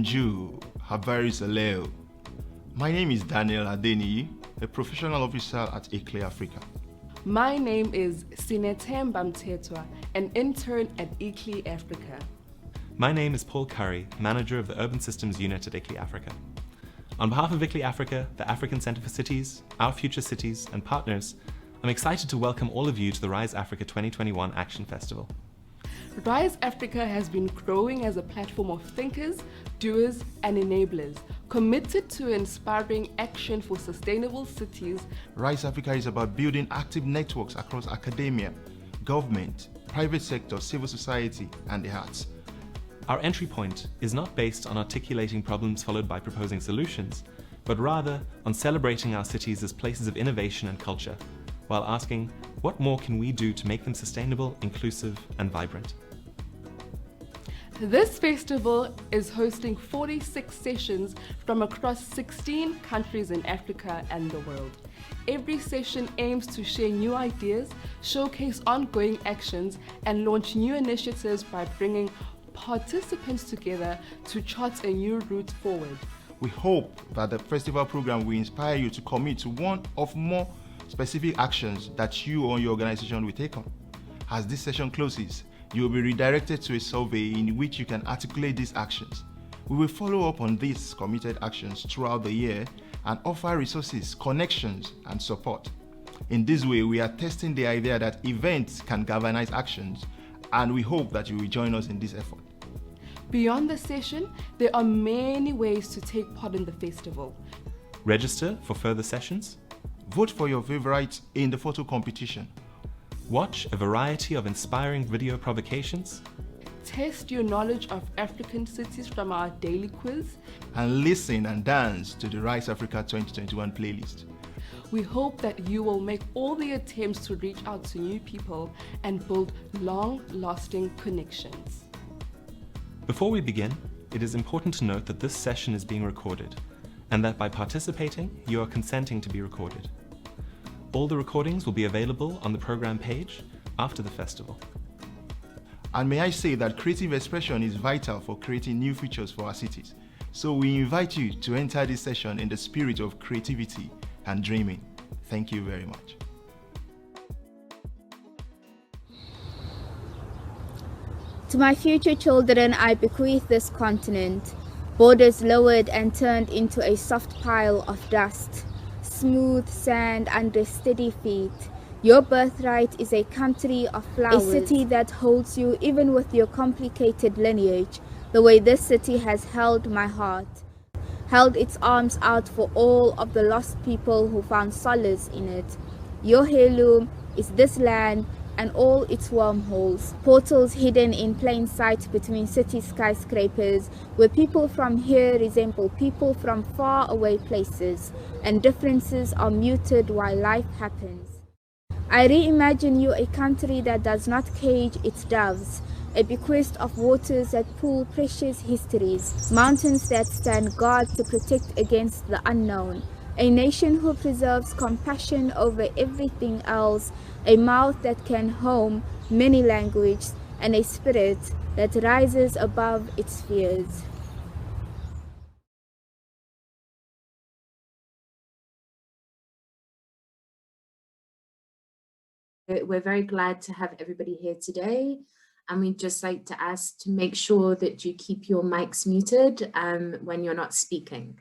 Bonjour, Habaris Aleo. My name is Daniel Adeni, a professional officer at ICLEI Africa. My name is Sanitation, an intern at ICLEI Africa. My name is Paul Curry, Manager of the Urban Systems Unit at ICLEI Africa. On behalf of ICLEI Africa, the African Centre for Cities, Our Future Cities and partners, I'm excited to welcome all of you to the Rise Africa 2021 Action Festival. Rise Africa has been growing as a platform of thinkers, doers and enablers, committed to inspiring action for sustainable cities. Rise Africa is about building active networks across academia, government, private sector, civil society and the arts. Our entry point is not based on articulating problems followed by proposing solutions, but rather on celebrating our cities as places of innovation and culture, while asking, what more can we do to make them sustainable, inclusive and vibrant? This festival is hosting 46 sessions from across 16 countries in Africa and the world. Every session aims to share new ideas, showcase ongoing actions, and launch new initiatives by bringing participants together to chart a new route forward. We hope that the festival program will inspire you to commit to one or more specific actions that you or your organization will take on. As this session closes, you will be redirected to a survey in which you can articulate these actions. We will follow up on these committed actions throughout the year and offer resources, connections, and support. In this way, we are testing the idea that events can galvanize actions, and we hope that you will join us in this effort. Beyond the session, there are many ways to take part in the festival. Register for further sessions. Vote for your favorites in the photo competition. Watch a variety of inspiring video provocations. Test your knowledge of African cities from our daily quiz. And listen and dance to the Rise Africa 2021 playlist. We hope that you will make all the attempts to reach out to new people and build long-lasting connections. Before we begin, it is important to note that this session is being recorded, and that by participating, you are consenting to be recorded. All the recordings will be available on the program page after the festival. And may I say that creative expression is vital for creating new futures for our cities. So we invite you to enter this session in the spirit of creativity and dreaming. Thank you very much. To my future children, I bequeath this continent, borders lowered and turned into a soft pile of dust, smooth sand under steady feet. Your birthright is a country of flowers, a city that holds you even with your complicated lineage, the way this city has held my heart, held its arms out for all of the lost people who found solace in it. Your heirloom is this land and all its wormholes, portals hidden in plain sight between city skyscrapers, where people from here resemble people from far away places, and differences are muted while life happens. I reimagine you a country that does not cage its doves, a bequest of waters that pool precious histories, mountains that stand guard to protect against the unknown, a nation who preserves compassion over everything else, a mouth that can home many languages, and a spirit that rises above its fears. We're very glad to have everybody here today, and we'd just like to ask to make sure that you keep your mics muted when you're not speaking.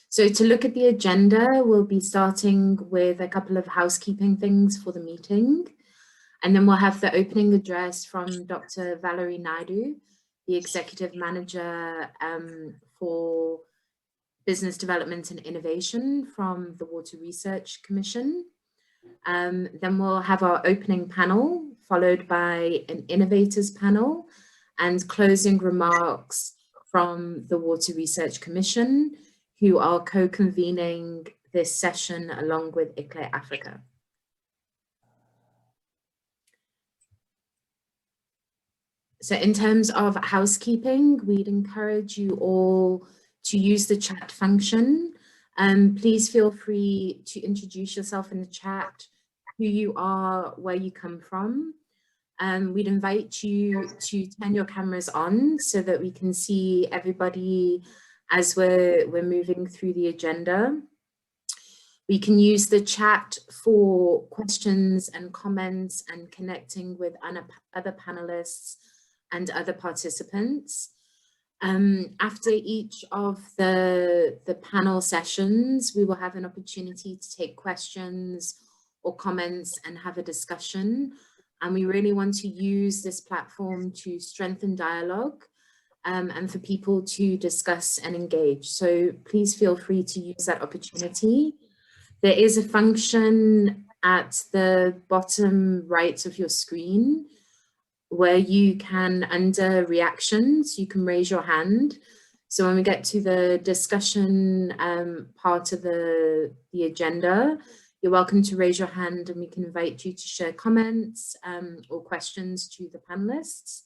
So to look at the agenda, we'll be starting with a couple of housekeeping things for the meeting, and then we'll have the opening address from Dr. Valerie Naidu, the Executive Manager for Business Development and Innovation from the Water Research Commission. Then we'll have our opening panel, followed by an innovators panel and closing remarks from the Water Research Commission, who are co-convening this session along with ICLEI Africa. So in terms of housekeeping, we'd encourage you all to use the chat function. Please feel free to introduce yourself in the chat, who you are, where you come from. we'd invite you to turn your cameras on so that we can see everybody as we're moving through the agenda. We can use the chat for questions and comments and connecting with other panelists and other participants. After each of the panel sessions, we will have an opportunity to take questions or comments and have a discussion. And we really want to use this platform to strengthen dialogue and for people to discuss and engage. So please feel free to use that opportunity. There is a function at the bottom right of your screen where you can, under reactions, you can raise your hand. So when we get to the discussion part of the agenda, you're welcome to raise your hand and we can invite you to share comments or questions to the panelists.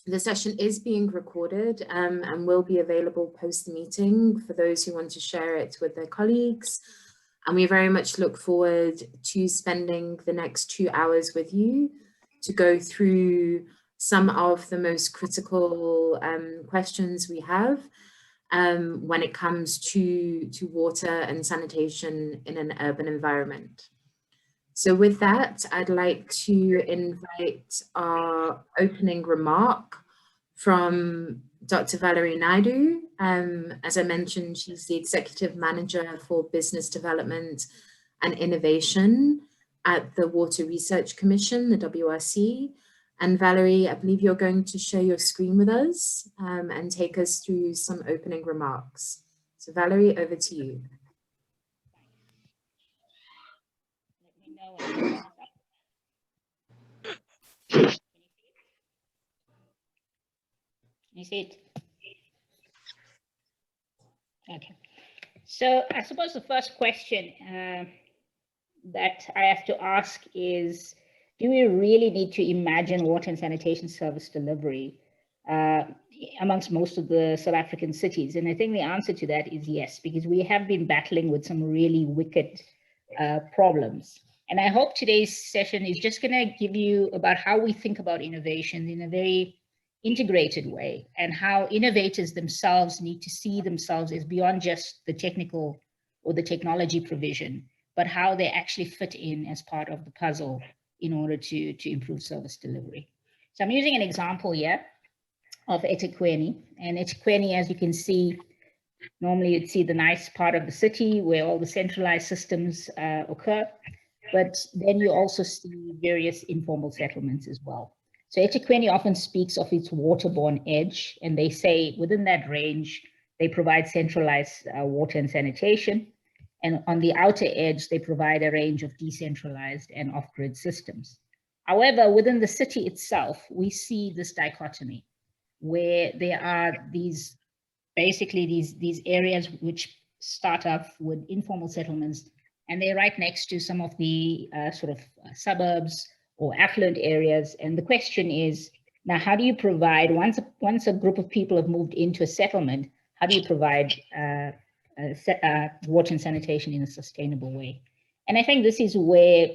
The session is being recorded and will be available post the meeting for those who want to share it with their colleagues. And we very much look forward to spending the next 2 hours with you to go through some of the most critical questions we have when it comes to water and sanitation in an urban environment. So with that, I'd like to invite our opening remark from Dr. Valerie Naidu. As I mentioned, she's the Executive Manager for Business Development and Innovation at the Water Research Commission, the WRC. And Valerie, I believe you're going to share your screen with us and take us through some opening remarks. So Valerie, over to you. Can you see it? Okay. So I suppose the first question that I have to ask is, do we really need to imagine water and sanitation service delivery amongst most of the South African cities? And I think the answer to that is yes, because we have been battling with some really wicked problems. And I hope today's session is just going to give you about how we think about innovation in a very integrated way, and how innovators themselves need to see themselves as beyond just the technical or the technology provision, but how they actually fit in as part of the puzzle in order to improve service delivery. So I'm using an example here of eThekwini. And eThekwini, as you can see, normally you'd see the nice part of the city where all the centralized systems occur, but then you also see various informal settlements as well. So eThekwini often speaks of its waterborne edge, and they say within that range, they provide centralized water and sanitation. And on the outer edge, they provide a range of decentralized and off-grid systems. However, within the city itself, we see this dichotomy where there are these, basically these areas which start off with informal settlements, and they're right next to some of the sort of suburbs or affluent areas. And the question is, now, how do you provide, once a group of people have moved into a settlement, how do you provide water and sanitation in a sustainable way? And I think this is where,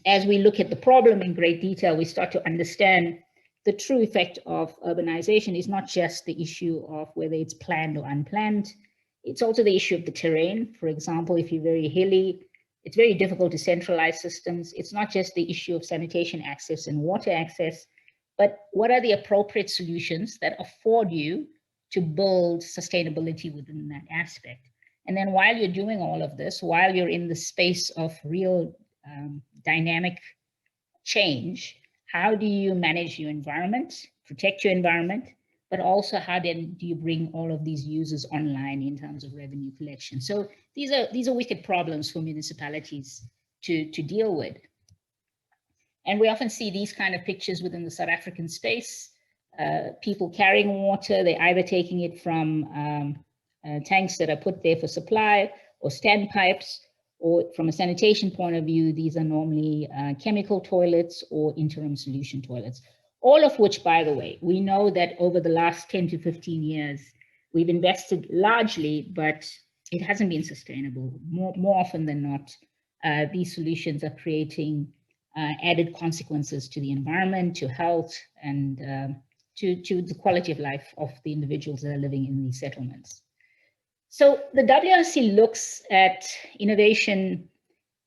as we look at the problem in great detail, we start to understand the true effect of urbanization is not just the issue of whether it's planned or unplanned. It's also the issue of the terrain. For example, if you're very hilly, it's very difficult to centralize systems. It's not just the issue of sanitation access and water access, but what are the appropriate solutions that afford you to build sustainability within that aspect? And then while you're doing all of this, while you're in the space of real dynamic change, how do you manage your environment, protect your environment, but also how then do you bring all of these users online in terms of revenue collection? So these are wicked problems for municipalities to deal with. And we often see these kind of pictures within the South African space, people carrying water, they're either taking it from tanks that are put there for supply or standpipes, or from a sanitation point of view, these are normally chemical toilets or interim solution toilets. All of which, by the way, we know that over the last 10 to 15 years, we've invested largely, but it hasn't been sustainable. More often than not, these solutions are creating added consequences to the environment, to health, and to the quality of life of the individuals that are living in these settlements. So the WRC looks at innovation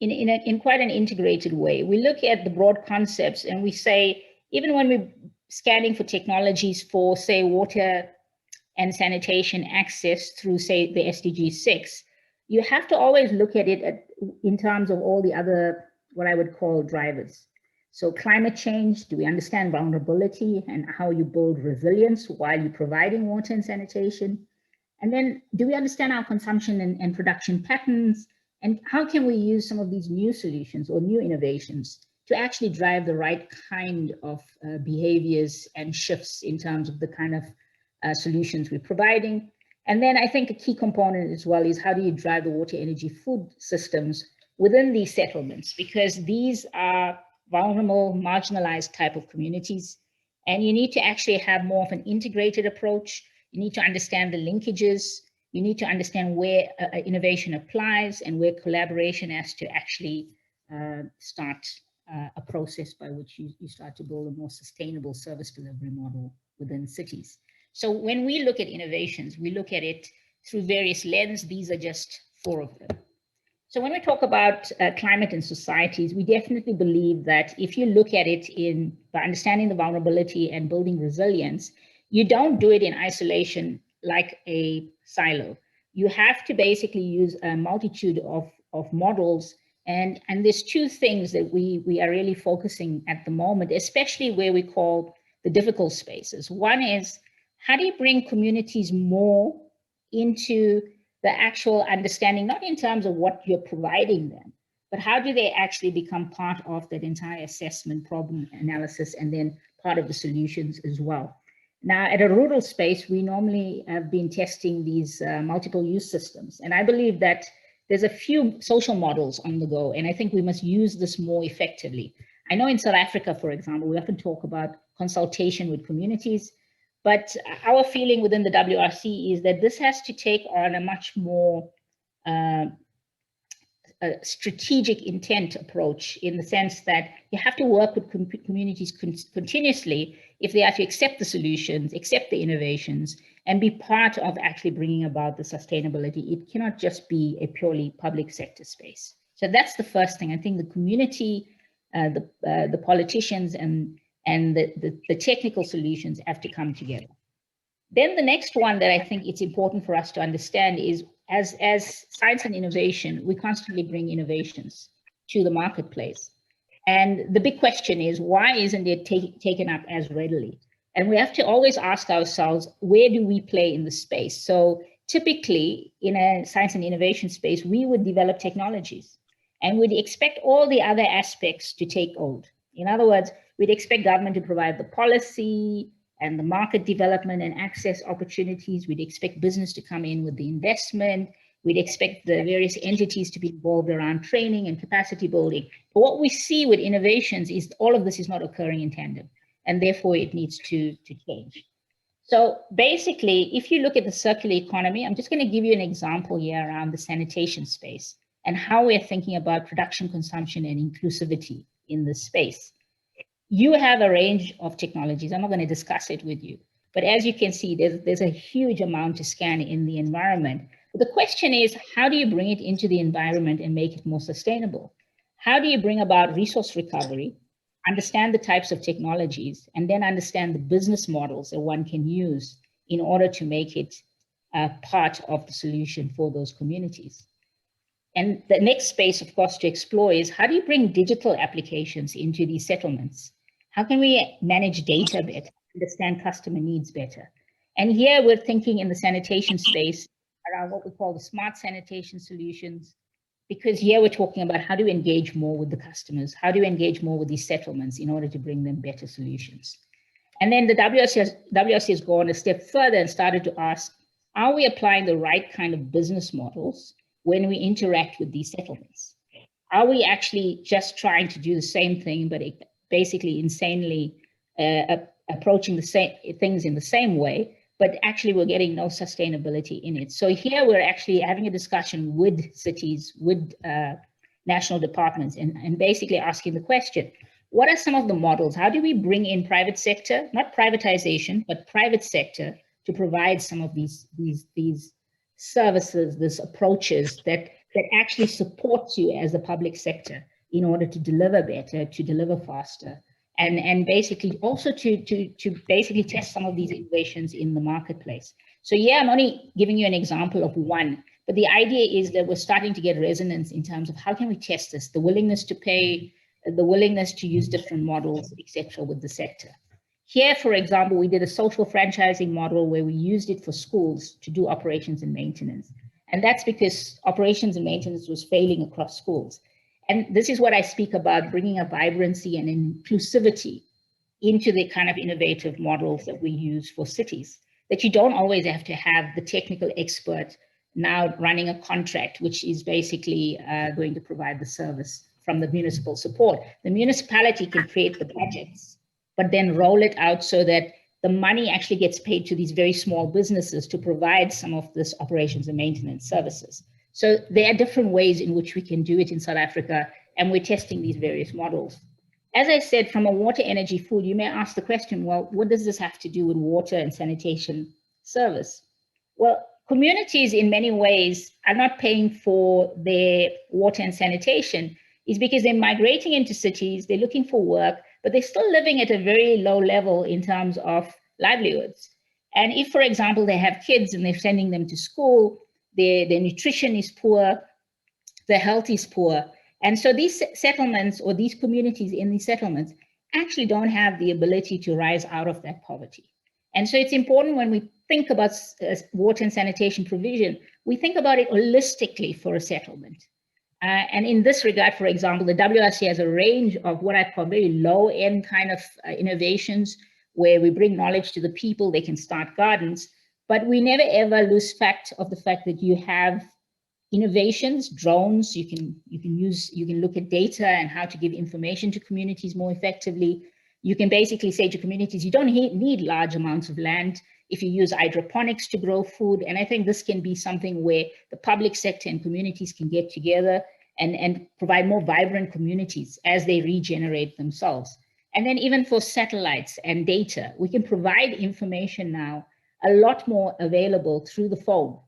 in quite an integrated way. We look at the broad concepts and we say, even when we're scanning for technologies for, say, water and sanitation access through, say, the SDG 6, you have to always look at it in terms of all the other, what I would call drivers. So climate change, do we understand vulnerability and how you build resilience while you're providing water and sanitation? And then do we understand our consumption and production patterns? And how can we use some of these new solutions or new innovations to actually drive the right kind of behaviors and shifts in terms of the kind of solutions we're providing? And then I think a key component as well is how do you drive the water, energy, food systems within these settlements? Because these are vulnerable, marginalized type of communities. And you need to actually have more of an integrated approach. You need to understand the linkages. You need to understand where innovation applies and where collaboration has to actually start a process by which you start to build a more sustainable service delivery model within cities. So when we look at innovations, we look at it through various lenses. These are just 4 of them. So when we talk about climate and societies, we definitely believe that if you look at it by understanding the vulnerability and building resilience, you don't do it in isolation like a silo. You have to basically use a multitude of models. And there's 2 things that we are really focusing at the moment, especially where we call the difficult spaces. One is, how do you bring communities more into the actual understanding, not in terms of what you're providing them, but how do they actually become part of that entire assessment, problem analysis, and then part of the solutions as well? Now, at a rural space, we normally have been testing these multiple use systems. And I believe that there's a few social models on the go, and I think we must use this more effectively. I know in South Africa, for example, we often talk about consultation with communities, but our feeling within the WRC is that this has to take on a much more strategic intent approach, in the sense that you have to work with communities continuously if they are to accept the solutions, accept the innovations, and be part of actually bringing about the sustainability. It cannot just be a purely public sector space. So that's the first thing. I think the community, the politicians, and the technical solutions have to come together. Then the next one that I think it's important for us to understand is, as science and innovation, we constantly bring innovations to the marketplace. And the big question is, why isn't it taken up as readily? And we have to always ask ourselves, where do we play in the space? So typically in a science and innovation space, we would develop technologies and we'd expect all the other aspects to take hold. In other words, we'd expect government to provide the policy and the market development and access opportunities. We'd expect business to come in with the investment. We'd expect the various entities to be involved around training and capacity building. But what we see with innovations is all of this is not occurring in tandem, and therefore it needs to change. So basically, if you look at the circular economy, I'm just going to give you an example here around the sanitation space and how we're thinking about production, consumption, and inclusivity in this space. You have a range of technologies. I'm not going to discuss it with you, but as you can see, there's a huge amount to scan in the environment. But the question is, how do you bring it into the environment and make it more sustainable? How do you bring about resource recovery, understand the types of technologies, and then understand the business models that one can use in order to make it part of the solution for those communities? And the next space, of course, to explore is, how do you bring digital applications into these settlements? How can we manage data better, understand customer needs better? And here we're thinking in the sanitation space around what we call the smart sanitation solutions, because here we're talking about how do we engage more with the customers? How do we engage more with these settlements in order to bring them better solutions? And then the WRC has gone a step further and started to ask, are we applying the right kind of business models when we interact with these settlements? Are we actually just trying to do the same thing, but basically insanely approaching the same things in the same way, but actually we're getting no sustainability in it? So here we're actually having a discussion with cities, with national departments and basically asking the question, what are some of the models? How do we bring in private sector, not privatization, but private sector to provide some of these services, these approaches that actually supports you as the public sector in order to deliver better, to deliver faster, and basically also to basically test some of these innovations in the marketplace. So yeah, I'm only giving you an example of one, but the idea is that we're starting to get resonance in terms of how can we test this, the willingness to pay, the willingness to use different models, etc., with the sector. Here, for example, we did a social franchising model where we used it for schools to do operations and maintenance. And that's because operations and maintenance was failing across schools. And this is what I speak about, bringing a vibrancy and inclusivity into the kind of innovative models that we use for cities, that you don't always have to have the technical expert now running a contract, which is basically going to provide the service from the municipal support. The municipality can create the budgets, but then roll it out so that the money actually gets paid to these very small businesses to provide some of this operations and maintenance services. So there are different ways in which we can do it in South Africa, and we're testing these various models. As I said, from a water, energy, food, you may ask the question, well, what does this have to do with water and sanitation service? Well, communities in many ways are not paying for their water and sanitation is because they're migrating into cities, they're looking for work, but they're still living at a very low level in terms of livelihoods. And if, for example, they have kids and they're sending them to school, their nutrition is poor, their health is poor. And so these settlements or these communities in these settlements actually don't have the ability to rise out of that poverty. And so it's important when we think about water and sanitation provision, we think about it holistically for a settlement. And in this regard, for example, the WRC has a range of what I call very low-end kind of innovations where we bring knowledge to the people, they can start gardens, but we never ever lose fact of the fact that you have innovations, drones, you can look at data and how to give information to communities more effectively. You can basically say to communities, you don't need large amounts of land if you use hydroponics to grow food. And I think this can be something where the public sector and communities can get together and provide more vibrant communities as they regenerate themselves. And then even for satellites and data, we can provide information now a lot more available through the phone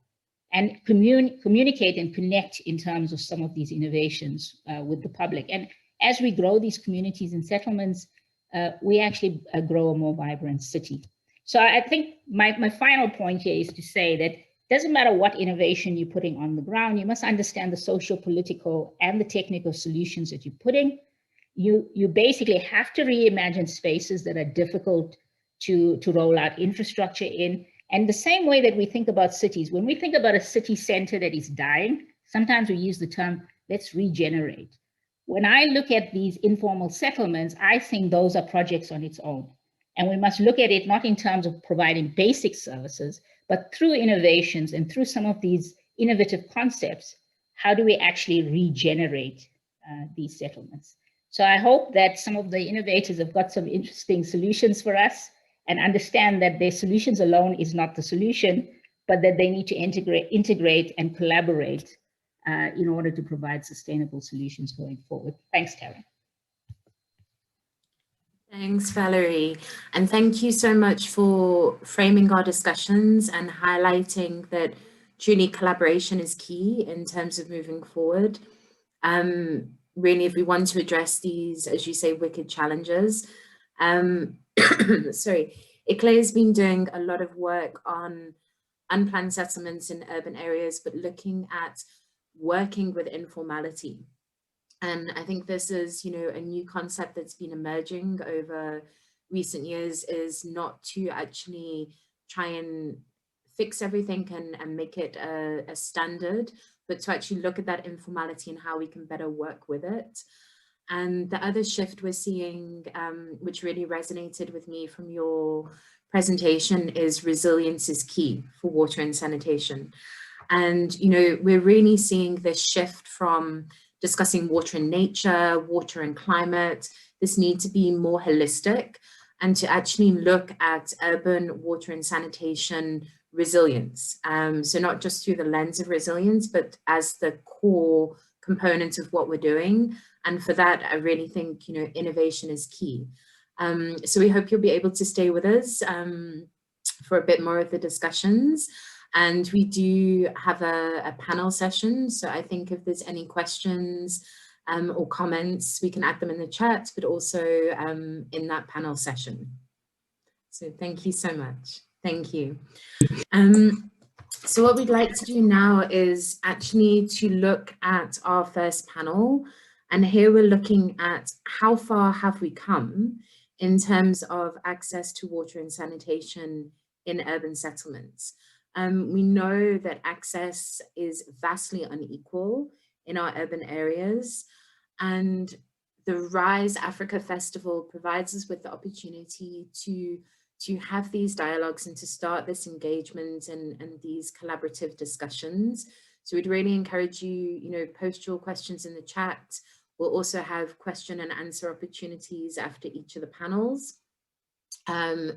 and communicate and connect in terms of some of these innovations with the public. And as we grow these communities and settlements, we actually grow a more vibrant city. So I think my final point here is to say that it doesn't matter what innovation you're putting on the ground, you must understand the socio-political and the technical solutions that you're putting. You basically have to reimagine spaces that are difficult to roll out infrastructure in. And the same way that we think about cities, when we think about a city center that is dying, sometimes we use the term, let's regenerate. When I look at these informal settlements, I think those are projects on its own. And we must look at it not in terms of providing basic services, but through innovations and through some of these innovative concepts, how do we actually regenerate these settlements? So I hope that some of the innovators have got some interesting solutions for us and understand that their solutions alone is not the solution, but that they need to integrate and collaborate in order to provide sustainable solutions going forward. Thanks, Taryn. Thanks, Valerie. And thank you so much for framing our discussions and highlighting that truly collaboration is key in terms of moving forward. Really, if we want to address these, as you say, wicked challenges, sorry, ICLEI has been doing a lot of work on unplanned settlements in urban areas, but looking at working with informality. And I think this is, a new concept that's been emerging over recent years, is not to actually try and fix everything and make it a standard, but to actually look at that informality and how we can better work with it. And the other shift we're seeing, which really resonated with me from your presentation, is resilience is key for water and sanitation. And, we're really seeing this shift from discussing water and nature, water and climate, this need to be more holistic and to actually look at urban water and sanitation resilience. So not just through the lens of resilience, but as the core component of what we're doing. And for that, I really think, innovation is key. So we hope you'll be able to stay with us for a bit more of the discussions. And we do have a panel session. So I think if there's any questions or comments, we can add them in the chat, but also in that panel session. So thank you so much. Thank you. So what we'd like to do now is actually to look at our first panel. And here we're looking at how far have we come in terms of access to water and sanitation in urban settlements. We know that access is vastly unequal in our urban areas, and the Rise Africa Festival provides us with the opportunity to have these dialogues and to start this engagement and these collaborative discussions. So we'd really encourage you, post your questions in the chat. We'll also have question and answer opportunities after each of the panels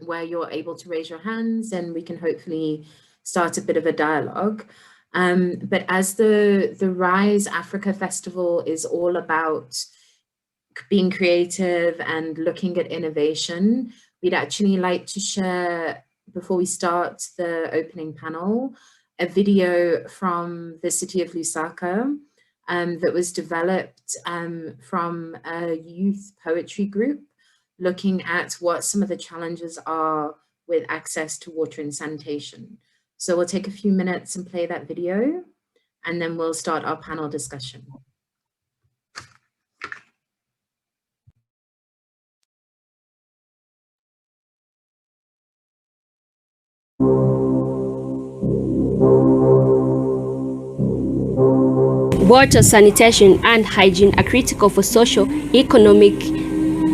where you're able to raise your hands and we can hopefully start a bit of a dialogue. But as the Rise Africa Festival is all about being creative and looking at innovation, we'd actually like to share, before we start the opening panel, a video from the city of Lusaka that was developed from a youth poetry group, looking at what some of the challenges are with access to water and sanitation. So we'll take a few minutes and play that video, and then we'll start our panel discussion. Water, sanitation, and hygiene are critical for social, economic,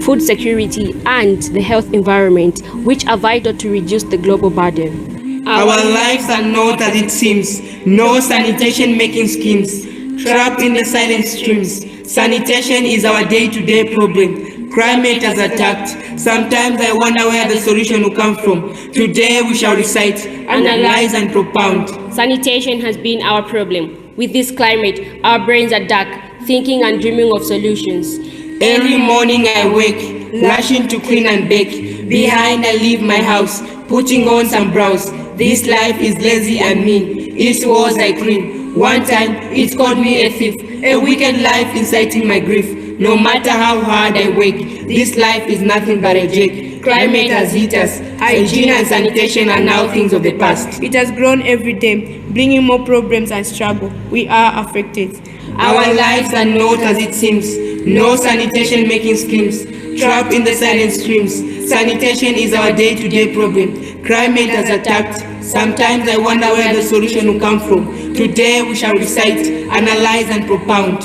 food security, and the health environment, which are vital to reduce the global burden. Our lives are not as it seems. No sanitation making schemes. Trapped in the silent streams. Sanitation is our day-to-day problem. Climate has attacked. Sometimes I wonder where the solution will come from. Today we shall recite, analyze, and propound. Sanitation has been our problem. With this climate, our brains are dark, thinking and dreaming of solutions. Every morning I wake, rushing to clean and bake. Behind I leave my house, putting on some brows. This life is lazy and mean. Its walls I clean. One time it called me a thief, a wicked life inciting my grief. No matter how hard I work, this life is nothing but a joke. Climate has hit us. Hygiene and sanitation are now things of the past. It has grown every day, bringing more problems and struggle. We are affected. Our lives are not as it seems. No sanitation making schemes. Trapped in the silent streams. Sanitation is our day-to-day problem. Climate has attacked. Sometimes I wonder where the solution will come from. Today we shall recite, analyze, and propound.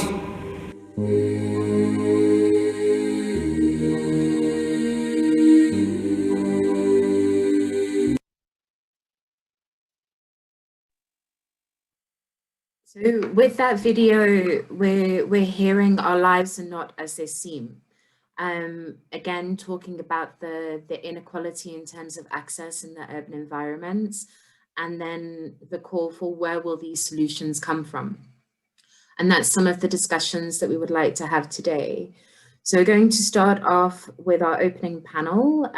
So with that video, we're hearing our lives are not as they seem. Again, talking about the inequality in terms of access in the urban environments, and then the call for where will these solutions come from. And that's some of the discussions that we would like to have today. So we're going to start off with our opening panel.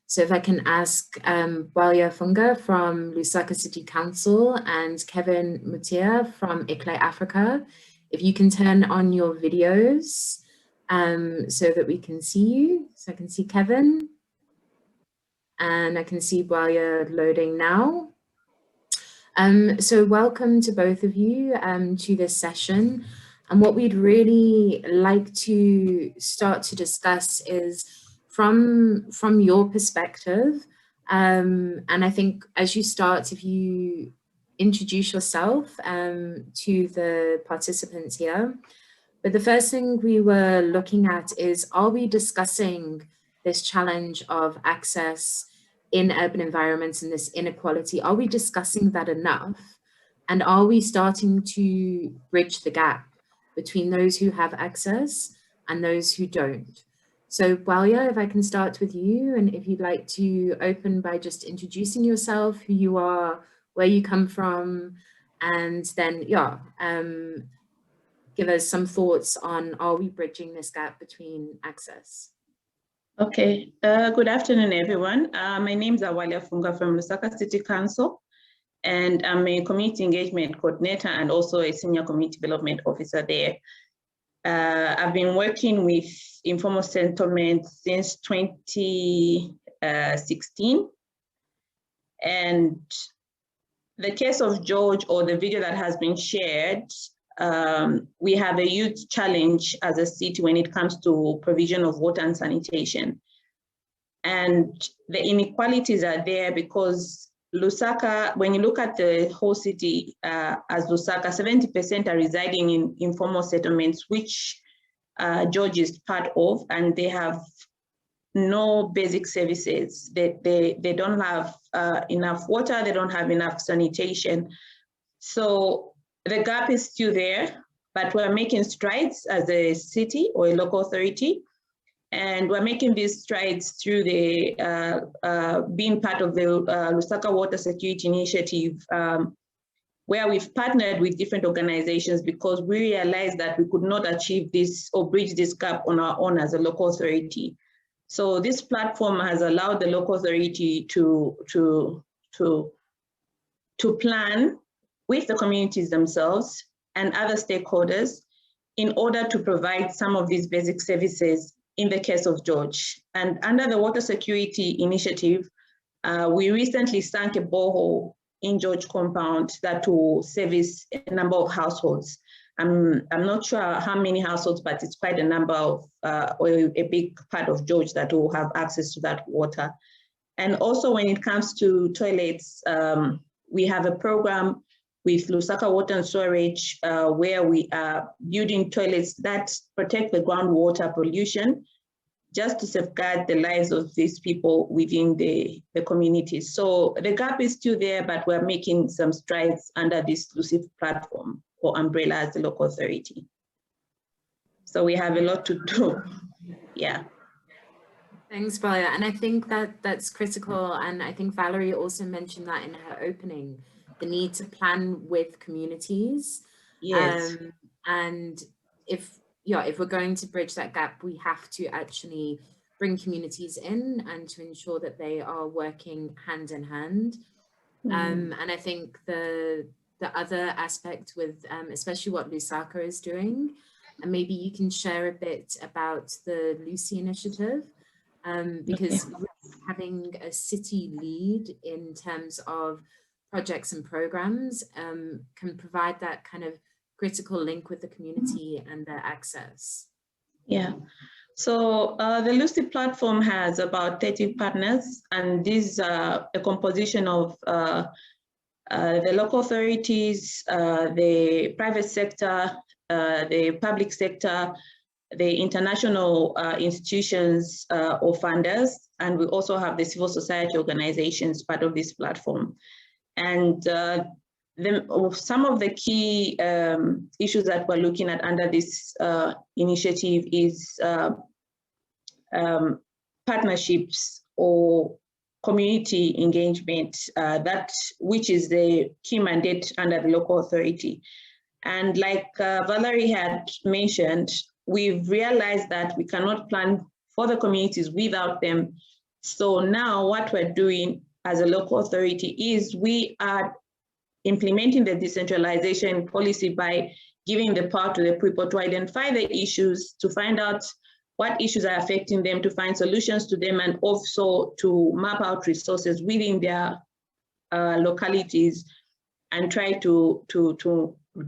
So if I can ask Awalia Funka from Lusaka City Council and Kevin Mutia from ICLEI Africa, if you can turn on your videos so that we can see you. So I can see Kevin and I can see Awalia loading now. So welcome to both of you to this session. And what we'd really like to start to discuss is from your perspective, and I think as you start, if you introduce yourself to the participants here. But the first thing we were looking at is, are we discussing this challenge of access in urban environments and this inequality? Are we discussing that enough? And are we starting to bridge the gap between those who have access and those who don't? So Awalia, if I can start with you, and if you'd like to open by just introducing yourself, who you are, where you come from, and then, give us some thoughts on, are we bridging this gap between access? Okay, good afternoon, everyone. My name is Awalia Funka from Lusaka City Council, and I'm a community engagement coordinator and also a senior community development officer there. I've been working with informal settlement since 2016. And the case of George, or the video that has been shared, we have a huge challenge as a city when it comes to provision of water and sanitation. And the inequalities are there because Lusaka, when you look at the whole city as Lusaka, 70% are residing in informal settlements, which George is part of, and they have no basic services. They don't have enough water, they don't have enough sanitation. So the gap is still there, but we're making strides as a city or a local authority. And we're making these strides through the being part of the Lusaka Water Security Initiative, where we've partnered with different organizations because we realized that we could not achieve this or bridge this gap on our own as a local authority. So this platform has allowed the local authority to plan with the communities themselves and other stakeholders in order to provide some of these basic services in the case of George. And under the Water Security Initiative, we recently sank a borehole in George compound that will service a number of households. I'm not sure how many households, but it's quite a number of, or a big part of George that will have access to that water. And also when it comes to toilets, we have a program with Lusaka Water and Storage, where we are building toilets that protect the groundwater pollution, just to safeguard the lives of these people within the community. So the gap is still there, but we're making some strides under this Lucid Platform or umbrella as the local authority. So we have a lot to do, yeah. Thanks, Awalia. And I think that that's critical. And I think Valerie also mentioned that in her opening, the need to plan with communities. Yes. And if we're going to bridge that gap, we have to actually bring communities in and to ensure that they are working hand in hand. And I think the other aspect with, especially what Lusaka is doing, and maybe you can share a bit about the Lucy initiative, because having a city lead in terms of projects and programs can provide that kind of critical link with the community and their access. Yeah, so the Lucid Platform has about 30 partners, and these are a composition of the local authorities, the private sector, the public sector, the international institutions or funders, and we also have the civil society organizations part of this platform. And some of the key issues that we're looking at under this initiative is partnerships or community engagement, which is the key mandate under the local authority. And like Valerie had mentioned, we've realized that we cannot plan for the communities without them. So now what we're doing as a local authority is we are implementing the decentralization policy by giving the power to the people to identify the issues, to find out what issues are affecting them, to find solutions to them, and also to map out resources within their localities and try to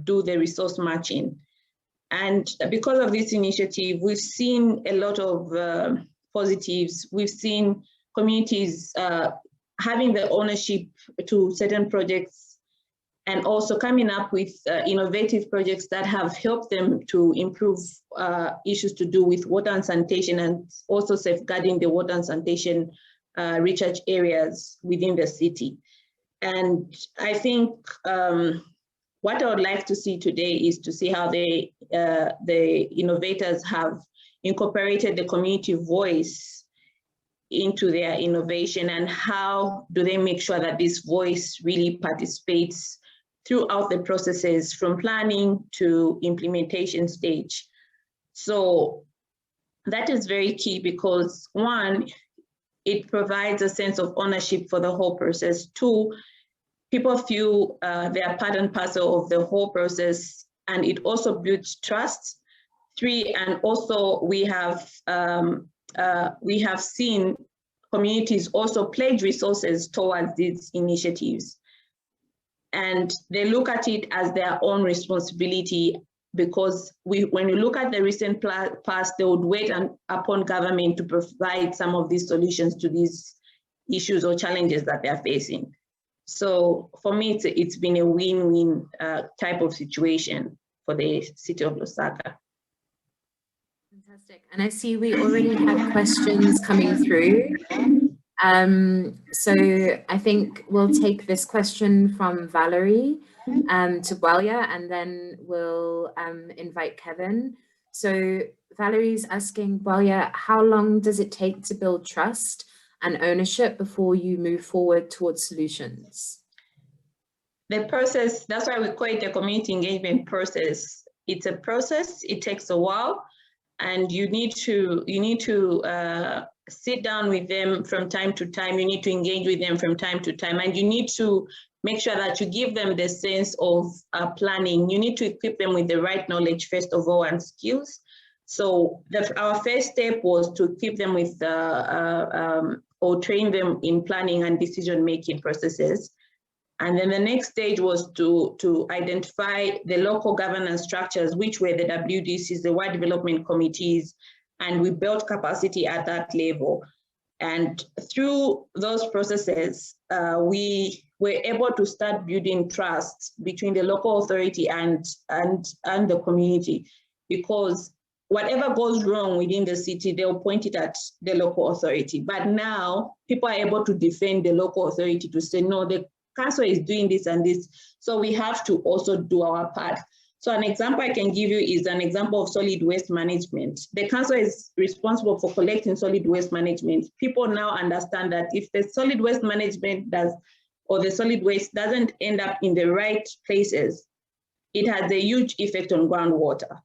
do the resource matching. And because of this initiative, we've seen a lot of positives. We've seen communities having the ownership to certain projects and also coming up with innovative projects that have helped them to improve issues to do with water and sanitation, and also safeguarding the water and sanitation recharge areas within the city. And I think what I would like to see today is to see how the innovators have incorporated the community voice into their innovation, and how do they make sure that this voice really participates throughout the processes from planning to implementation stage. So that is very key because one, it provides a sense of ownership for the whole process. Two, people feel they are part and parcel of the whole process, and it also builds trust. Three, and also we have seen communities also pledge resources towards these initiatives. And they look at it as their own responsibility because when you look at the recent past, they would wait upon government to provide some of these solutions to these issues or challenges that they're facing. So for me, it's been a win-win type of situation for the city of Lusaka. Fantastic. And I see we already have questions coming through. So I think we'll take this question from Valerie to Awalia, and then we'll invite Kevin. So Valerie's asking, Awalia, how long does it take to build trust and ownership before you move forward towards solutions? The process, that's why we call it a community engagement process. It's a process, it takes a while, and you need to sit down with them from time to time. You need to engage with them from time to time, and you need to make sure that you give them the sense of planning. You need to equip them with the right knowledge, first of all, and skills. So our first step was to equip them with or train them in planning and decision-making processes. And then the next stage was to identify the local governance structures, which were the WDCs, the Ward Development Committees, and we built capacity at that level. And through those processes, we were able to start building trust between the local authority and the community, because whatever goes wrong within the city, they'll point it at the local authority. But now people are able to defend the local authority to say, no, the council is doing this and this, so we have to also do our part. So an example I can give you is an example of solid waste management. The council is responsible for collecting solid waste management. People now understand that if the solid waste management the solid waste doesn't end up in the right places, it has a huge effect on groundwater.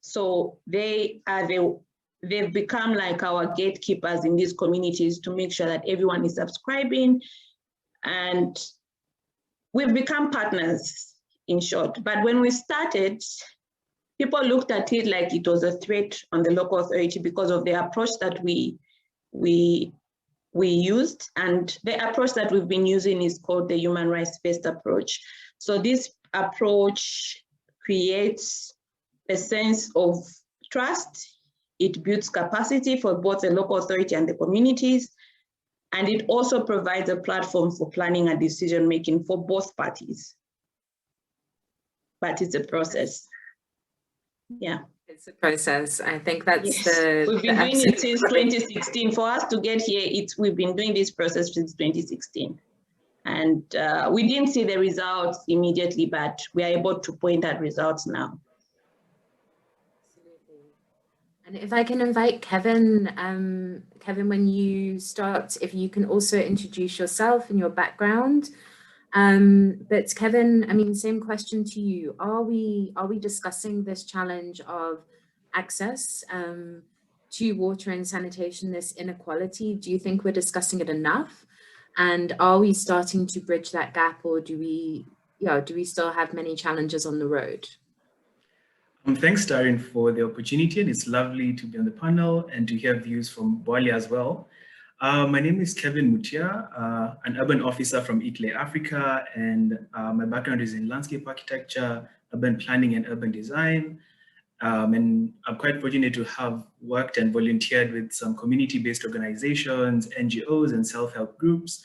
So they've become like our gatekeepers in these communities to make sure that everyone is subscribing, and we've become partners, in short. But when we started, people looked at it like it was a threat on the local authority because of the approach that we used. And the approach that we've been using is called the human rights-based approach. So this approach creates a sense of trust. It builds capacity for both the local authority and the communities. And it also provides a platform for planning and decision-making for both parties. But it's a process. Yeah. It's a process. I think that's We've been doing it since 2016. For us to get here, we've been doing this process since 2016. And we didn't see the results immediately, but we are able to point at results now. And if I can invite Kevin, Kevin, when you start, if you can also introduce yourself and your background. But Kevin, I mean, same question to you. Are we discussing this challenge of access to water and sanitation, this inequality? Do you think we're discussing it enough? And are we starting to bridge that gap, or do we still have many challenges on the road? Thanks, Darren, for the opportunity, and it's lovely to be on the panel and to hear views from Awalia as well. My name is Kevin Mutia, an urban officer from ICLEI Africa, and my background is in landscape architecture, urban planning, and urban design. And I'm quite fortunate to have worked and volunteered with some community-based organizations, NGOs, and self-help groups,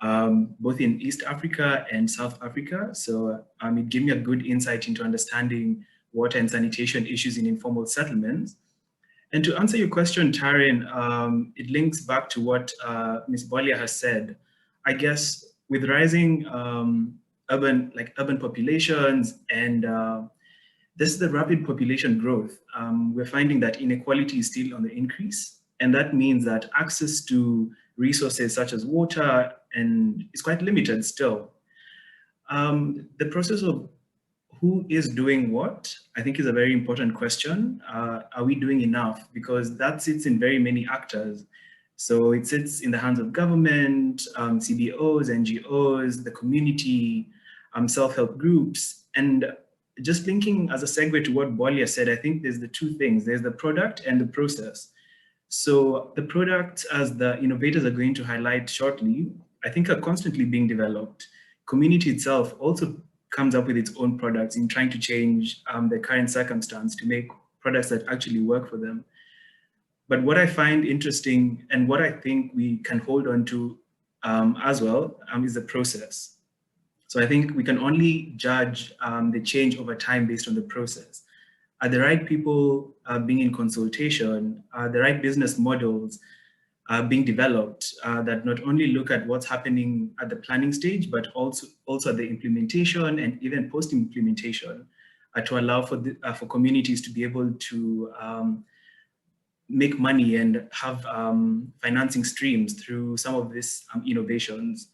both in East Africa and South Africa. So it gave me a good insight into understanding water and sanitation issues in informal settlements. And to answer your question, Taryn, it links back to what Ms. Awalia has said. I guess with rising urban populations and this is the rapid population growth, we're finding that inequality is still on the increase. And that means that access to resources such as water is quite limited still. The process of who is doing what, I think, is a very important question. Are we doing enough? Because that sits in very many actors. So it sits in the hands of government, CBOs, NGOs, the community, self-help groups. And just linking as a segue to what Awalia said, I think there's the two things. There's the product and the process. So the product, as the innovators are going to highlight shortly, I think are constantly being developed. Community itself also comes up with its own products in trying to change the current circumstance to make products that actually work for them. But what I find interesting and what I think we can hold on to as well is the process. So I think we can only judge the change over time based on the process. Are the right people being in consultation? Are the right business models being developed that not only look at what's happening at the planning stage, but also at the implementation and even post-implementation to allow for communities to be able to make money and have financing streams through some of these innovations.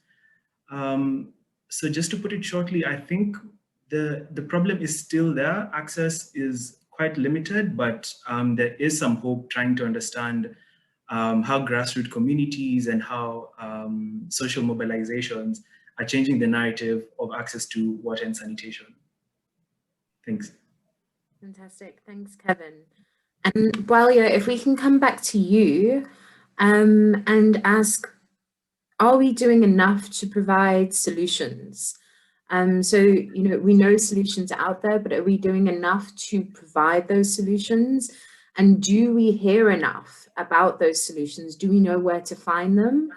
So just to put it shortly, I think the problem is still there. Access is quite limited, but there is some hope trying to understand how grassroots communities and how social mobilizations are changing the narrative of access to water and sanitation. Thanks. Fantastic, thanks, Kevin. And Awalia, if we can come back to you and ask, are we doing enough to provide solutions? So, you know, we know solutions are out there, but are we doing enough to provide those solutions? And do we hear enough about those solutions? Do we know where to find them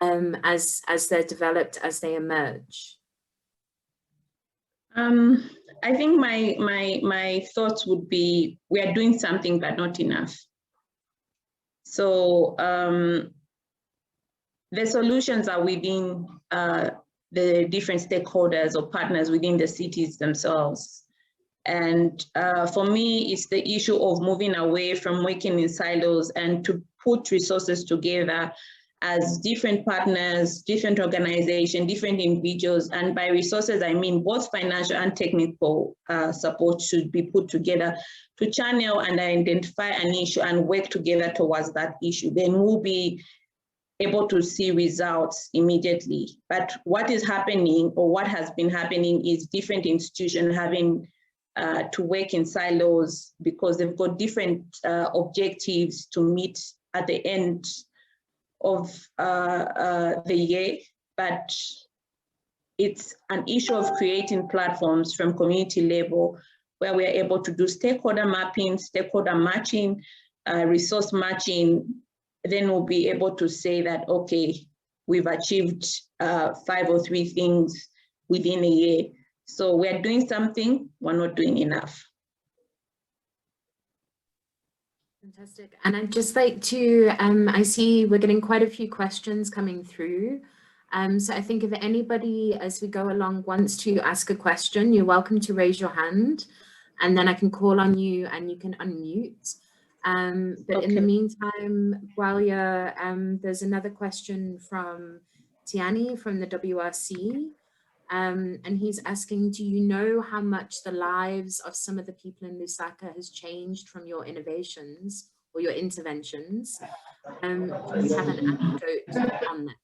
as they're developed, as they emerge? I think my thoughts would be, we are doing something, but not enough. So the solutions are within the different stakeholders or partners within the cities themselves. And for me, it's the issue of moving away from working in silos and to put resources together as different partners, different organizations, different individuals. And by resources, I mean both financial and technical support should be put together to channel and identify an issue and work together towards that issue. Then we'll be able to see results immediately. But what is happening, or what has been happening, is different institutions having to work in silos because they've got different objectives to meet at the end of the year. But it's an issue of creating platforms from community level where we are able to do stakeholder mapping, stakeholder matching, resource matching. Then we'll be able to say that, okay, we've achieved 5 or 3 things within a year. So we're doing something, we're not doing enough. Fantastic. And I'd just like to, I see we're getting quite a few questions coming through. So I think if anybody, as we go along, wants to ask a question, you're welcome to raise your hand, and then I can call on you and you can unmute. But okay. In the meantime, Awalia, there's another question from Tiani from the WRC. And he's asking, do you know how much the lives of some of the people in Lusaka has changed from your innovations or your interventions? Do you have an anecdote on that?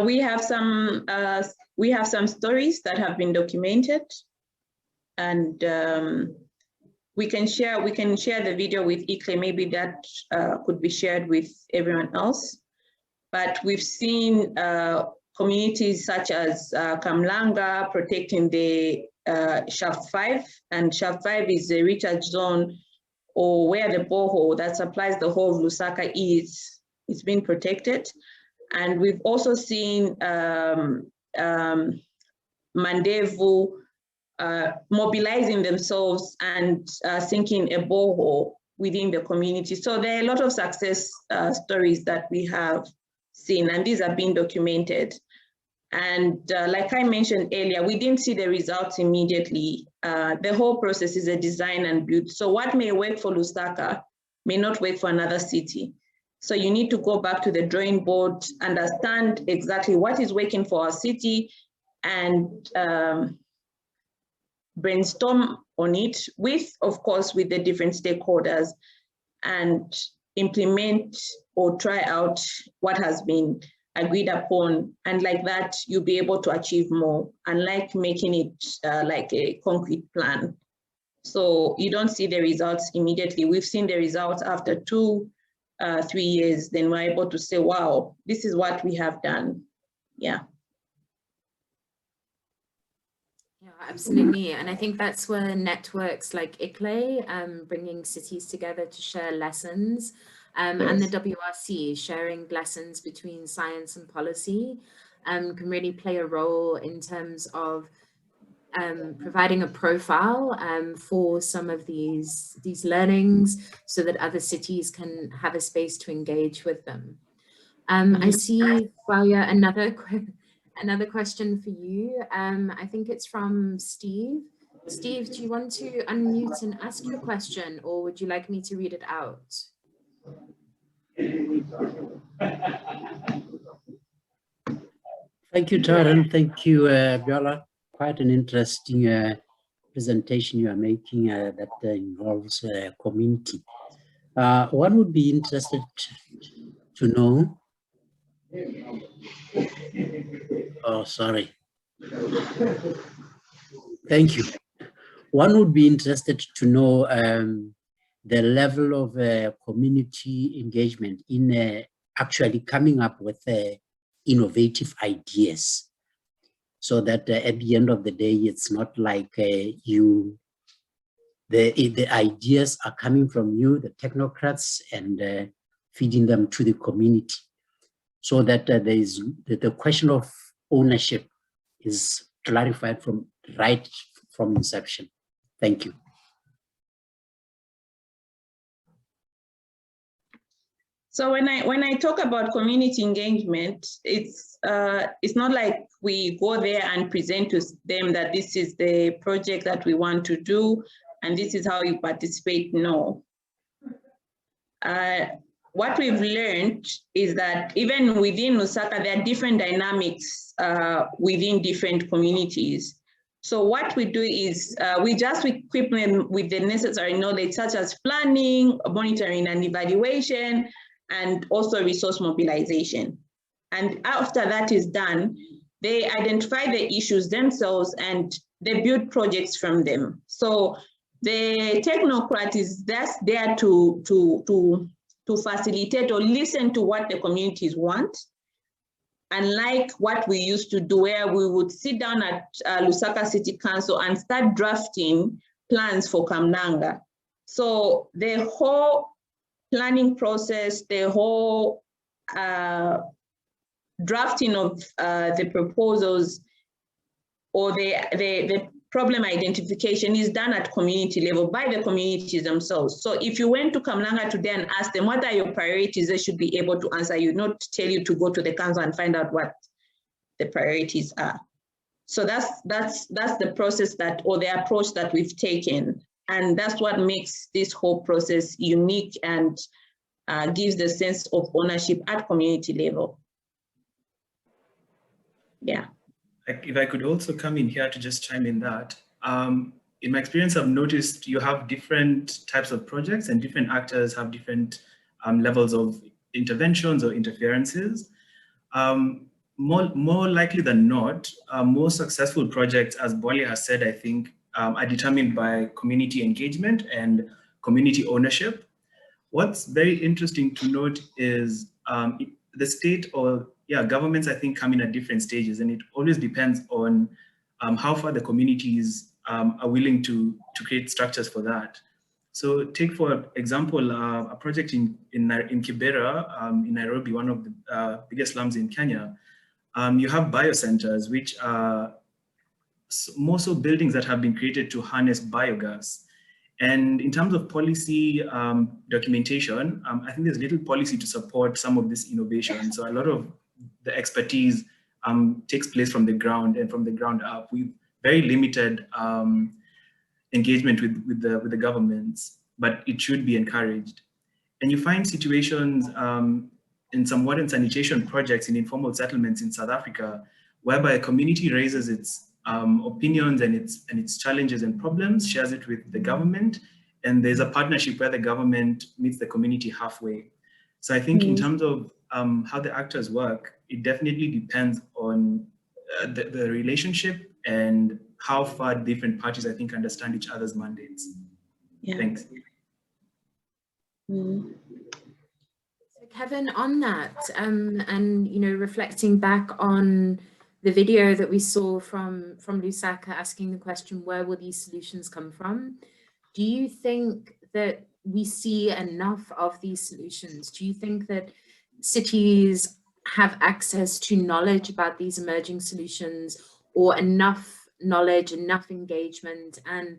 We have some stories that have been documented, and we can share the video with ICLEI. Maybe that could be shared with everyone else. But we've seen communities such as Kamlanga protecting the Shaft 5, and Shaft 5 is a recharge zone, or where the borehole that supplies the whole of Lusaka is. It's been protected. And we've also seen Mandevu mobilizing themselves and sinking a borehole within the community. So there are a lot of success stories that we have seen, and these are being documented. And like I mentioned earlier, we didn't see the results immediately. The whole process is a design and build. So what may work for Lusaka may not work for another city. So you need to go back to the drawing board, understand exactly what is working for our city, and brainstorm on it with, of course, with the different stakeholders, and implement or try out what has been agreed upon. And like that, you'll be able to achieve more, unlike making it like a concrete plan. So you don't see the results immediately. We've seen the results after 2, 3 years, then we're able to say, wow, this is what we have done. Yeah. Yeah, absolutely. And I think that's where networks like ICLEI, bringing cities together to share lessons, and the WRC sharing lessons between science and policy, can really play a role in terms of providing a profile for some of these learnings, so that other cities can have a space to engage with them. I see, Awalia, another question for you. I think it's from Steve. Steve, do you want to unmute and ask your question, or would you like me to read it out? Thank you, Taryn. Thank you, Biola. Quite an interesting presentation you are making that involves community. One would be interested to know. Oh, sorry. Thank you. One would be interested to know the level of community engagement in actually coming up with innovative ideas, so that at the end of the day, it's not like the ideas are coming from you, the technocrats, and feeding them to the community, so that there is the question of ownership is clarified right from inception. Thank you. So when I talk about community engagement, it's not like we go there and present to them that this is the project that we want to do and this is how you participate. No. What we've learned is that even within Lusaka, there are different dynamics within different communities. So what we do is we just equip them with the necessary knowledge, such as planning, monitoring and evaluation, and also resource mobilization. And after that is done, they identify the issues themselves and they build projects from them. So the technocrat is just there to facilitate or listen to what the communities want. Unlike what we used to do, where we would sit down at Lusaka City Council and start drafting plans for Kamnanga. So the whole planning process, the whole drafting of the proposals or the problem identification is done at community level by the communities themselves. So if you went to Kamnanga today and asked them, what are your priorities, they should be able to answer you, not tell you to go to the council and find out what the priorities are. So that's the process or the approach that we've taken. And that's what makes this whole process unique and gives the sense of ownership at community level. Yeah. If I could also come in here to just chime in that, in my experience, I've noticed you have different types of projects and different actors have different levels of interventions or interferences. More likely than not, more successful projects, as Awalia has said, I think, are determined by community engagement and community ownership. What's very interesting to note is the state or governments, I think, come in at different stages, and it always depends on how far the communities are willing to create structures for that. So take, for example, a project in Kibera, in Nairobi, one of the biggest slums in Kenya. You have biocenters, which are more so buildings that have been created to harness biogas. And in terms of policy documentation, I think there's little policy to support some of this innovation. So a lot of the expertise takes place from the ground and from the ground up with very limited engagement with the governments, but it should be encouraged. And you find situations in some water and sanitation projects in informal settlements in South Africa, whereby a community raises its opinions and its challenges and problems, shares it with the government, and there's a partnership where the government meets the community halfway. So I think in terms of how the actors work, it definitely depends on the relationship and how far different parties, I think, understand each other's mandates. Yeah. Thanks. So Kevin, on that, and reflecting back on the video that we saw from Lusaka asking the question, where will these solutions come from? Do you think that we see enough of these solutions? Do you think that cities have access to knowledge about these emerging solutions, or enough knowledge, enough engagement? And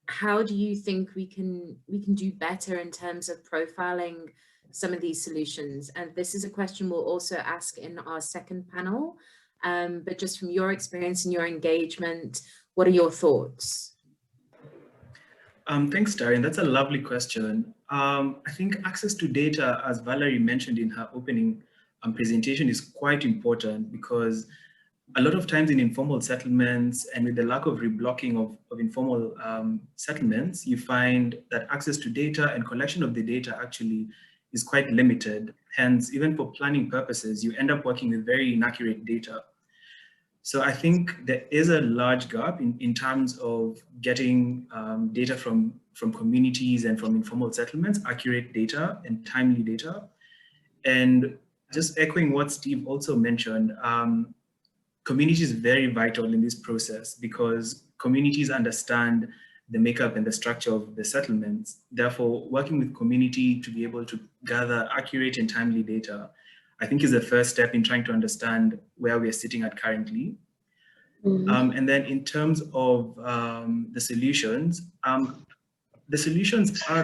how do you think we can do better in terms of profiling some of these solutions? And this is a question we'll also ask in our second panel, but just from your experience and your engagement, what are your thoughts? Thanks, Darian. That's a lovely question. I think access to data, as Valerie mentioned in her opening presentation, is quite important, because a lot of times in informal settlements and with the lack of reblocking of informal settlements, you find that access to data and collection of the data actually is quite limited. Hence, even for planning purposes, you end up working with very inaccurate data. So I think there is a large gap in terms of getting data from communities and from informal settlements, accurate data and timely data. And just echoing what Steve also mentioned, community is very vital in this process, because communities understand the makeup and the structure of the settlements. Therefore, working with community to be able to gather accurate and timely data, I think, is the first step in trying to understand where we are sitting at currently. And then in terms of the solutions are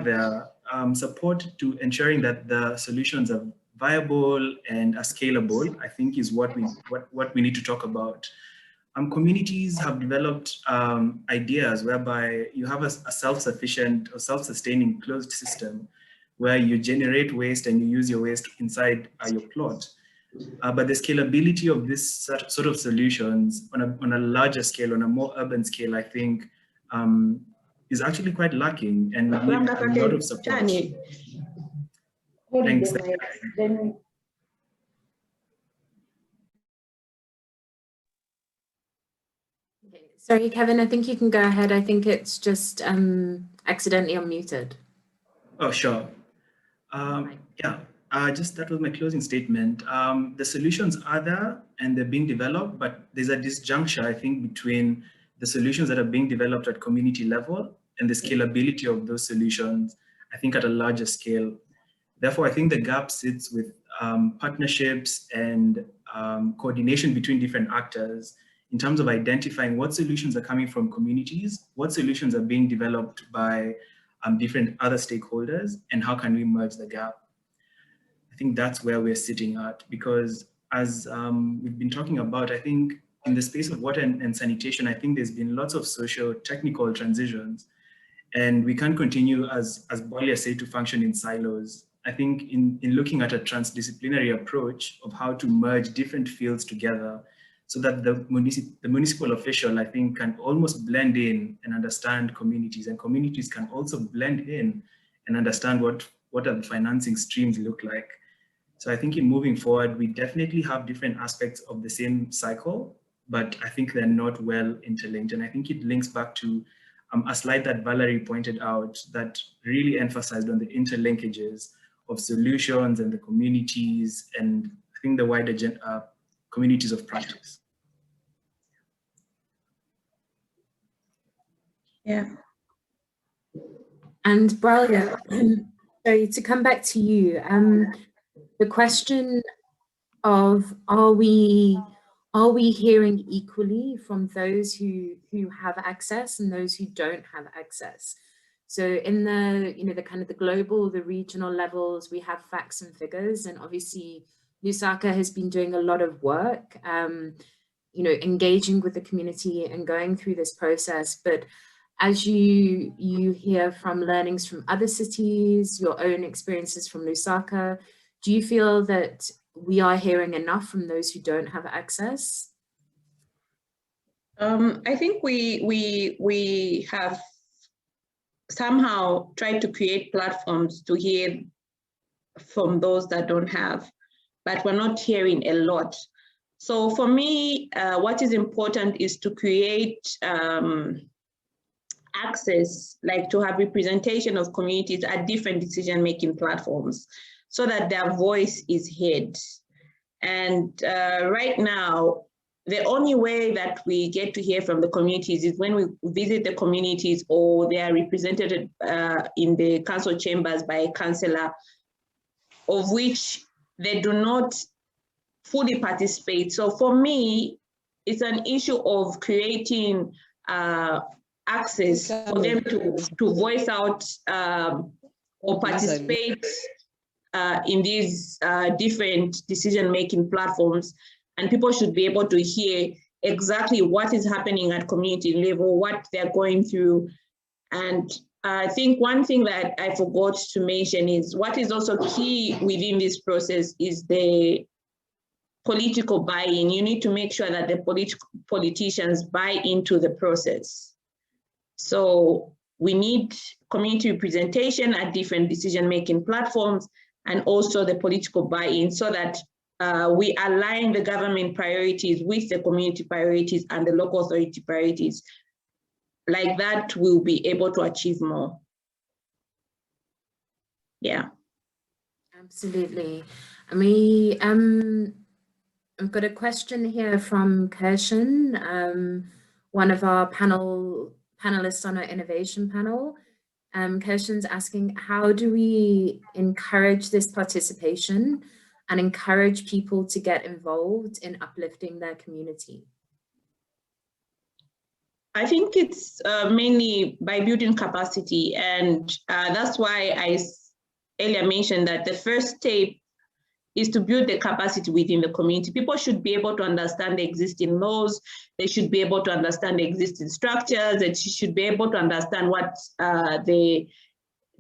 there. Support to ensuring that the solutions are viable and are scalable, I think, is what we need to talk about. Communities have developed ideas whereby you have a self-sufficient or self-sustaining closed system where you generate waste and you use your waste inside your plot. But the scalability of this sort of solutions on a larger scale, on a more urban scale, I think, is actually quite lacking and need a lot of support. Thanks. Sorry, Kevin, I think you can go ahead. I think it's just accidentally unmuted. Oh, sure. Yeah, that was my closing statement. The solutions are there and they're being developed, but there's a disjuncture, I think, between the solutions that are being developed at community level and the scalability of those solutions, I think, at a larger scale. Therefore, I think the gap sits with partnerships and coordination between different actors in terms of identifying what solutions are coming from communities, what solutions are being developed by different other stakeholders, and how can we merge the gap. I think that's where we're sitting at, because as we've been talking about, I think in the space of water and sanitation, I think there's been lots of socio-technical transitions, and we can't continue, as Awalia said, to function in silos. I think in looking at a transdisciplinary approach of how to merge different fields together, so that the municipal official, I think, can almost blend in and understand communities, and communities can also blend in and understand what are the financing streams look like. So I think in moving forward, we definitely have different aspects of the same cycle, but I think they're not well interlinked. And I think it links back to a slide that Valerie pointed out that really emphasized on the interlinkages of solutions and the communities, and I think the wider communities of practice. Yeah. And Awalia, sorry, to come back to you, the question of are we hearing equally from those who have access and those who don't have access? So in the kind of the global, the regional levels, we have facts and figures, and obviously Lusaka has been doing a lot of work, engaging with the community and going through this process. But as you hear from learnings from other cities, your own experiences from Lusaka, do you feel that we are hearing enough from those who don't have access? I think we have somehow tried to create platforms to hear from those that don't have, but we're not hearing a lot. So for me, what is important is to create access, like to have representation of communities at different decision-making platforms so that their voice is heard. And right now, the only way that we get to hear from the communities is when we visit the communities or they are represented in the council chambers by a councillor, of which they do not fully participate. So for me, it's an issue of creating access for them to voice out or participate in these different decision-making platforms. And people should be able to hear exactly what is happening at community level, what they're going through. And I think one thing that I forgot to mention is what is also key within this process is the political buy-in. You need to make sure that the politicians buy into the process. So we need community representation at different decision-making platforms and also the political buy-in so that we align the government priorities with the community priorities and the local authority priorities. Like that, we'll be able to achieve more. Yeah. Absolutely. I've got a question here from Kirshen, one of our panelists on our innovation panel. Kirshen's asking, how do we encourage this participation and encourage people to get involved in uplifting their community? I think it's mainly by building capacity, and that's why I earlier mentioned that the first step is to build the capacity within the community. People should be able to understand the existing laws, they should be able to understand the existing structures, they should be able to understand what the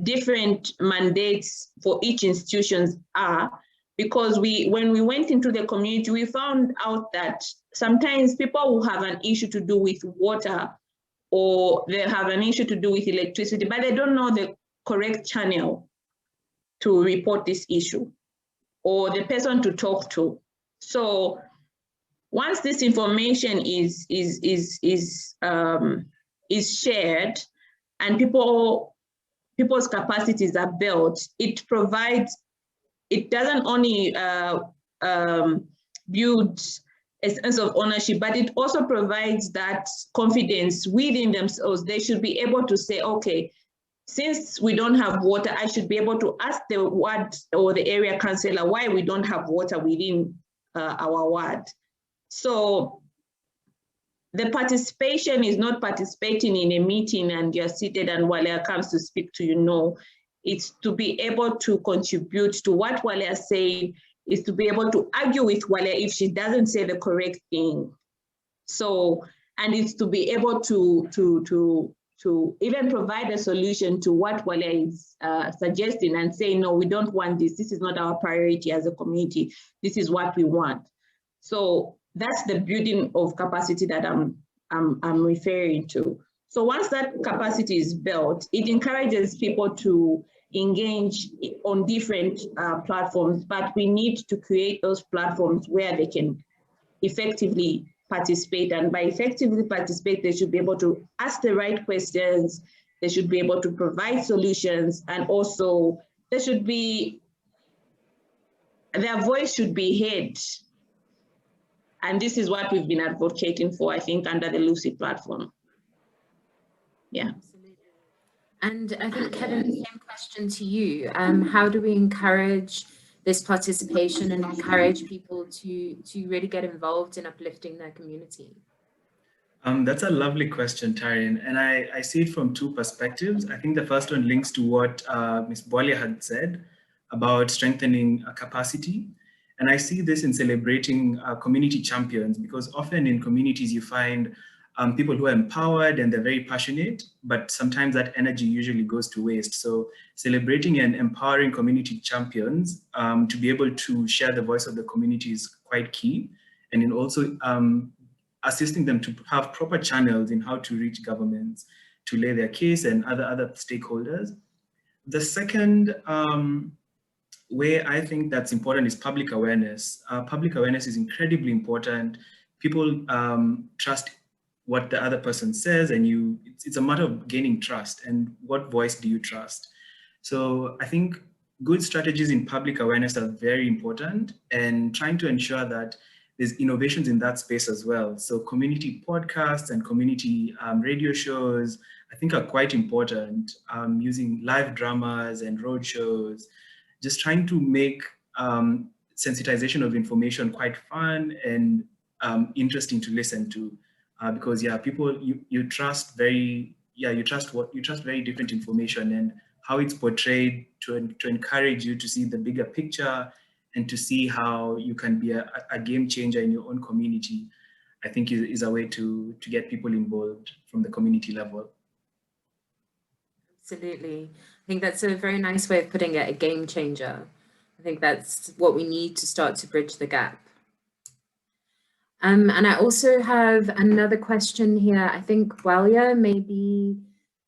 different mandates for each institutions are. Because when we went into the community, we found out that sometimes people will have an issue to do with water or they have an issue to do with electricity, but they don't know the correct channel to report this issue or the person to talk to. So once this information is shared and people's capacities are built, it doesn't only build a sense of ownership, but it also provides that confidence within themselves. They should be able to say, okay, since we don't have water, I should be able to ask the ward or the area councillor why we don't have water within our ward. So the participation is not participating in a meeting and you're seated and Walia comes to speak to you. No, it's to be able to contribute to what Walia said, is to be able to argue with Walia if she doesn't say the correct thing. So, and it's to be able to even provide a solution to what Walia is suggesting and say, no, we don't want this. This is not our priority as a community. This is what we want. So that's the building of capacity that I'm referring to. So once that capacity is built, it encourages people to engage on different platforms, but we need to create those platforms where they can effectively participate. And by effectively participate, they should be able to ask the right questions, they should be able to provide solutions, and also there should be, their voice should be heard. And this is what we've been advocating for, I think, under the Lucid platform. Yeah. Absolutely. And I think, Kevin, the same question to you. How do we encourage this participation and encourage people to really get involved in uplifting their community? That's a lovely question, Taryn, and I see it from two perspectives. I think the first one links to what Ms. Awalia had said about strengthening capacity. And I see this in celebrating community champions, because often in communities you find people who are empowered and they're very passionate, but sometimes that energy usually goes to waste. So celebrating and empowering community champions to be able to share the voice of the community is quite key. And in also assisting them to have proper channels in how to reach governments, to lay their case and other stakeholders. The second way I think that's important is public awareness. Public awareness is incredibly important. People trust what the other person says, and it's a matter of gaining trust and what voice do you trust. So I think good strategies in public awareness are very important, and trying to ensure that there's innovations in that space as well. So community podcasts and community radio shows, I think are quite important, using live dramas and road shows, just trying to make sensitization of information quite fun and interesting to listen to. Because people you trust very different information, and how it's portrayed to encourage you to see the bigger picture and to see how you can be a game changer in your own community, I think is a way to get people involved from the community level. Absolutely. I think that's a very nice way of putting it, a game changer. I think that's what we need to start to bridge the gap. And I also have another question here. I think, Awalia, maybe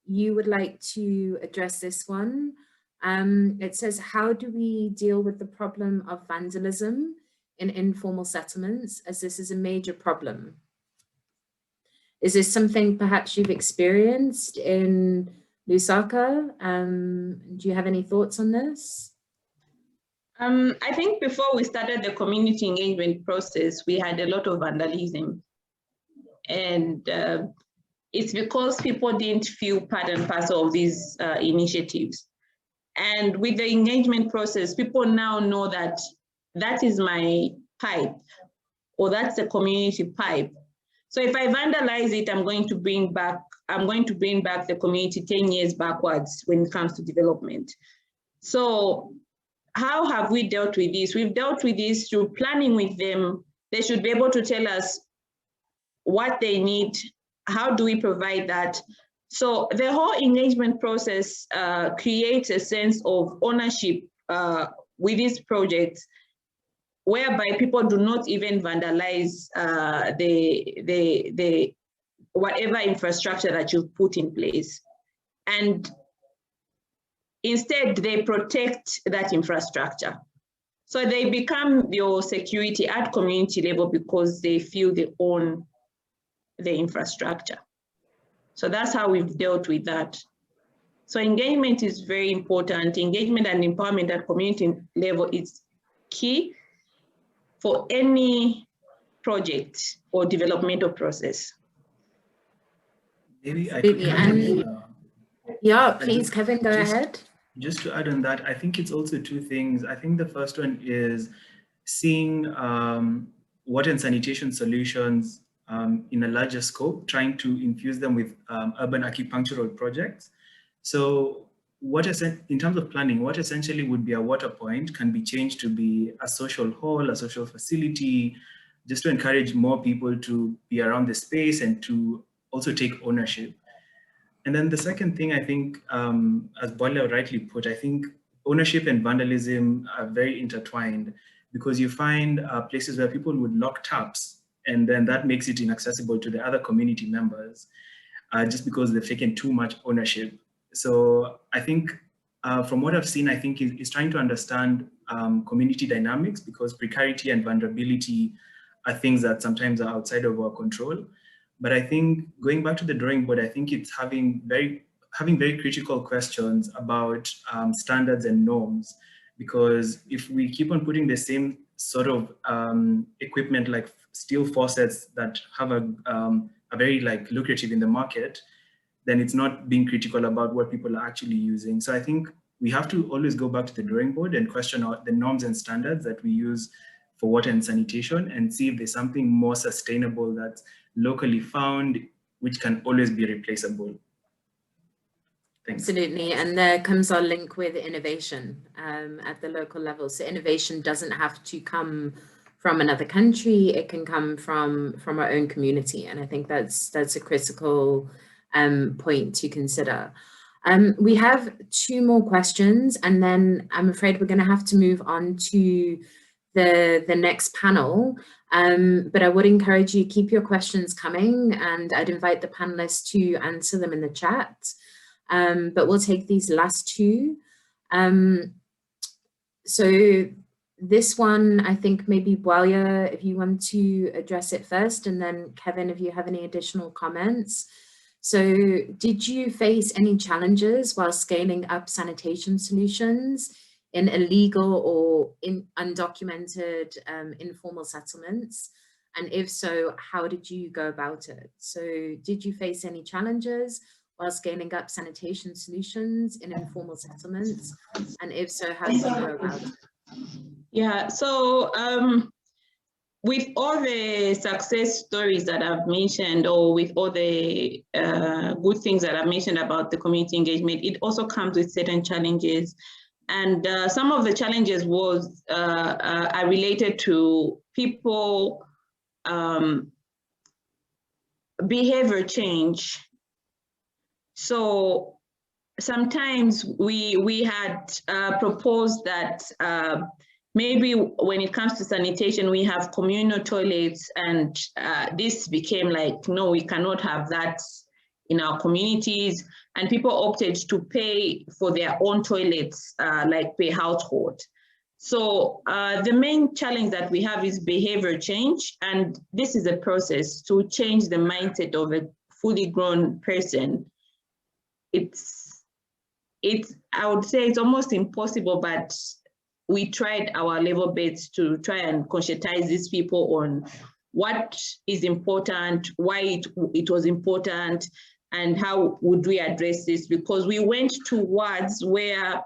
you would like to address this one. It says, how do we deal with the problem of vandalism in informal settlements, as this is a major problem? Is this something perhaps you've experienced in Lusaka? Do you have any thoughts on this? I think before we started the community engagement process, we had a lot of vandalism. And it's because people didn't feel part and parcel of these initiatives. And with the engagement process, people now know that that is my pipe, or that's the community pipe. So if I vandalize it, I'm going to bring back the community 10 years backwards when it comes to development. So how have we dealt with this? We've dealt with this through planning with them. They should be able to tell us what they need. How do we provide that? So the whole engagement process creates a sense of ownership with these projects, whereby people do not even vandalize the whatever infrastructure that you've put in place. And instead, they protect that infrastructure. So they become your security at community level because they feel they own the infrastructure. So that's how we've dealt with that. So engagement is very important. Engagement and empowerment at community level is key for any project or developmental process. Maybe I could yeah, please, Kevin, go ahead. Just to add on that, I think it's also two things. I think the first one is seeing water and sanitation solutions in a larger scope, trying to infuse them with urban acupunctural projects. So in terms of planning, what essentially would be a water point can be changed to be a social hall, a social facility, just to encourage more people to be around the space and to also take ownership. And then the second thing, I think, as Awalia rightly put, I think ownership and vandalism are very intertwined, because you find places where people would lock taps, and then that makes it inaccessible to the other community members, just because they've taken too much ownership. So I think from what I've seen, I think is trying to understand community dynamics, because precarity and vulnerability are things that sometimes are outside of our control. But I think going back to the drawing board, I think it's having very critical questions about standards and norms, because if we keep on putting the same sort of equipment like steel faucets that have a very lucrative in the market, then it's not being critical about what people are actually using. So I think we have to always go back to the drawing board and question out the norms and standards that we use for water and sanitation, and see if there's something more sustainable that's locally found, which can always be replaceable. Thanks. Absolutely, and there comes our link with innovation at the local level. So innovation doesn't have to come from another country, it can come from our own community. And I think that's a critical point to consider. We have 2 more questions, and then I'm afraid we're going to have to move on to the next panel. But I would encourage you, keep your questions coming, and I'd invite the panelists to answer them in the chat. But we'll take these last 2. So this one, I think maybe Awalia, if you want to address it first, and then Kevin, if you have any additional comments. So did you face any challenges while scaling up sanitation solutions in illegal or undocumented informal settlements? And if so, how did you go about it? So did you face any challenges while scaling up sanitation solutions in informal settlements? And if so, how did you go about it? Yeah, so with all the success stories that I've mentioned, or with all the good things that I've mentioned about the community engagement, it also comes with certain challenges. And some of the challenges are related to people behavior change. So sometimes we had proposed that maybe when it comes to sanitation, we have communal toilets, and this became like, no, we cannot have that in our communities. And people opted to pay for their own toilets, like per household. So the main challenge that we have is behavior change. And this is a process to change the mindset of a fully grown person. I would say it's almost impossible, but we tried our level best to try and conscientize these people on what is important, why it was important, and how would we address this, because we went to wards where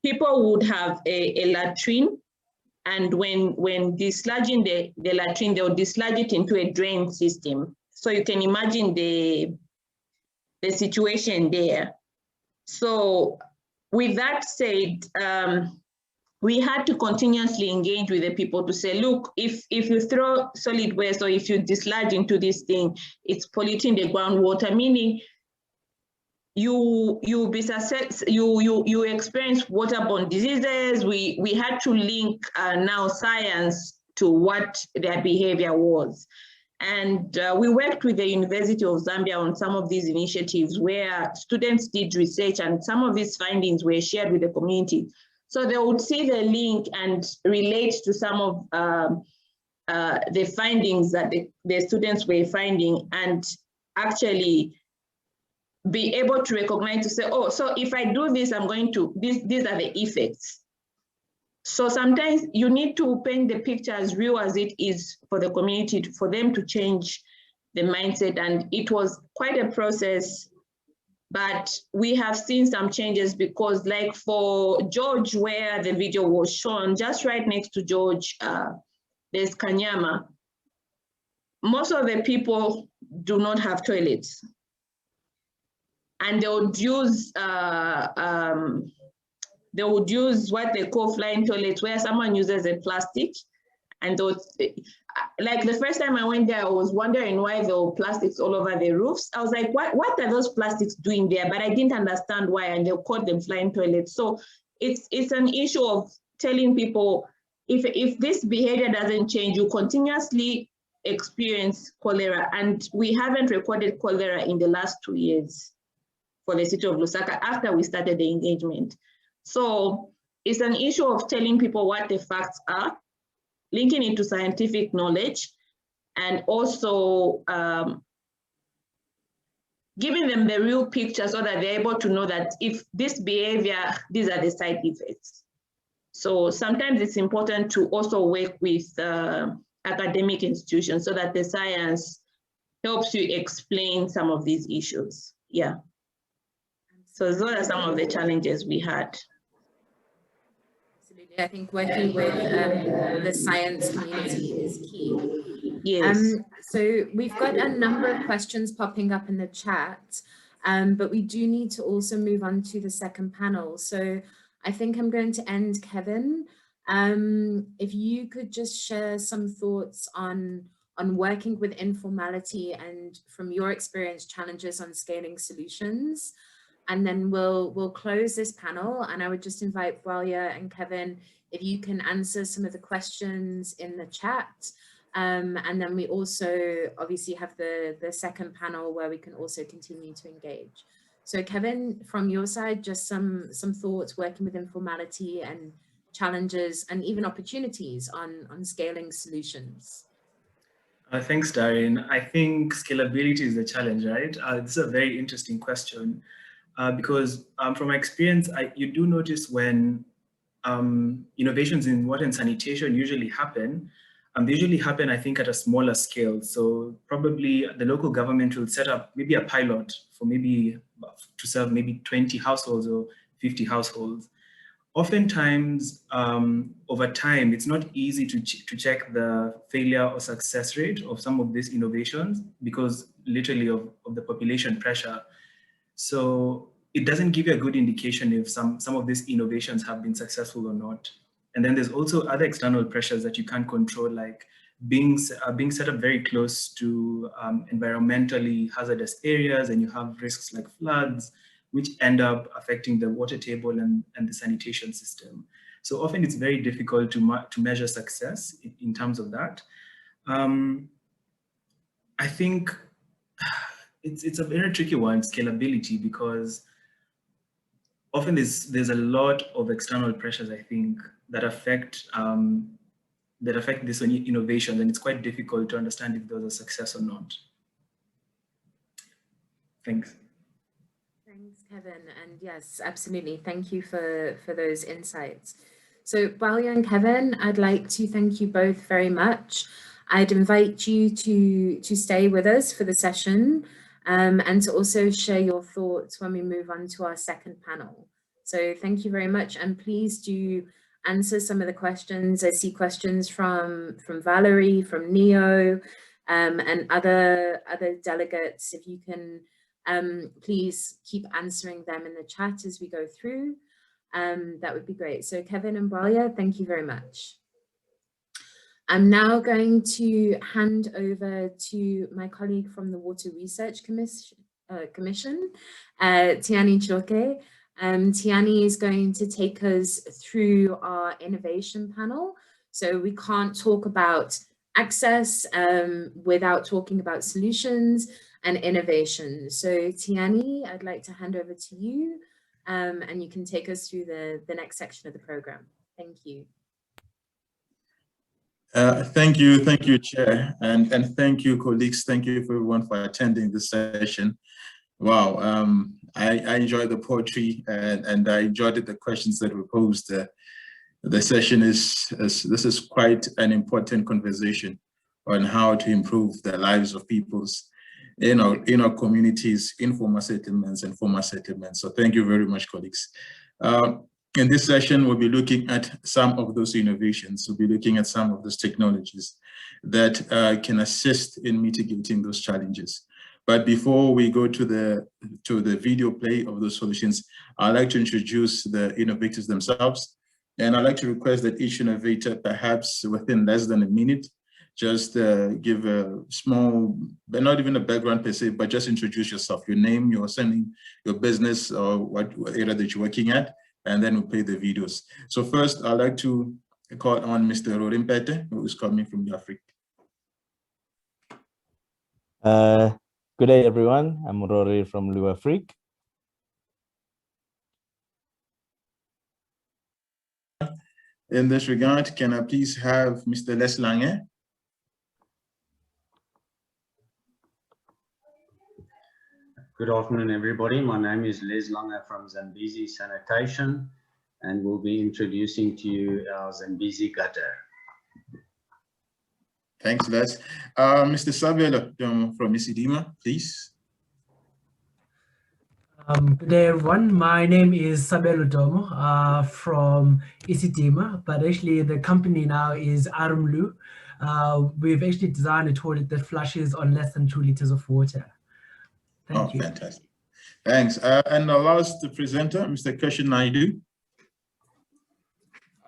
people would have a latrine, and when dislodging the latrine, they would dislodge it into a drain system. So you can imagine the situation there. So with that said, we had to continuously engage with the people to say, look, if you throw solid waste or if you dislodge into this thing, it's polluting the groundwater, meaning you experience waterborne diseases. We had to link now science to what their behavior was. And we worked with the University of Zambia on some of these initiatives where students did research, and some of these findings were shared with the community. So they would see the link and relate to some of the findings that the students were finding, and actually be able to recognize, to say, oh, so if I do this, I'm going to, these are the effects. So sometimes you need to paint the picture as real as it is for the community, for them to change the mindset. And it was quite a process, but we have seen some changes, because like for George, where the video was shown, just right next to George, there's Kanyama. Most of the people do not have toilets. And they would use what they call flying toilets, where someone uses a plastic, and those, like the first time I went there, I was wondering why there were plastics all over the roofs. I was like, what are those plastics doing there? But I didn't understand why, and they called them flying toilets. So it's an issue of telling people, if this behavior doesn't change, you continuously experience cholera. And we haven't recorded cholera in the last 2 years for the city of Lusaka after we started the engagement. So it's an issue of telling people what the facts are, linking it to scientific knowledge, and also giving them the real picture so that they're able to know that if this behavior, these are the side effects. So sometimes it's important to also work with academic institutions so that the science helps you explain some of these issues. Yeah. So those are some of the challenges we had. Absolutely. I think working with the science community is key. Yes. So we've got a number of questions popping up in the chat, but we do need to also move on to the second panel. So I think I'm going to end, Kevin. If you could just share some thoughts on working with informality and from your experience, challenges on scaling solutions. And then we'll close this panel, and I would just invite Awalia and Kevin, if you can answer some of the questions in the chat. And then we also obviously have the second panel where we can also continue to engage. So Kevin, from your side, just some thoughts working with informality and challenges and even opportunities on scaling solutions. Thanks, Darian. I think scalability is the challenge, right? This is a very interesting question because from my experience, you do notice when innovations in water and sanitation usually happen, they usually happen, I think, at a smaller scale. So probably the local government will set up maybe a pilot for maybe to serve maybe 20 households or 50 households. Oftentimes, over time, it's not easy to check the failure or success rate of some of these innovations because literally of the population pressure. So it doesn't give you a good indication if some of these innovations have been successful or not. And then there's also other external pressures that you can't control, like being set up very close to environmentally hazardous areas, and you have risks like floods, which end up affecting the water table and the sanitation system. So often it's very difficult to measure success in terms of that. I think it's a very tricky one, scalability, because often there's a lot of external pressures, I think, that affect this innovation, and it's quite difficult to understand if there's a success or not. Thanks. Thanks, Kevin. And yes, absolutely. Thank you for those insights. So Awalia and Kevin, I'd like to thank you both very much. I'd invite you to stay with us for the session and to also share your thoughts when we move on to our second panel. So thank you very much. And please do answer some of the questions. I see questions from Valerie, from Neo, and other delegates. If you can please keep answering them in the chat as we go through. That would be great. So Kevin and Awalia, thank you very much. I'm now going to hand over to my colleague from the Water Research Commission, Tiani Choke. Tiani is going to take us through our innovation panel. So we can't talk about access without talking about solutions and innovation. So Tiani, I'd like to hand over to you and you can take us through the next section of the program. Thank you. Thank you, Chair, and thank you, colleagues. Thank you for everyone for attending this session. Wow, I enjoyed the poetry and I enjoyed the questions that were posed. The session this is quite an important conversation on how to improve the lives of people's in our communities, informal settlements and formal settlements. So thank you very much, colleagues. In this session, we'll be looking at some of those innovations. We'll be looking at some of those technologies that can assist in mitigating those challenges. But before we go to the video play of those solutions, I'd like to introduce the innovators themselves. And I'd like to request that each innovator, perhaps within less than a minute, just give a small, but not even a background per se, but just introduce yourself, your name, your surname, your business, or what area that you're working at, and then we'll play the videos. So first, I'd like to call on Mr. Rorimpete, who is coming from the Africa. Good day, everyone. I'm Rory from Luafrique. In this regard, can I please have Mr. Les Lange? Good afternoon, everybody. My name is Les Lange from Zambezi Sanitation, and we'll be introducing to you our Zambezi gutter. Thanks, Les. Mr. Sabelo from ICLEI, please. Good day, everyone. My name is Sabelo Domo from ICLEI, but actually the company now is Arumlu. We've actually designed a toilet that flushes on less than 2 liters of water. Thank you. Fantastic. Thanks. And the last presenter, Mr. Kashin Naidu.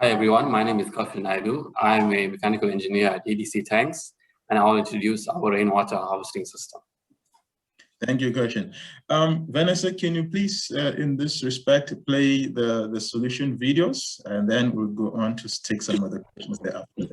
Hi everyone, my name is Kafi Naidu. I'm a mechanical engineer at EDC Tanks, and I'll introduce our rainwater harvesting system. Thank you, Karshan. Vanessa, can you please, in this respect, play the solution videos, and then we'll go on to take some other questions thereafter.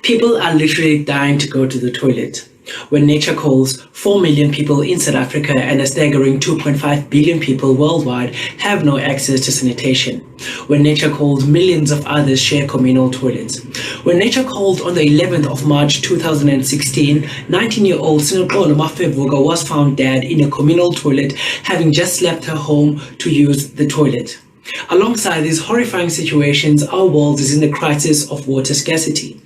People are literally dying to go to the toilet. When nature calls, 4 million people in South Africa and a staggering 2.5 billion people worldwide have no access to sanitation. When nature calls, millions of others share communal toilets. When nature called on the 11th of March 2016, 19-year-old Sinopolo Mafevuga was found dead in a communal toilet, having just left her home to use the toilet. Alongside these horrifying situations, our world is in the crisis of water scarcity.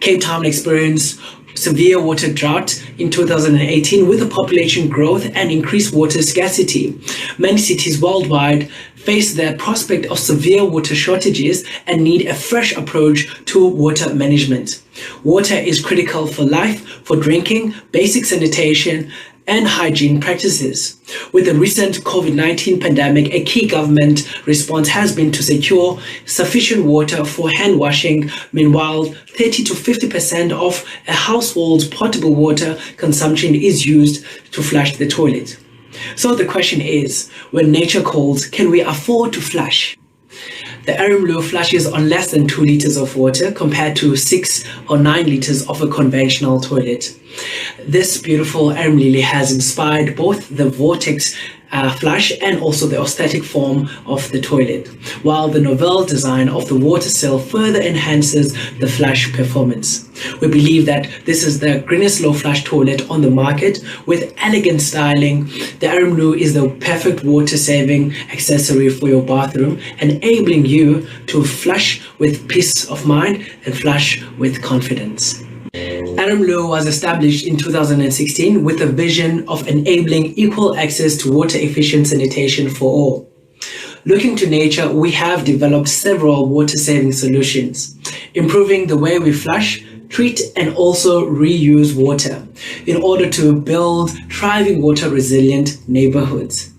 Cape Town experienced severe water drought in 2018 with a population growth and increased water scarcity. Many cities worldwide face the prospect of severe water shortages and need a fresh approach to water management. Water is critical for life, for drinking, basic sanitation, and hygiene practices. With the recent COVID-19 pandemic, a key government response has been to secure sufficient water for hand washing. Meanwhile, 30 to 50% of a household's potable water consumption is used to flush the toilet. So the question is, when nature calls, can we afford to flush? The Arimlu flushes on less than 2 liters of water compared to 6 or 9 liters of a conventional toilet. This beautiful Arim Lily has inspired both the vortex flush and also the aesthetic form of the toilet, while the novel design of the water cell further enhances the flush performance. We believe that this is the greenest low flush toilet on the market with elegant styling. The Arimlu is the perfect water saving accessory for your bathroom, enabling you to flush with peace of mind and flush with confidence. Arimlu was established in 2016 with a vision of enabling equal access to water efficient sanitation for all. Looking to nature, we have developed several water-saving solutions, improving the way we flush, treat, and also reuse water in order to build thriving water-resilient neighborhoods.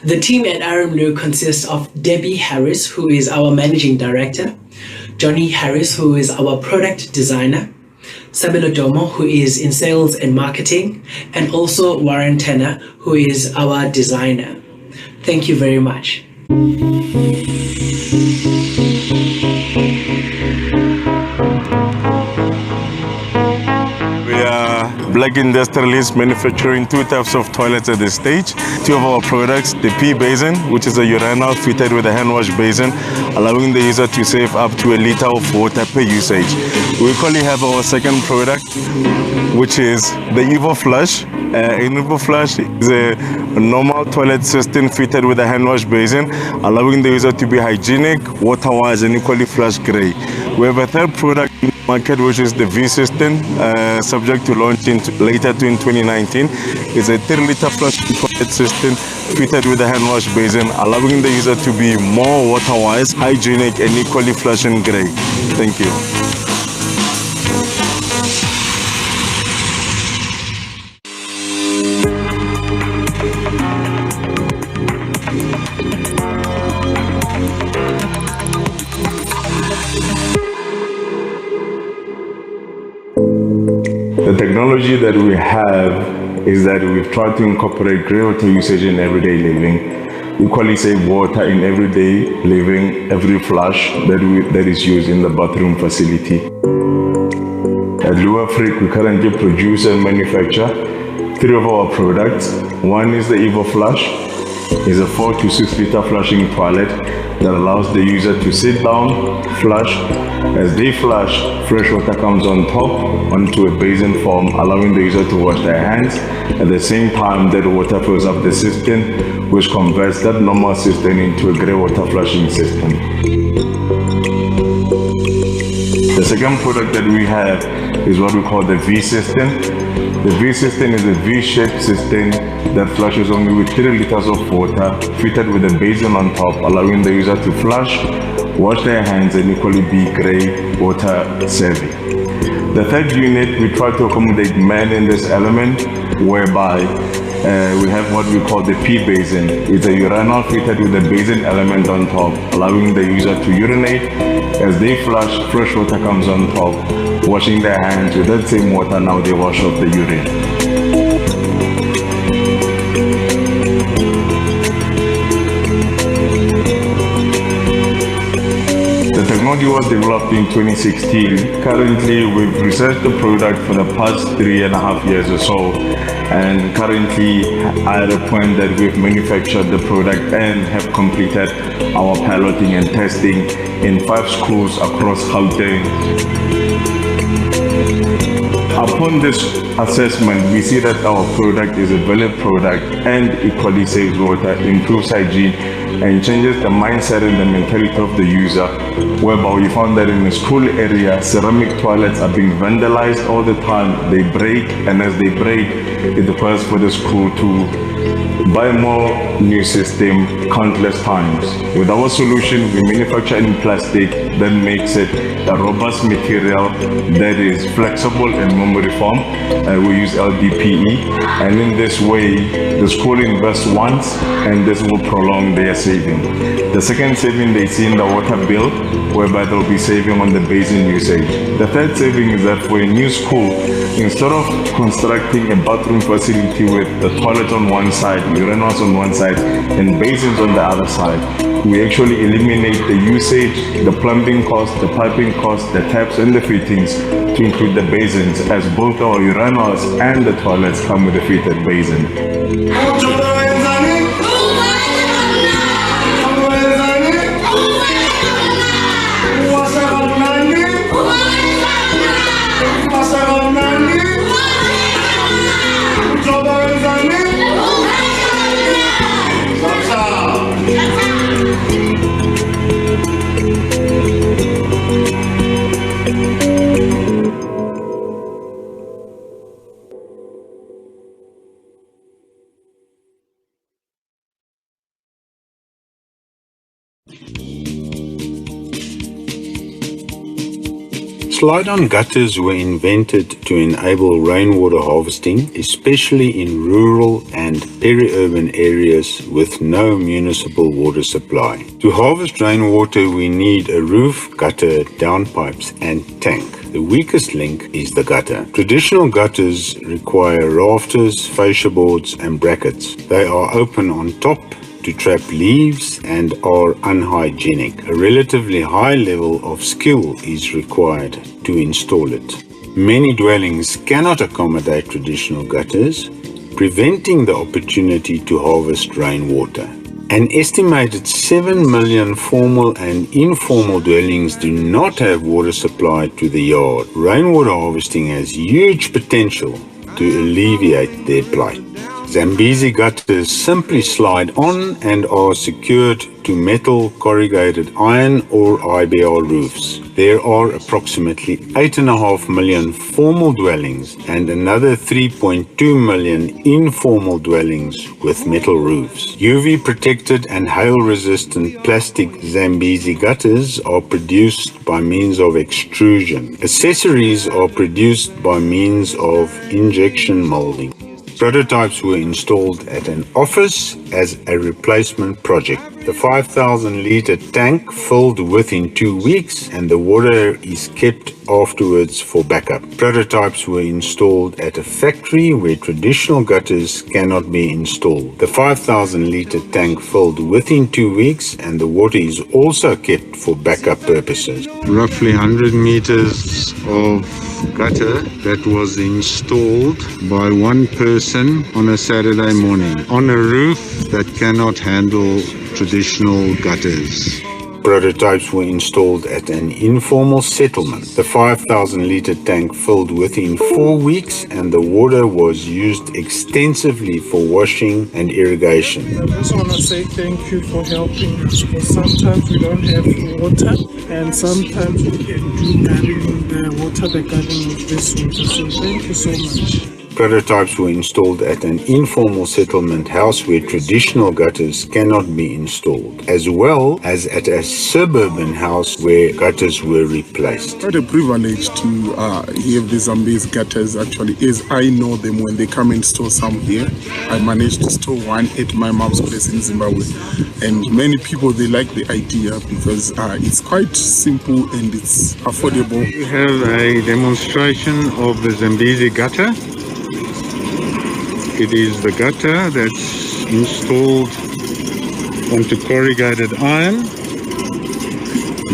The team at Arimlu consists of Debbie Harris, who is our Managing Director, Johnny Harris, who is our Product Designer, Sabelo Domo, who is in Sales and Marketing, and also Warren Tanner, who is our Designer. Thank you very much. We are black industrialists manufacturing 2 types of toilets at this stage. 2 of our products, the P basin, which is a urinal fitted with a hand wash basin, allowing the user to save up to 1 liter of water per usage. We equally have our second product, which is the Evo Flush. An Evo Flush is a normal toilet system fitted with a hand wash basin, allowing the user to be hygienic, water-wise, and equally flush gray. We have a third product in the market, which is the V system, subject to launch later in 2019. It's a 3-liter flush toilet system fitted with a hand wash basin, allowing the user to be more water-wise, hygienic, and equally flush and gray. Thank you. The technology that we have is that we've tried to incorporate grey water usage in everyday living. Equally save water in everyday living, every flush that is used in the bathroom facility. At Lua Freak, we currently produce and manufacture 3 of our products. One is the Evo Flush. It's a 4 to 6 liter flushing toilet that allows the user to sit down, flush. As they flush, fresh water comes on top onto a basin form, allowing the user to wash their hands. At the same time, that water fills up the system, which converts that normal system into a grey water flushing system. The second product that we have is what we call the V system. The V system is a V-shaped system that flushes only with 3 liters of water, fitted with a basin on top, allowing the user to flush, wash their hands, and equally be grey water saving. The third unit, we try to accommodate men in this element. whereby we have what we call the P basin. It's a urinal fitted with a basin element on top, allowing the user to urinate. As they flush, fresh water comes on top, washing their hands with that same water. Now they wash off the urine. The technology was developed in 2016. Currently, we've researched the product for the past 3.5 years or so, and currently at a point that we've manufactured the product and have completed our piloting and testing in 5 schools across Gauteng. Upon this assessment, we see that our product is a valid product and equally saves water, improves hygiene, and changes the mindset and the mentality of the user, whereby we found that in the school area, ceramic toilets are being vandalized all the time. They break, and as they break, it requires for the school to buy more new system countless times. With our solution, we manufacture in plastic that makes it a robust material that is flexible and memory foam. We use LDPE, and in this way, the school invests once, and this will prolong their saving. The second saving they see in the water bill, whereby they'll be saving on the basin usage. The third saving is that for a new school, instead of constructing a bathroom facility with the toilet on one side, urinals on one side, and basins on the other side, we actually eliminate the usage, the plumbing cost, the piping cost, the taps and the fittings to include the basins, as both our urinals and the toilets come with a fitted basin. Slide-on gutters were invented to enable rainwater harvesting, especially in rural and peri-urban areas with no municipal water supply. To harvest rainwater, we need a roof, gutter, downpipes, and tank. The weakest link is the gutter. Traditional gutters require rafters, fascia boards, and brackets. They are open on top to trap leaves and are unhygienic. A relatively high level of skill is required to install it. Many dwellings cannot accommodate traditional gutters, preventing the opportunity to harvest rainwater. An estimated 7 million formal and informal dwellings do not have water supply to the yard. Rainwater harvesting has huge potential to alleviate their plight. Zambezi gutters simply slide on and are secured to metal corrugated iron or IBR roofs. There are approximately 8.5 million formal dwellings and another 3.2 million informal dwellings with metal roofs. UV protected and hail resistant plastic Zambezi gutters are produced by means of extrusion. Accessories are produced by means of injection molding. Prototypes were installed at an office as a replacement project. The 5,000-litre tank filled within 2 weeks and the water is kept afterwards for backup. Prototypes were installed at a factory where traditional gutters cannot be installed. The 5,000-litre tank filled within 2 weeks and the water is also kept for backup purposes. Roughly 100 meters of gutter that was installed by one person on a Saturday morning on a roof that cannot handle traditional gutters. Prototypes were installed at an informal settlement. The 5,000-litre tank filled within 4 weeks and the water was used extensively for washing and irrigation. I just want to say thank you for helping us, because sometimes we don't have water and sometimes we can do gardening, the water the garden with this water. So thank you so much. Prototypes were installed at an informal settlement house where traditional gutters cannot be installed, as well as at a suburban house where gutters were replaced. Quite a privilege to hear the Zambezi gutters actually, as I know them when they come and store some here. I managed to store one at my mom's place in Zimbabwe, and many people, they like the idea because it's quite simple and it's affordable. We have a demonstration of the Zambezi gutter. It is the gutter that's installed onto corrugated iron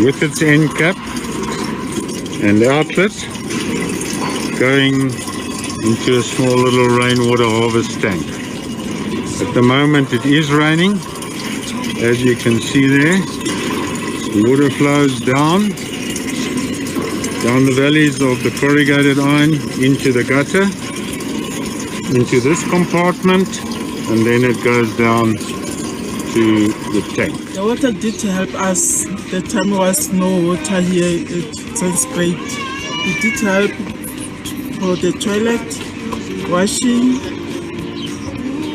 with its end cap and outlet going into a small little rainwater harvest tank. At the moment it is raining. As you can see there, the water flows down the valleys of the corrugated iron into the gutter, into this compartment, and then it goes down to the tank. The water did help us. The time there was no water here at Sunspade. It did help for the toilet, washing,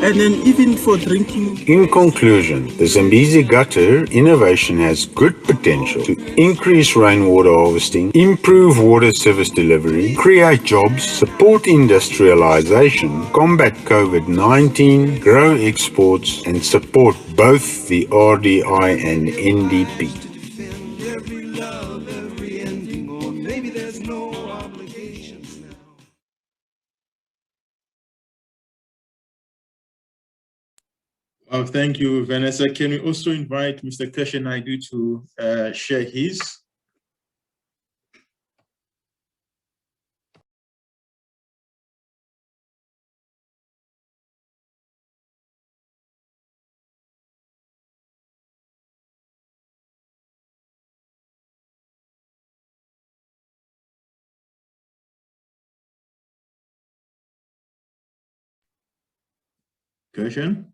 and then even for drinking. In conclusion, the Zambezi gutter innovation has good potential to increase rainwater harvesting, improve water service delivery, create jobs, support industrialization, combat COVID-19, grow exports, and support both the RDI and NDP. Thank you, Vanessa. Can we also invite Mr. Keshe Naidu to share his? Keshe?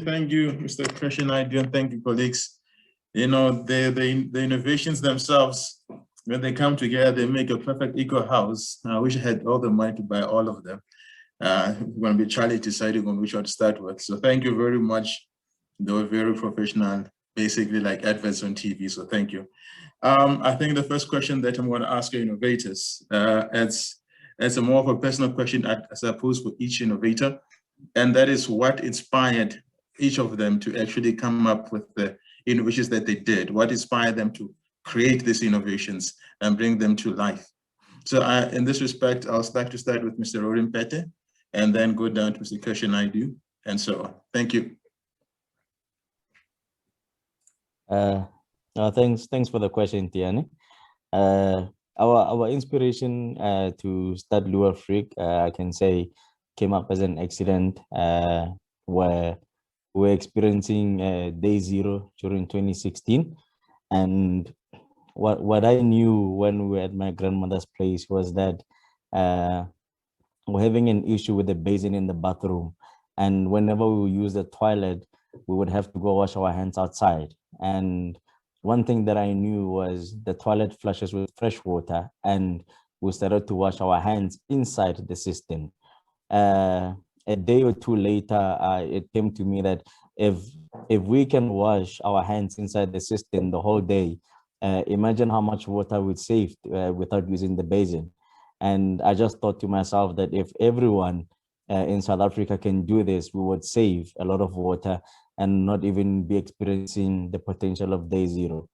Thank you, Mr. Christian Idea, and thank you, colleagues. You know, the innovations themselves, when they come together, they make a perfect eco-house. I wish I had all the money to buy all of them. We're going to be Charlie deciding on which one to start with. So thank you very much. They were very professional, basically like adverts on TV, so thank you. I think the first question that I'm going to ask your innovators, it's a more of a personal question, I suppose, for each innovator. And that is what inspired each of them to actually come up with the innovations that they did. What inspired them to create these innovations and bring them to life? So in this respect, I'll like to start with Mr. Rorin Pete and then go down to Mr. Kirshen Naidu and so on. Thank you. Thanks for the question, Tiani. Our inspiration to start Lua Freak, I can say, came up as an accident where we're experiencing day zero during 2016. And what I knew when we were at my grandmother's place was that we're having an issue with the basin in the bathroom. And whenever we use the toilet, we would have to go wash our hands outside. And one thing that I knew was the toilet flushes with fresh water, and we started to wash our hands inside the system. A day or two later, it came to me that if we can wash our hands inside the system the whole day, imagine how much water we'd save without using the basin. And I just thought to myself that if everyone in South Africa can do this, we would save a lot of water and not even be experiencing the potential of day zero.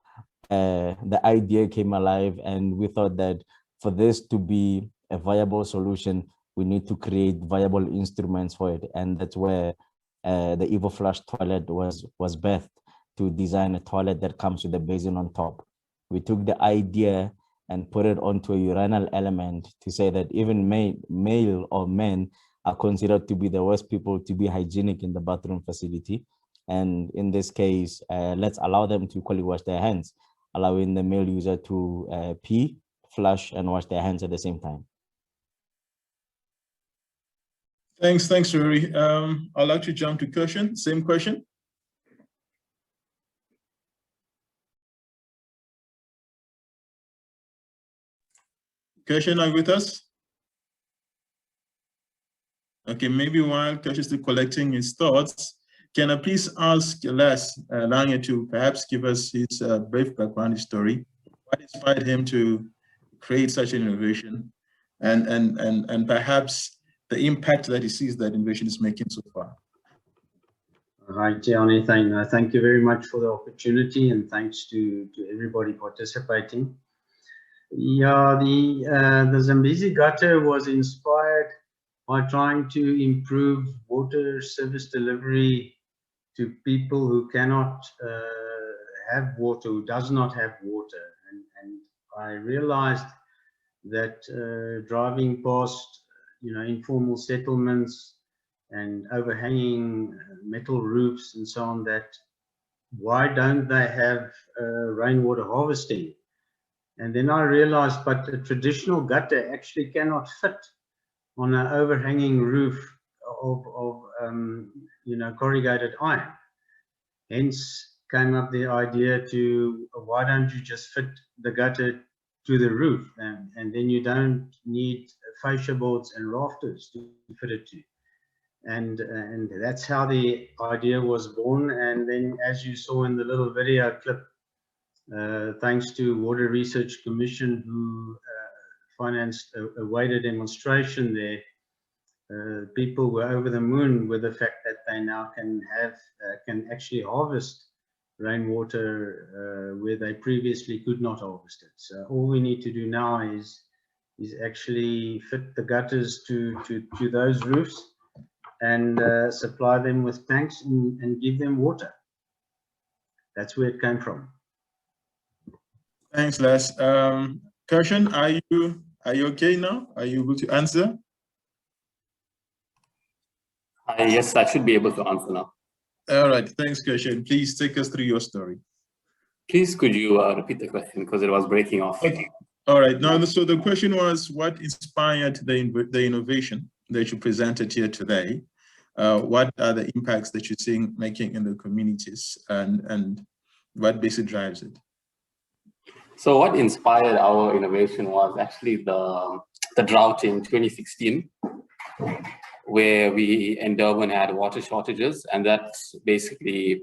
The idea came alive, and we thought that for this to be a viable solution, we need to create viable instruments for it. And that's where the EvoFlush toilet was birthed, to design a toilet that comes with a basin on top. We took the idea and put it onto a urinal element to say that even male or men are considered to be the worst people to be hygienic in the bathroom facility. And in this case, let's allow them to equally wash their hands, allowing the male user to pee, flush, and wash their hands at the same time. Thanks, Rory. I'd like to jump to Kirshen. Same question. Kirshen, are you with us? Okay, maybe while Kirshen is still collecting his thoughts, can I please ask Les Lange to perhaps give us his brief background story? What inspired him to create such an innovation, and perhaps the impact that he sees that innovation is making so far? Right, Tiani, thank you very much for the opportunity, and thanks to everybody participating. Yeah, the Zambezi gutter was inspired by trying to improve water service delivery to people who cannot have water, who does not have water. And I realized that driving past informal settlements and overhanging metal roofs and so on, that why don't they have rainwater harvesting? And then I realized, but a traditional gutter actually cannot fit on an overhanging roof of corrugated iron. Hence came up the idea to, why don't you just fit the gutter to the roof, and then you don't need fascia boards and rafters to fit it to. And that's how the idea was born. And then, as you saw in the little video clip, thanks to Water Research Commission, who financed a water demonstration there, people were over the moon with the fact that they now can actually harvest rainwater where they previously could not harvest it. So all we need to do now is actually fit the gutters to those roofs and supply them with tanks and give them water. That's where it came from. Thanks, Les. Kershin, are you okay now? Are you able to answer? Yes, I should be able to answer now. All right, thanks, Kershin. Please take us through your story. Please, could you repeat the question, because it was breaking off. Okay. All right. Now, so the question was, what inspired the innovation that you presented here today? What are the impacts that you're seeing making in the communities, and what basically drives it? So what inspired our innovation was actually the drought in 2016, where we in Durban had water shortages, and that basically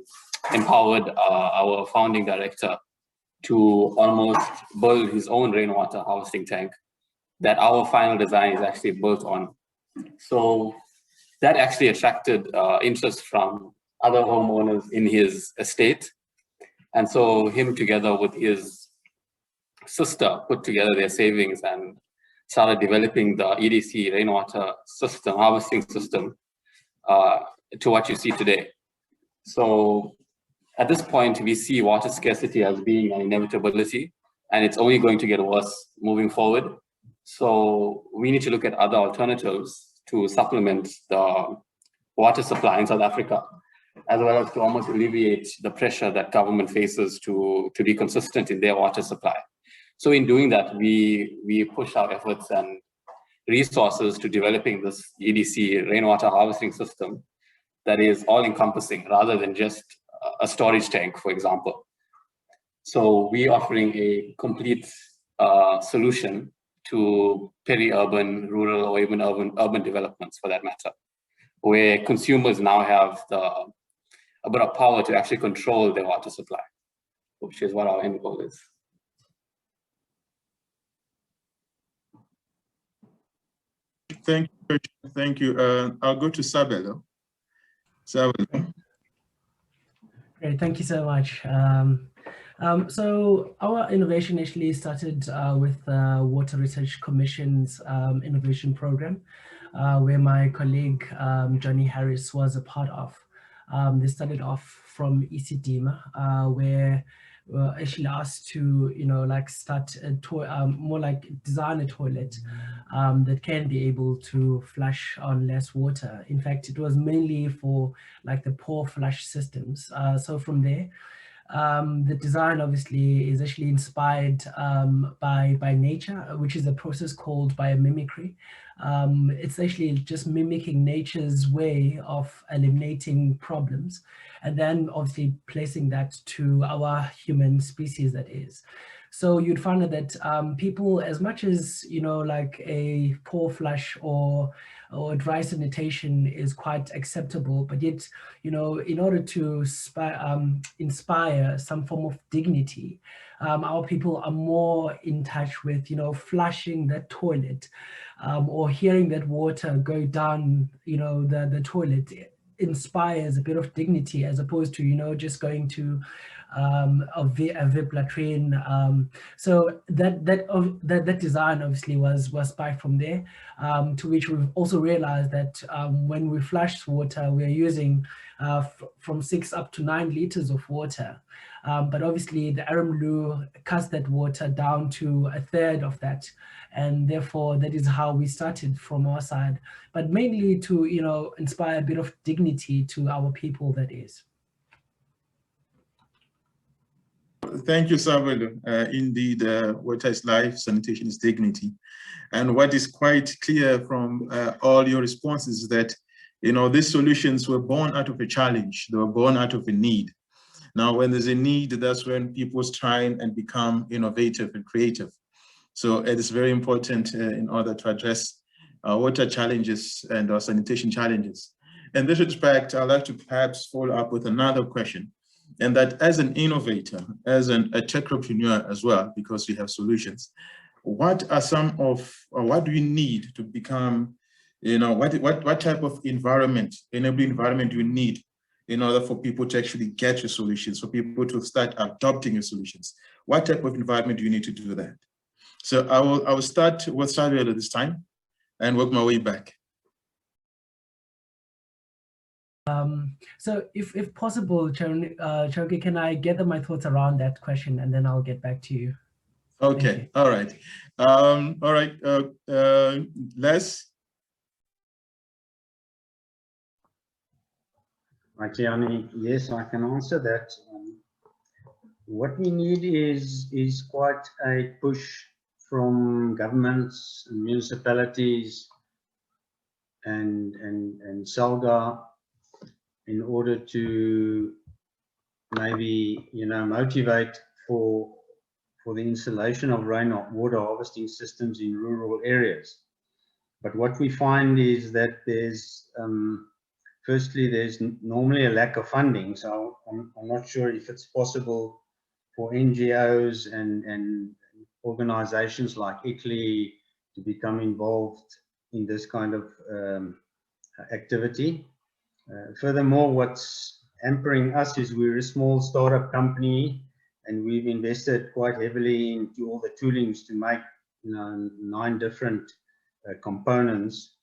empowered our founding director to almost build his own rainwater harvesting tank that our final design is actually built on. So that actually attracted interest from other homeowners in his estate. And so him, together with his sister, put together their savings and started developing the EDC rainwater system, harvesting system, to what you see today. So at this point, we see water scarcity as being an inevitability, and it's only going to get worse moving forward. So we need to look at other alternatives to supplement the water supply in South Africa, as well as to almost alleviate the pressure that government faces to be consistent in their water supply. So in doing that, we push our efforts and resources to developing this EDC rainwater harvesting system that is all-encompassing rather than just a storage tank, for example. So we're offering a complete solution to peri-urban, rural, or even urban developments, for that matter, where consumers now have a bit of power to actually control their water supply, which is what our end goal is. Thank you. I'll go to Sabelo. Sabelo. Great, thank you so much. So our innovation actually started with Water Research Commission's innovation program, where my colleague Johnny Harris was a part of. They started off from ICLEI, where we're actually asked to, start a more like design a toilet that can be able to flush on less water. In fact, it was mainly for like the poor flush systems. So from there, the design obviously is actually inspired by nature, which is a process called biomimicry. It's actually just mimicking nature's way of eliminating problems, and then obviously placing that to our human species, that is. So you'd find that people, as much as, like a poor flush or dry sanitation is quite acceptable, but yet, in order to inspire some form of dignity, our people are more in touch with, flushing that toilet or hearing that water go down, the toilet inspires a bit of dignity, as opposed to, just going to of VIP latrine. So that design obviously was spiked from there, to which we've also realized that when we flush water, we're using from 6 up to 9 liters of water. But obviously the Aramlu cuts that water down to a third of that. And therefore that is how we started from our side, but mainly to, you know, inspire a bit of dignity to our people, that is. Thank you, Sabelo. Indeed, water is life, sanitation is dignity. And what is quite clear from all your responses is that, you know, these solutions were born out of a challenge. They were born out of a need. Now, when there's a need, that's when people try and become innovative and creative. So it is very important in order to address water challenges and our sanitation challenges. In this respect, I'd like to perhaps follow up with another question. And that as an innovator, as a technopreneur as well, because we have solutions, what are some of, or what do you need to become, you know, what type of environment, enabling environment do you need in order for people to actually get your solutions, for people to start adopting your solutions? What type of environment do you need to do that? So I will start with Samuel this time and work my way back. So if possible, Chauke, can I gather my thoughts around that question and then I'll get back to you. Okay, all right. Les? Right, Tiani, yes, I can answer that. What we need is quite a push from governments and municipalities and SALGA in order to maybe, you know, motivate for the installation of rainwater harvesting systems in rural areas. But what we find is that there's firstly, there's normally a lack of funding. So I'm not sure if it's possible for NGOs and organizations like ICLEI to become involved in this kind of activity. Furthermore, what's hampering us is we're a small startup company and we've invested quite heavily into all the toolings to make, you know, 9 different components.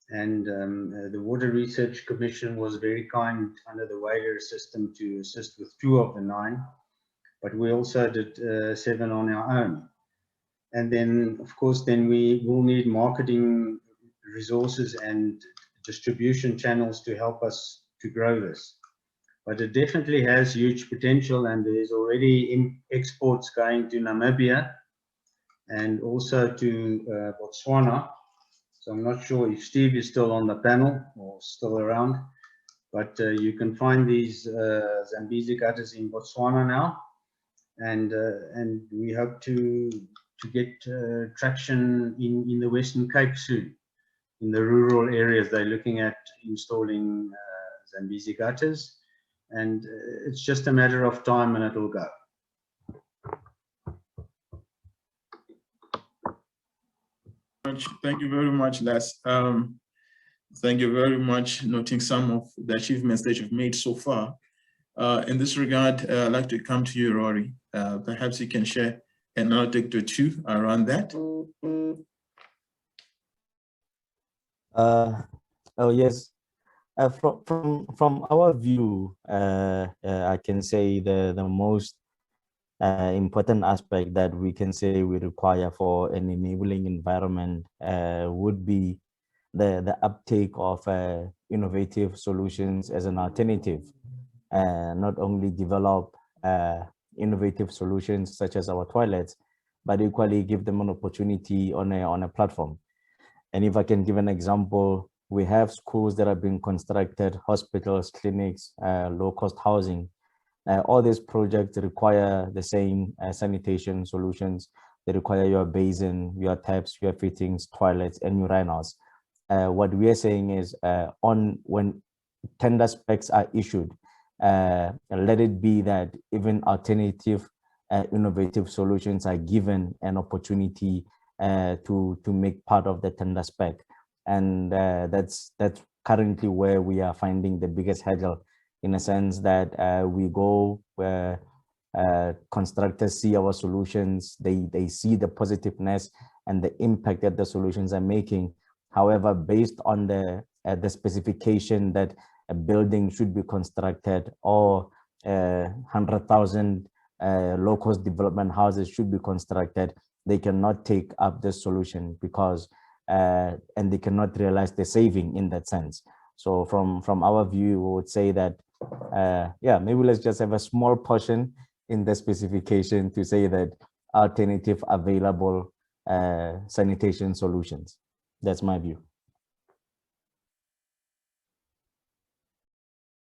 And the Water Research Commission was very kind under the waiver system to assist with 2 of the 9, but we also did 7 on our own. And then, of course, then we will need marketing resources and distribution channels to help us to grow this. But it definitely has huge potential, and there's already exports going to Namibia and also to Botswana. So I'm not sure if Steve is still on the panel or still around, but you can find these Zambezi gutters in Botswana now, and we hope to get traction in the Western Cape soon. In the rural areas, they're looking at installing Zambezi gutters, and it's just a matter of time and it'll go. Thank you very much, Les. Thank you very much, noting some of the achievements that you've made so far. In this regard, I'd like to come to you, Rory. Perhaps you can share an anecdote or 2 around that. Oh yes, from our view, I can say the most important aspect that we can say we require for an enabling environment would be the uptake of innovative solutions as an alternative. Not only develop innovative solutions such as our toilets, but equally give them an opportunity on a platform. And if I can give an example, we have schools that are being constructed, hospitals, clinics, low-cost housing. All these projects require the same sanitation solutions. They require your basin, your taps, your fittings, toilets, and urinals. What we are saying is when tender specs are issued, let it be that even alternative innovative solutions are given an opportunity to make part of the tender spec. And that's currently where we are finding the biggest hurdle, in a sense that we go constructors see our solutions, they see the positiveness and the impact that the solutions are making. However, based on the specification that a building should be constructed or 100,000 low-cost development houses should be constructed, they cannot take up the solution because and they cannot realize the saving in that sense. So from our view, we would say that yeah, maybe let's just have a small portion in the specification to say that alternative available sanitation solutions. That's my view.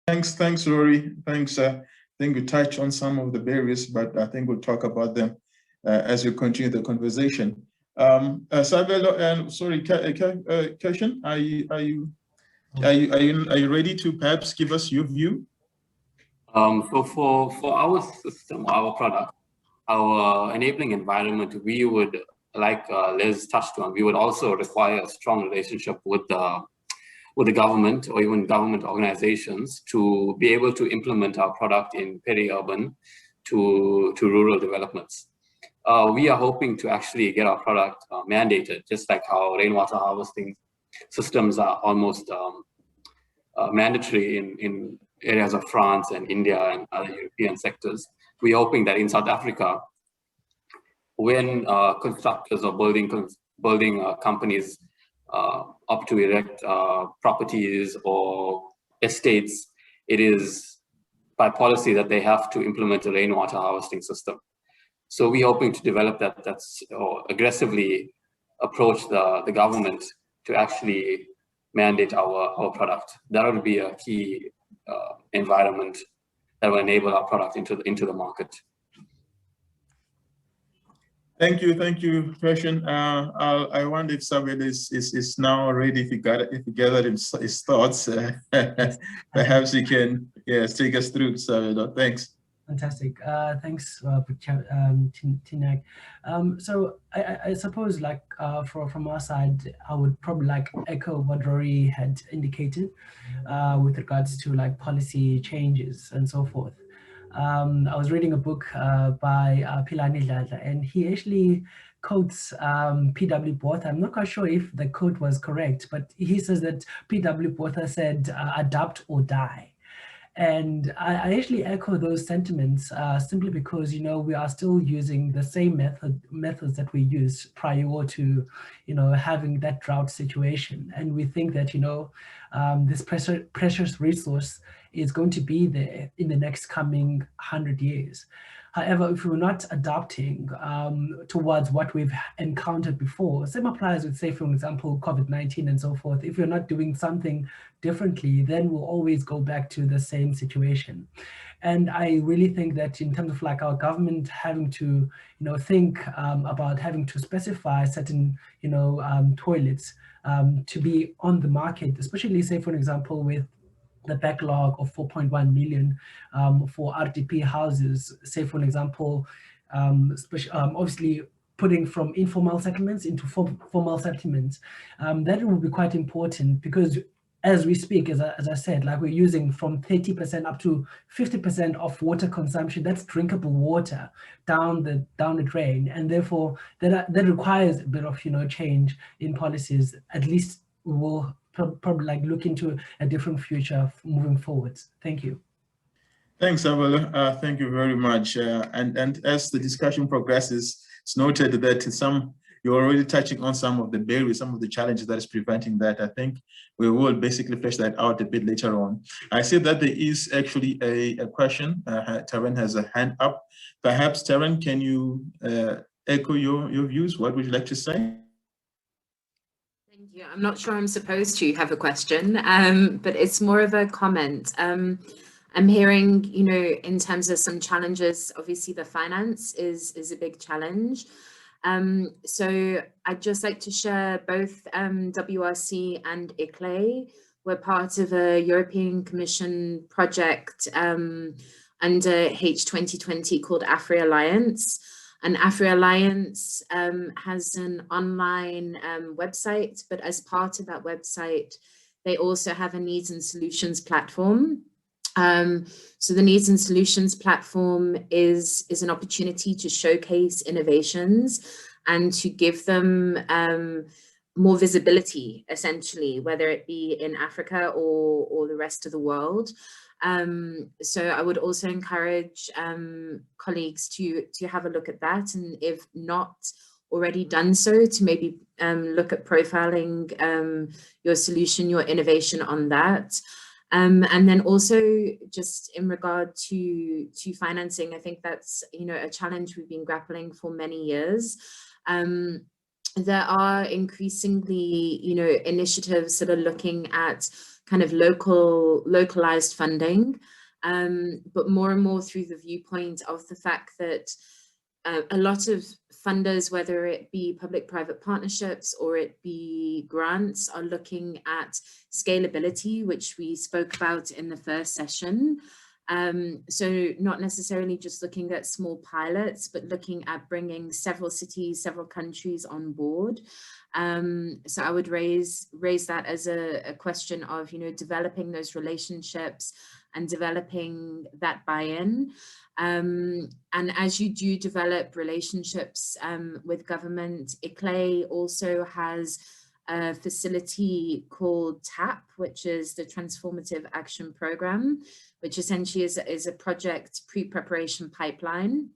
Thanks, Rory. Thanks. I think we touched on some of the barriers, but I think we'll talk about them as we continue the conversation. Sabelo and sorry, Keshan, are you ready to perhaps give us your view? So for our system, our product, our enabling environment, we would, like Les touched on, we would also require a strong relationship with the government or even government organizations to be able to implement our product in peri-urban to rural developments. We are hoping to actually get our product mandated, just like how rainwater harvesting systems are almost mandatory in areas of France and India and other European sectors. We're hoping that in South Africa, when constructors or building companies up to erect properties or estates, it is by policy that they have to implement a rainwater harvesting system. So we're hoping to develop or aggressively approach the government to actually mandate our product. That would be a key environment that will enable our product into the market. Thank you, Keshan. I wonder if Sabelo is now ready. If he gathered his thoughts, perhaps he can take us through, Sabelo. Thanks. Fantastic. Thanks, Tinak. So I suppose, like from our side, I would probably echo what Rory had indicated with regards to policy changes and so forth. I was reading a book by Philani Dladla, and he actually quotes P.W. Botha. I'm not quite sure if the quote was correct, but he says that P.W. Botha said, adapt or die. And I actually echo those sentiments simply because, we are still using the same methods that we used prior to, having that drought situation. And we think that, this precious resource is going to be there in the next coming 100 years. However, if we're not adapting towards what we've encountered before, same applies with, say, for example, COVID-19 and so forth. If we're not doing something differently, then we'll always go back to the same situation. And I really think that in terms of our government having to, think about having to specify certain, toilets to be on the market, especially, say, for example, with the backlog of 4.1 million for RDP houses, say, for example, obviously putting from informal settlements into formal settlements. That will be quite important because as we speak, as I said, we're using from 30% up to 50% of water consumption, that's drinkable water down the drain. And therefore that requires a bit of, change in policies. At least we will probably look into a different future moving forwards. Thank you. Thanks, Sabelo. Thank you very much. And as the discussion progresses, it's noted that you're already touching on some of the barriers, some of the challenges that is preventing that. I think we will basically flesh that out a bit later on. I see that there is actually a question. Taryn has a hand up. Perhaps, Taryn, can you echo your views? What would you like to say? Yeah, I'm not sure I'm supposed to have a question, but it's more of a comment. I'm hearing, in terms of some challenges, obviously the finance is a big challenge. So I'd just like to share both WRC and ICLEI. We're part of a European Commission project under H2020 called Afri Alliance. And Afri Alliance has an online website, but as part of that website, they also have a needs and solutions platform. So the Needs and Solutions platform is an opportunity to showcase innovations and to give them more visibility, essentially, whether it be in Africa or the rest of the world. So I would also encourage colleagues to have a look at that, and if not already done so, to maybe look at profiling your solution, your innovation on that. And then also just in regard to financing, I think that's, you know, a challenge we've been grappling for many years. There are increasingly, you know, initiatives that are looking at kind of localized funding, but more and more through the viewpoint of the fact that a lot of funders, whether it be public-private partnerships or it be grants, are looking at scalability, which we spoke about in the first session. So not necessarily just looking at small pilots, but looking at bringing several cities, several countries on board. So I would raise that as a question of, you know, developing those relationships and developing that buy-in. And as you do develop relationships with government, ICLEI also has a facility called TAP, which is the Transformative Action Program, which essentially is a project pre-preparation pipeline.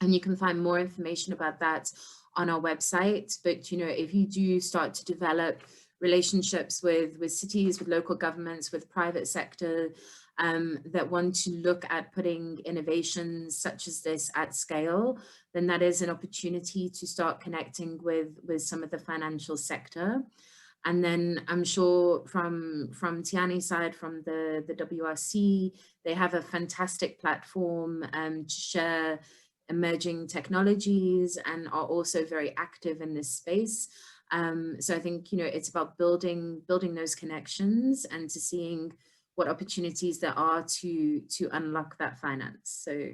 And you can find more information about that on our website. But, you know, if you do start to develop relationships with cities, with local governments, with private sector, that want to look at putting innovations such as this at scale, then that is an opportunity to start connecting with some of the financial sector. And then I'm sure from Tiani's side, from the WRC, they have a fantastic platform to share emerging technologies and are also very active in this space. So I think, you know, it's about building those connections and to seeing what opportunities there are to unlock that finance. So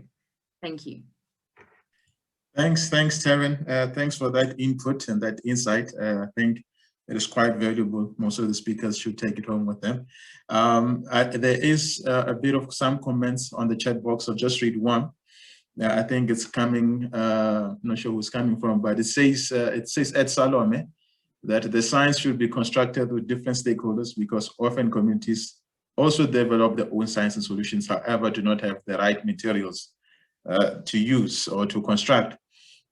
thank you. Thanks, Taryn. Thanks for that input and that insight. I think it is quite valuable. Most of the speakers should take it home with them. There is a bit of some comments on the chat box, so just read one. I think it's coming, I'm not sure who's coming from, but it says Ed Salome that the science should be constructed with different stakeholders because often communities also develop their own science and solutions, however, do not have the right materials to use or to construct.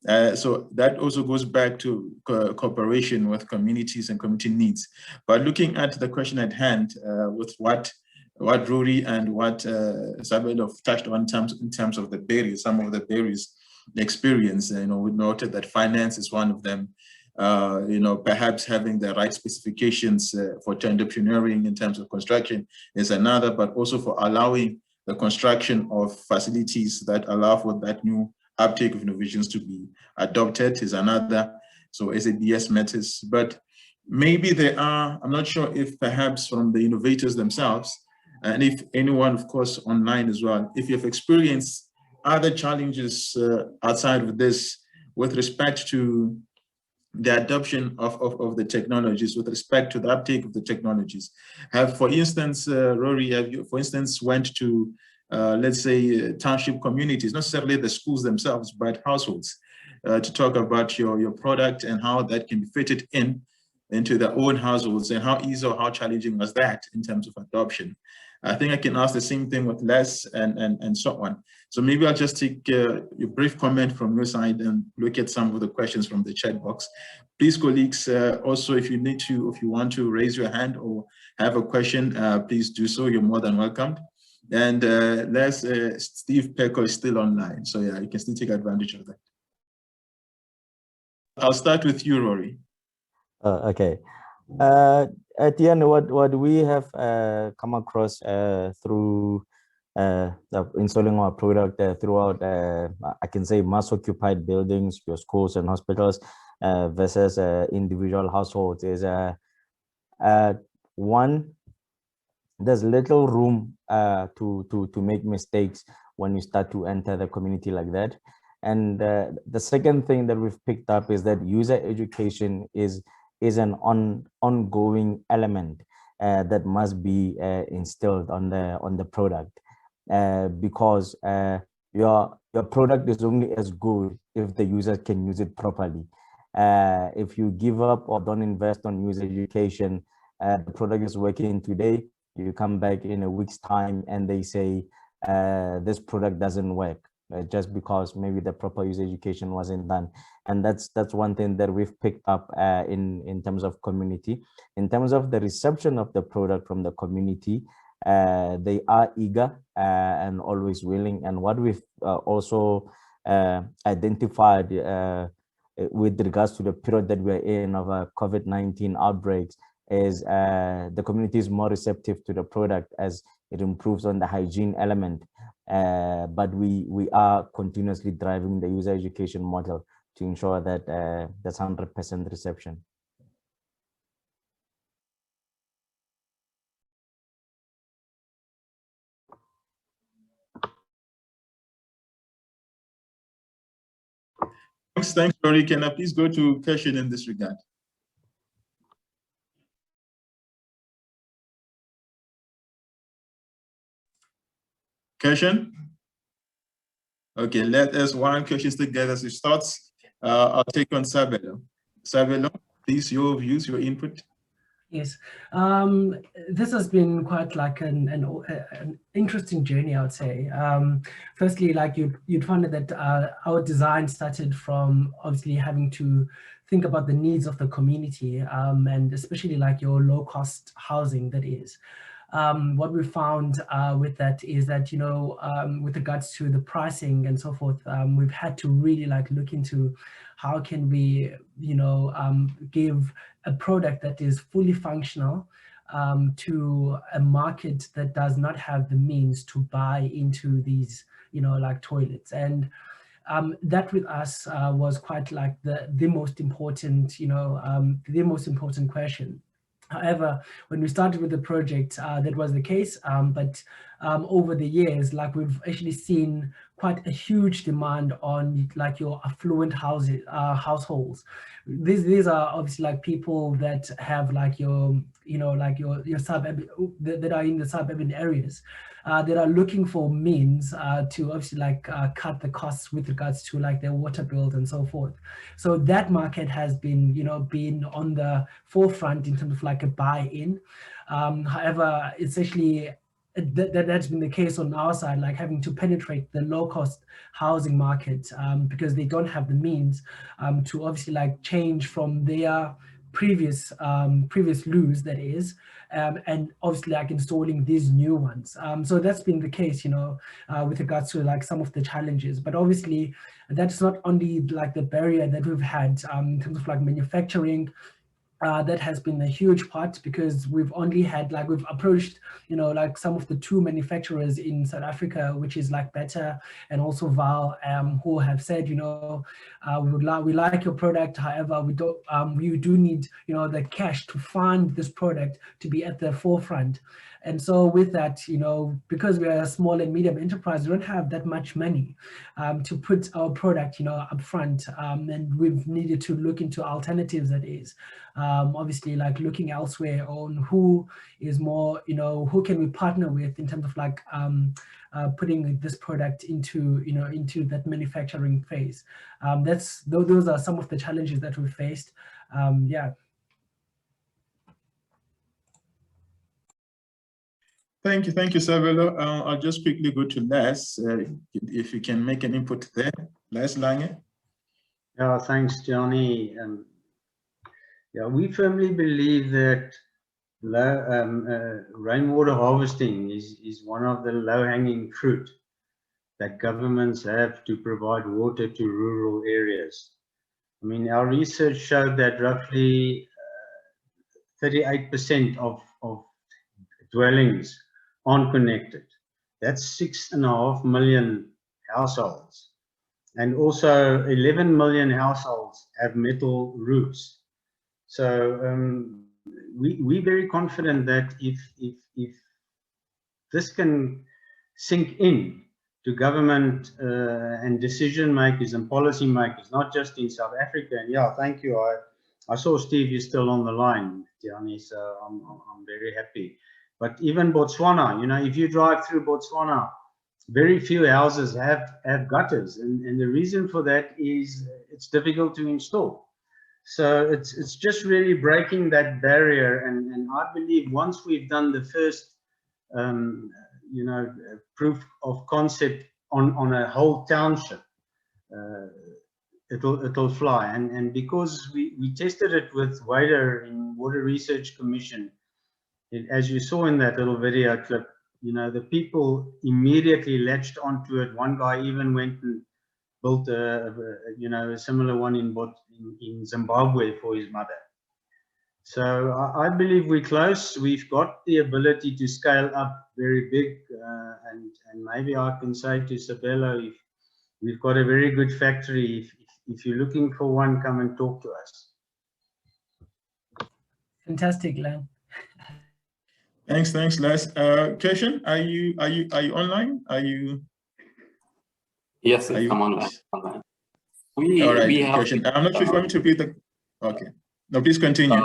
So that also goes back to cooperation with communities and community needs. But looking at the question at hand, with what Rory and what Isabel touched on in terms of the barriers, some of the barriers, the experience, you know, we noted that finance is one of them. You know, perhaps having the right specifications for entrepreneuring in terms of construction is another, but also for allowing the construction of facilities that allow for that new uptake of innovations to be adopted is another. So SABS matters, but maybe there are, I'm not sure if perhaps from the innovators themselves, and if anyone, of course, online as well, if you've experienced other challenges outside of this with respect to the adoption of the technologies, with respect to the uptake of the technologies. Have, for instance, Rory, have you, for instance, went to, let's say, township communities, not necessarily the schools themselves, but households, to talk about your product and how that can be fitted into their own households, and how easy or how challenging was that in terms of adoption? I think I can ask the same thing with Les and so on. So maybe I'll just take your brief comment from your side and look at some of the questions from the chat box. Please, colleagues, also if you want to raise your hand or have a question, please do so. You're more than welcome. And Les, Steve Pecco is still online. So yeah, you can still take advantage of that. I'll start with you, Rory. Okay. At the end, what we have come across through installing our product throughout, I can say, mass occupied buildings, your schools and hospitals versus individual households is one, there's little room to make mistakes when you start to enter the community like that. And the second thing that we've picked up is that user education is an ongoing element that must be instilled on the product. because your product is only as good if the user can use it properly. If you give up or don't invest on user education, the product is working today, you come back in a week's time and they say this product doesn't work, just because maybe the proper user education wasn't done. And that's one thing that we've picked up in terms of community. In terms of the reception of the product from the community, they are eager and always willing. And what we've also identified with regards to the period that we're in of COVID-19 outbreaks is the community is more receptive to the product as it improves on the hygiene element. But we are continuously driving the user education model to ensure that there's 100% reception. Thanks, Rory. Can I please go to Keshin in this regard? Keshin? Okay, let us one question together as it starts. I'll take on Sabelo. Sabelo, please, your views, your input. Yes, this has been quite like an interesting journey, I would say. Firstly, like you'd find that our design started from obviously having to think about the needs of the community, and especially like your low-cost housing, that is. What we found with that is that, you know, with regards to the pricing and so forth, we've had to really like look into how can we, you know, give a product that is fully functional to a market that does not have the means to buy into these, you know, like toilets. And that with us was quite like the most important, you know, the most important question. However, when we started with the project, that was the case. But over the years, like we've actually seen quite a huge demand on like your affluent households. These are obviously like people that have like your, you know, like your suburban, that are in the suburban areas, that are looking for means to obviously like cut the costs with regards to like their water bills and so forth. So that market has been, you know, been on the forefront in terms of like a buy-in. However, it's actually that's been the case on our side, like having to penetrate the low-cost housing market because they don't have the means to obviously like change from their previous loos, that is, and obviously like installing these new ones. So that's been the case, you know, with regards to like some of the challenges. But obviously that's not only like the barrier that we've had in terms of like manufacturing. That has been a huge part because we've only had like we've approached, you know, like some of the two manufacturers in South Africa, which is like Better and also Val, who have said, you know, we like your product. However, we do need, you know, the cash to fund this product to be at the forefront. And so with that, you know, because we are a small and medium enterprise, we don't have that much money to put our product, you know, up front. And we've needed to look into alternatives, that is. Obviously like looking elsewhere on who is more, you know, who can we partner with in terms of like putting this product into, you know, into that manufacturing phase. Those are some of the challenges that we faced. Yeah. Thank you, Sabelo. I'll just quickly go to Les, if you can make an input there. Les Lange. Yeah, thanks, Johnny. Yeah, we firmly believe that rainwater harvesting is one of the low-hanging fruit that governments have to provide water to rural areas. I mean, our research showed that roughly 38% of dwellings aren't connected. That's 6.5 million households. And also 11 million households have metal roofs. So we're very confident that if this can sink in to government and decision makers and policy makers, not just in South Africa. And yeah, thank you. I saw Steve, you're still on the line, Tiani, so I'm very happy. But even Botswana, you know, if you drive through Botswana, very few houses have gutters, and the reason for that is it's difficult to install. So it's just really breaking that barrier, and I believe once we've done the first you know, proof of concept on a whole township, it'll fly. And because we tested it with WADA in Water Research Commission, as you saw in that little video clip, you know, the people immediately latched onto it. One guy even went and built you know, a similar one in Zimbabwe for his mother. So I believe we're close. We've got the ability to scale up very big, and maybe I can say to Sabelo, if we've got a very good factory. If you're looking for one, come and talk to us. Fantastic, Len. Thanks, Les. Keshan, are you online? Are you? Yes, I'm online. All right, Keshan. I'm not sure if you want me to repeat the. Okay. No, please continue.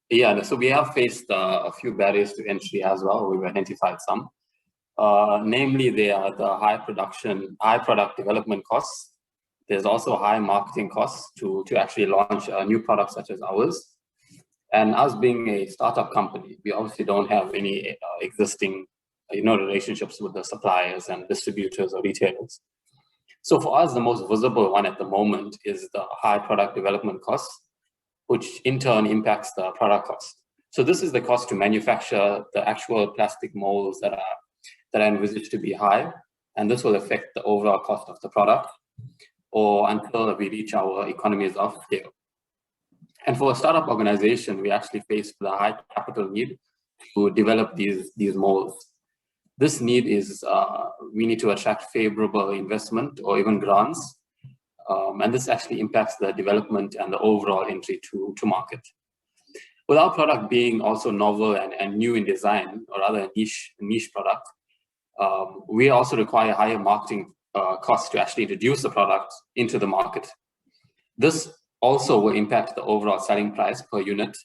Yeah, so we have faced a few barriers to entry as well. We've identified some. Namely, they are the high product development costs. There's also high marketing costs to actually launch new products such as ours. And us being a startup company, we obviously don't have any existing, you know, relationships with the suppliers and distributors or retailers. So for us, the most visible one at the moment is the high product development costs, which in turn impacts the product cost. So this is the cost to manufacture the actual plastic molds that are envisaged to be high, and this will affect the overall cost of the product, or until we reach our economies of scale. And for a startup organization, we actually face the high capital need to develop these molds. This need is, we need to attract favorable investment or even grants, and this actually impacts the development and the overall entry to market. With our product being also novel and new in design, or rather a niche product, we also require higher marketing costs to actually introduce the product into the market. This also will impact the overall selling price per unit,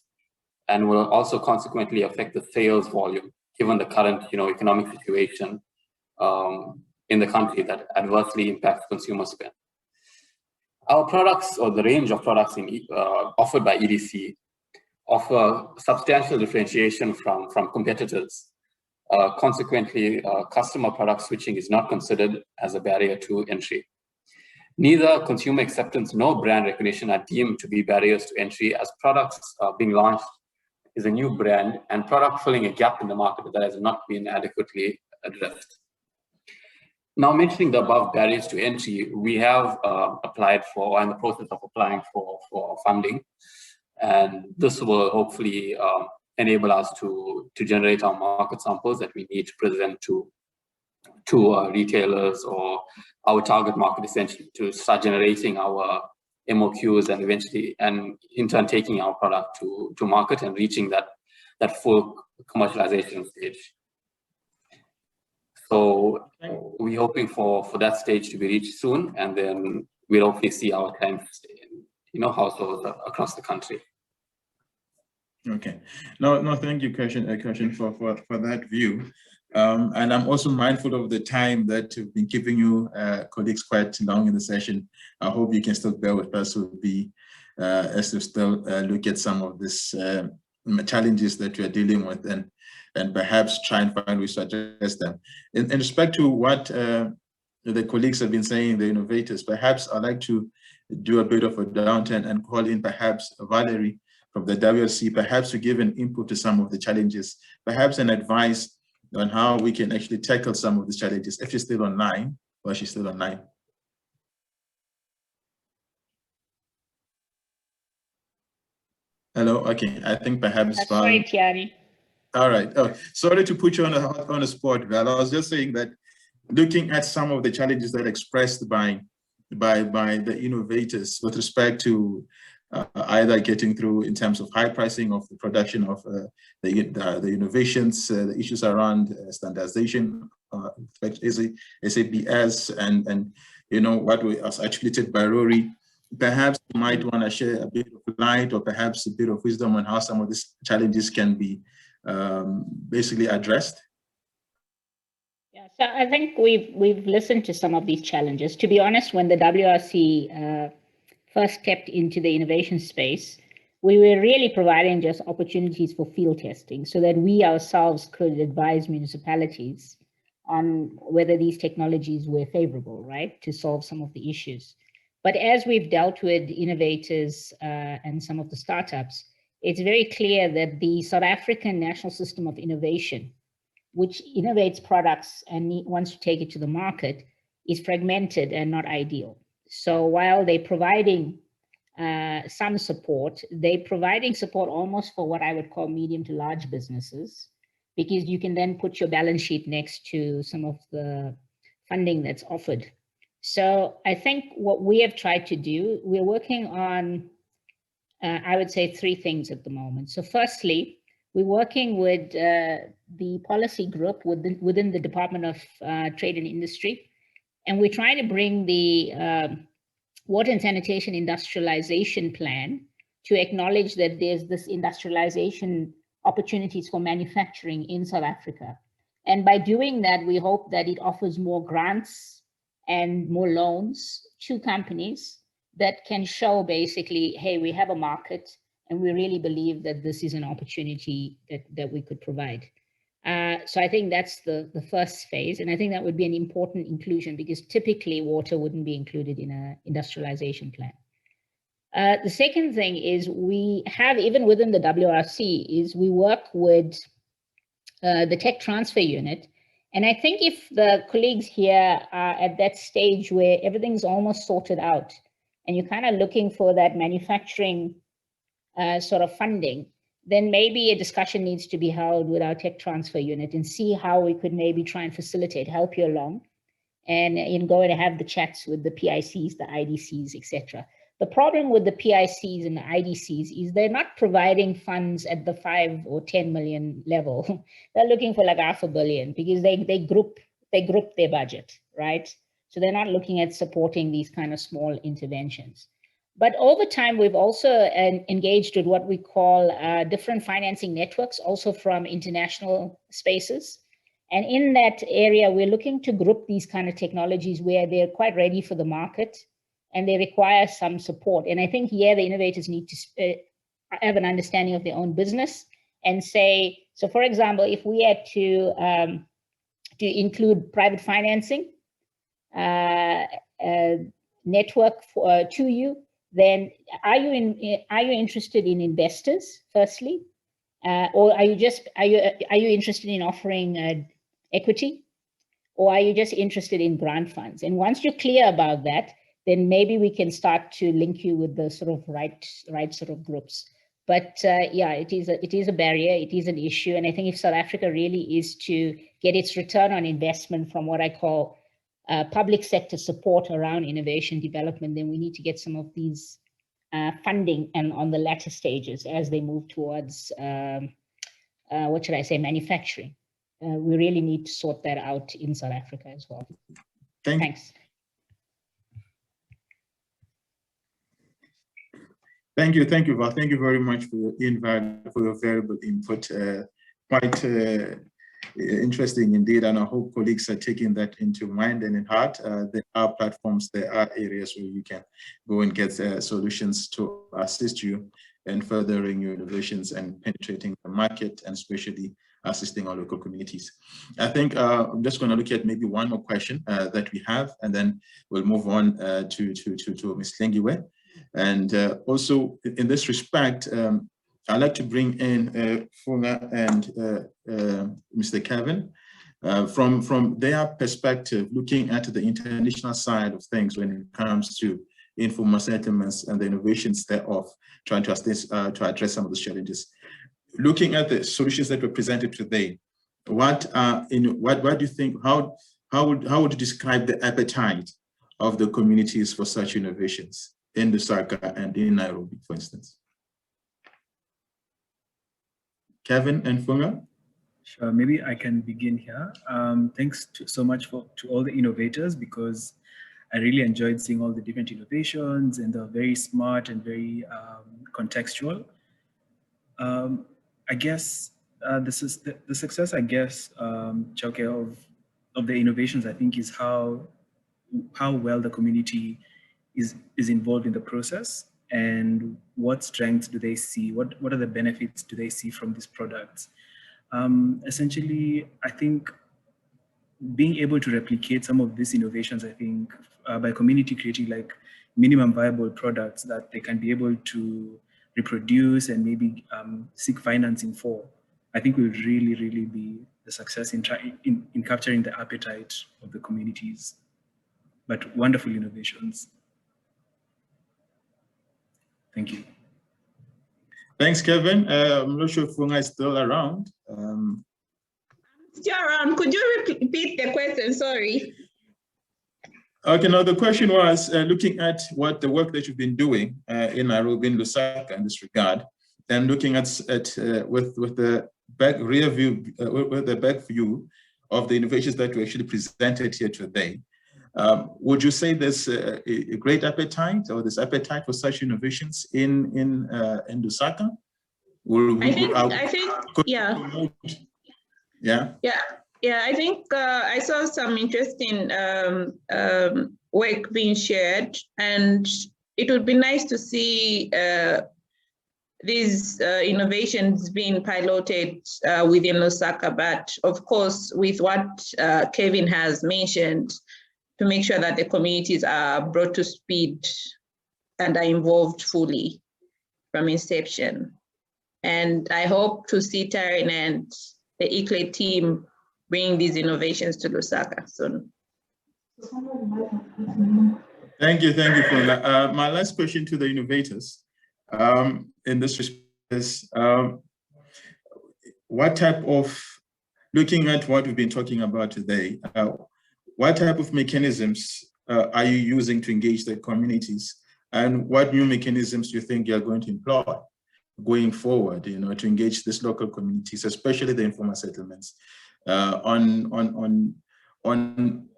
and will also consequently affect the sales volume, given the current, you know, economic situation in the country that adversely impacts consumer spend. Our products, or the range of products offered by EDC, offer substantial differentiation from competitors. Consequently, customer product switching is not considered as a barrier to entry. Neither consumer acceptance nor brand recognition are deemed to be barriers to entry, as products being launched is a new brand and product filling a gap in the market that has not been adequately addressed. Now, mentioning the above barriers to entry, we have applied for, or in the process of applying for funding, and this will hopefully enable us to generate our market samples that we need to present to retailers or our target market, essentially, to start generating our MOQs and eventually, and in turn, taking our product to market and reaching that full commercialization stage. So we're hoping for that stage to be reached soon, and then we'll hopefully see our clients in, you know, households across the country. Okay. No, thank you, Keshan, for that view. And I'm also mindful of the time that we've been giving you colleagues quite long in the session. I hope you can still bear with us as we still look at some of these challenges that we are dealing with, and perhaps try and find ways to address them. In respect to what the colleagues have been saying, the innovators, perhaps I'd like to do a bit of a downturn and call in perhaps Valerie from the WLC, perhaps to give an input to some of the challenges, perhaps an advice on how we can actually tackle some of the challenges, if she's still online, or she's still online. Hello, okay, I think perhaps Val. Sorry, Tiani. All right, oh, sorry to put you on the spot, Val. I was just saying that looking at some of the challenges that are expressed by the innovators with respect to either getting through in terms of high pricing of the production of the innovations, the issues around standardization, SABS, and you know what was articulated by Rory. Perhaps you might want to share a bit of light, or perhaps a bit of wisdom on how some of these challenges can be basically addressed. Yeah, so I think we've listened to some of these challenges. To be honest, when the WRC first stepped into the innovation space, we were really providing just opportunities for field testing so that we ourselves could advise municipalities on whether these technologies were favorable, right, to solve some of the issues. But as we've dealt with innovators and some of the startups, it's very clear that the South African National System of Innovation, which innovates products and wants to take it to the market, is fragmented and not ideal. So while they're providing some support, they're providing support almost for what I would call medium to large businesses, because you can then put your balance sheet next to some of the funding that's offered. So I think what we have tried to do, we're working on, I would say, 3 things at the moment. So firstly, we're working with the policy group within the Department of Trade and Industry, and we're trying to bring the water and sanitation industrialization plan to acknowledge that there's this industrialization opportunities for manufacturing in South Africa. And by doing that, we hope that it offers more grants and more loans to companies that can show basically, hey, we have a market and we really believe that this is an opportunity that we could provide. So I think that's the first phase. And I think that would be an important inclusion because typically water wouldn't be included in an industrialization plan. The second thing is we have, even within the WRC, is we work with the tech transfer unit. And I think if the colleagues here are at that stage where everything's almost sorted out and you're kind of looking for that manufacturing sort of funding, then maybe a discussion needs to be held with our tech transfer unit and see how we could maybe try and facilitate, help you along, and go and have the chats with the PICs, the IDCs, etc. The problem with the PICs and the IDCs is they're not providing funds at the 5 or 10 million level. They're looking for like $500 million because they group their budget, right? So they're not looking at supporting these kind of small interventions. But over time, we've also engaged with what we call different financing networks, also from international spaces. And in that area, we're looking to group these kind of technologies where they're quite ready for the market and they require some support. And I think here the innovators need to have an understanding of their own business and say, so for example, if we had to include private financing network to you, then are you interested in investors firstly, or are you interested in offering equity, or are you just interested in grant funds? And once you're clear about that, then maybe we can start to link you with the sort of right sort of groups. But yeah, it is a barrier, it is an issue, and I think if South Africa really is to get its return on investment from what I call public sector support around innovation development, then we need to get some of these funding and on the latter stages as they move towards, what should I say, manufacturing. We really need to sort that out in South Africa as well. Thanks. Thank you, Val. Thank you very much for your invite, for your valuable input. Quite interesting indeed, and I hope colleagues are taking that into mind and in heart. There are platforms, there are areas where you can go and get solutions to assist you in furthering your innovations and penetrating the market, and especially assisting our local communities. I think I'm just going to look at maybe one more question that we have, and then we'll move on to Ms. Lengiwe. And also in this respect, I'd like to bring in Funga and Mr. Kevin from their perspective, looking at the international side of things when it comes to informal settlements and the innovations thereof, trying to address some of those challenges. Looking at the solutions that were presented today, what do you think? How would you describe the appetite of the communities for such innovations in Lusaka and in Nairobi, for instance? Kevin and Funga? Sure, maybe I can begin here. Thanks so much to all the innovators, because I really enjoyed seeing all the different innovations, and they're very smart and very contextual. I guess the success, I guess, Chauke, of the innovations, I think, is how well the community is involved in the process, and what strengths do they see? What are the benefits do they see from these products? Essentially, I think being able to replicate some of these innovations, I think, by community creating like minimum viable products that they can be able to reproduce and maybe seek financing for, I think will really, really be the success in capturing the appetite of the communities. But wonderful innovations. Thank you. Thanks, Kevin. I'm not sure if Funga is still around. Still around. Could you repeat the question? Sorry. Okay, now the question was looking at what the work that you've been doing in Nairobi and Lusaka in this regard, and looking at with the back view of the innovations that we actually presented here today. Would you say there's a great appetite, or there's appetite for such innovations in Lusaka? I think, yeah. Yeah. Yeah, I think I saw some interesting work being shared, and it would be nice to see these innovations being piloted within Lusaka, but of course, with what Kevin has mentioned, to make sure that the communities are brought to speed and are involved fully from inception. And I hope to see Taryn and the ICLEI team bring these innovations to Lusaka soon. Thank you, Funga. My last question to the innovators in this respect is, what type of, looking at what we've been talking about today, what type of mechanisms are you using to engage the communities, and what new mechanisms do you think you're going to employ going forward, to engage these local communities, especially the informal settlements, on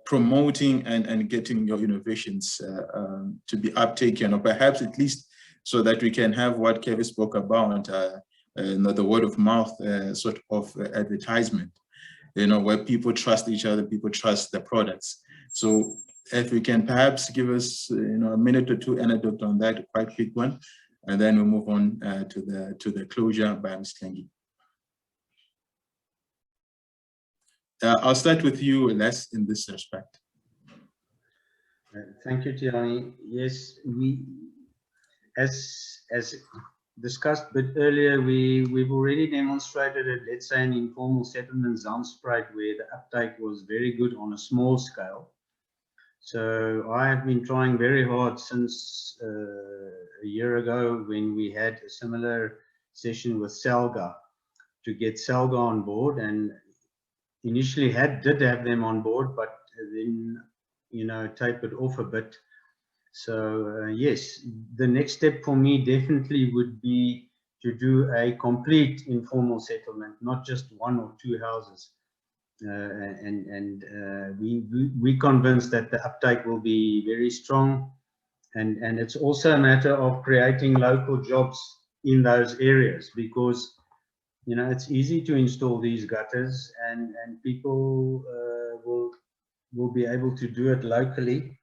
promoting and getting your innovations to be uptaken, or perhaps at least so that we can have what Kevin spoke about, the word of mouth sort of advertisement, where people trust each other, people trust the products. So if you can perhaps give us, a minute or two anecdote on that, quite quick one, and then we'll move on to the closure by Ms. Klengi. I'll start with you, Les, in this respect. Thank you, Tiani. Yes, we, as discussed a bit earlier, we've already demonstrated it, let's say, an informal settlement, Zandspruit, where the uptake was very good on a small scale. So I have been trying very hard since a year ago, when we had a similar session with Selga, to get Selga on board, and initially did have them on board, but then tapered off a bit. So yes, the next step for me definitely would be to do a complete informal settlement, not just one or two houses. We convinced that the uptake will be very strong, and it's also a matter of creating local jobs in those areas, because it's easy to install these gutters, and people will be able to do it locally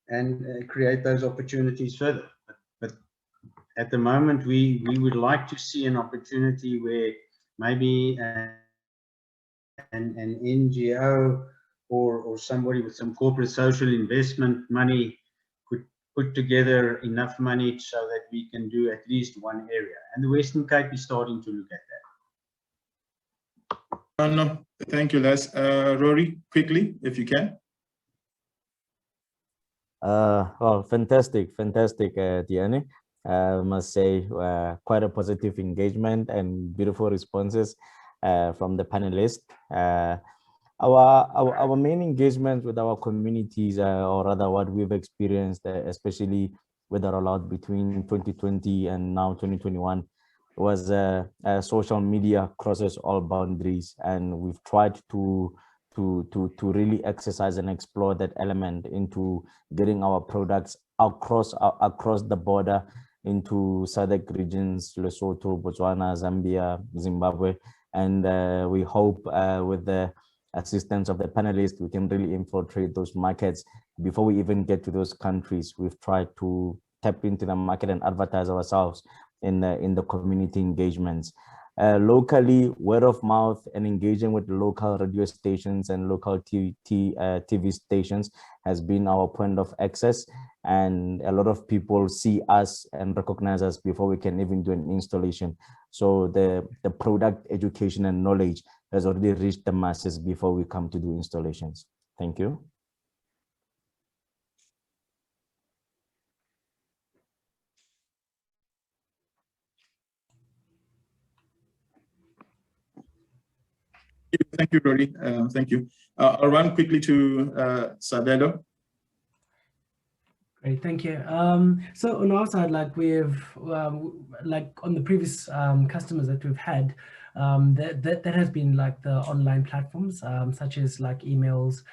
and create those opportunities further. But at the moment, we would like to see an opportunity where maybe an NGO or somebody with some corporate social investment money could put together enough money so that we can do at least one area. And the Western Cape is starting to look at that. No, thank you, Les. Rory, quickly, if you can. Well, fantastic, Tiani. I must say, quite a positive engagement and beautiful responses from the panelists. Our main engagement with our communities, or rather what we've experienced, especially with the rollout between 2020 and now 2021, was social media crosses all boundaries, and we've tried to really exercise and explore that element into getting our products across the border into SADC regions, Lesotho, Botswana, Zambia, Zimbabwe, and we hope with the assistance of the panelists, we can really infiltrate those markets. Before we even get to those countries, we've tried to tap into the market and advertise ourselves in the community engagements. Locally, word of mouth and engaging with local radio stations and local TV stations has been our point of access. And a lot of people see us and recognize us before we can even do an installation. So the product education and knowledge has already reached the masses before we come to do installations. Thank you. Thank you, Rory. Thank you. I'll run quickly to Sabelo. Great, thank you. So on our side, like we've, like on the previous customers that we've had, that has been like the online platforms, such as like emails.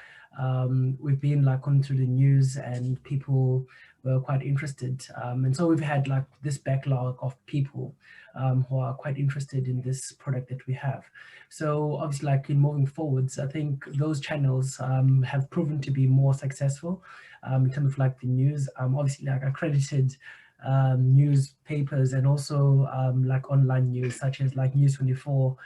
We've been like onto the news and people were quite interested. And so we've had like this backlog of people who are quite interested in this product that we have. So obviously like in moving forwards, I think those channels have proven to be more successful in terms of like the news, obviously like accredited newspapers and also like online news such as like News 24,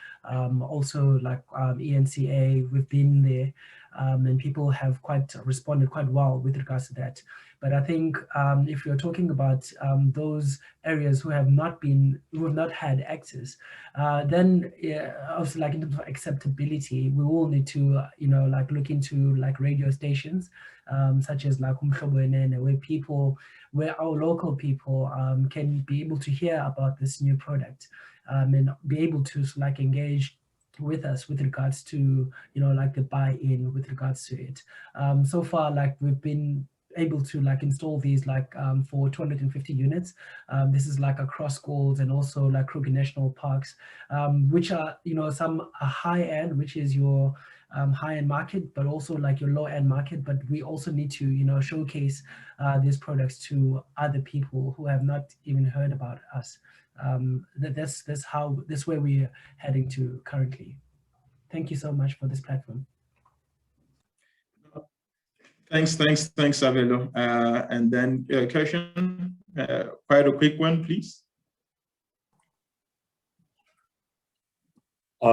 also like ENCA, we've been there and people have responded quite well with regards to that. But I think if you're talking about those areas who have not had access, then obviously like in terms of acceptability, we will need to like look into like radio stations such as like where our local people can be able to hear about this new product and be able to like engage with us with regards to like the buy-in with regards to it. So far like we've been able to like install these like for 250 units. This is like across schools and also like Kruger National Parks, which are some are high-end, which is your high-end market, but also like your low-end market. But we also need to showcase these products to other people who have not even heard about us. That's where we're heading to currently. Thank you so much for this platform. Thanks, Savelo. And then Kirshen, quite a quick one, please.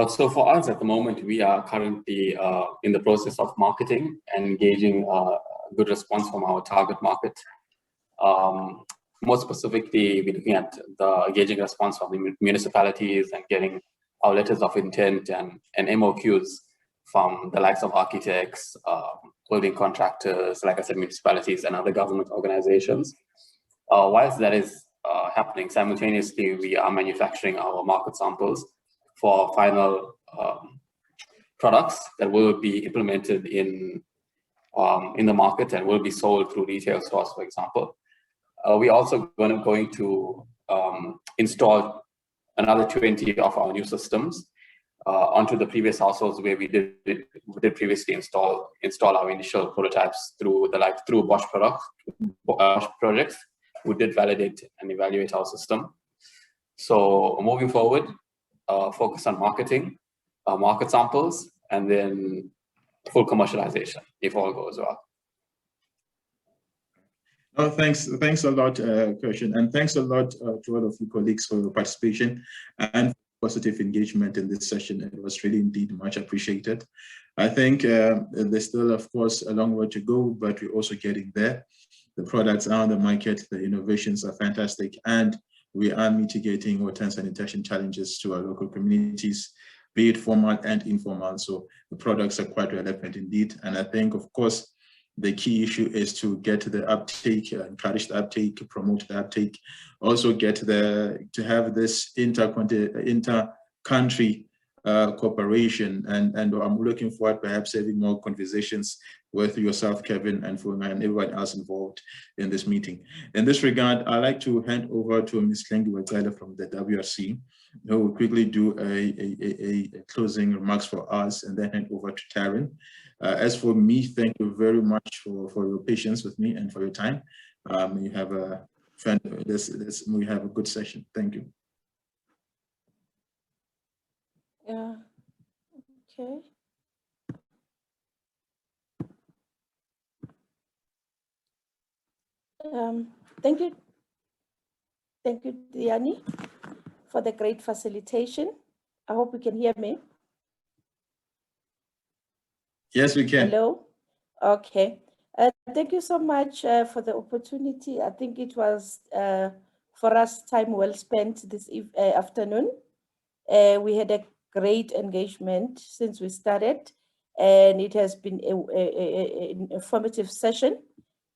So for us at the moment, we are currently in the process of marketing and engaging good response from our target market. More specifically, we're looking at the engaging response from the municipalities and getting our letters of intent and MOQs from the likes of architects, building contractors, like I said, municipalities and other government organizations. Whilst that is happening, simultaneously, we are manufacturing our market samples for final products that will be implemented in the market and will be sold through retail stores, for example. We're also going to install another 20 of our new systems onto the previous households where we did previously install our initial prototypes through Bosch projects, who did validate and evaluate our system. So moving forward, focus on marketing, market samples, and then full commercialization if all goes well. Oh, thanks a lot, Kirshen, and thanks a lot to all of you colleagues for your participation and positive engagement in this session. It was really indeed much appreciated. I think there's still, of course, a long way to go, but we're also getting there. The products are on the market, the innovations are fantastic, and we are mitigating water and sanitation challenges to our local communities, be it formal and informal. So the products are quite relevant indeed. And I think, of course, the key issue is to get the uptake, encourage the uptake, promote the uptake, also to have this inter-country cooperation. And I'm looking forward perhaps having more conversations with yourself, Kevin, and Funka, and everyone else involved in this meeting. In this regard, I'd like to hand over to Ms. Lengi Wetala from the WRC, who will quickly do a closing remarks for us and then hand over to Taryn. As for me, thank you very much for your patience with me and for your time. We have a good session. Thank you. Yeah. Okay. Thank you, Diani, for the great facilitation. I hope you can hear me. Yes, we can. Hello? Okay. Thank you so much for the opportunity. I think it was, for us, time well spent this afternoon. We had a great engagement since we started, and it has been an informative session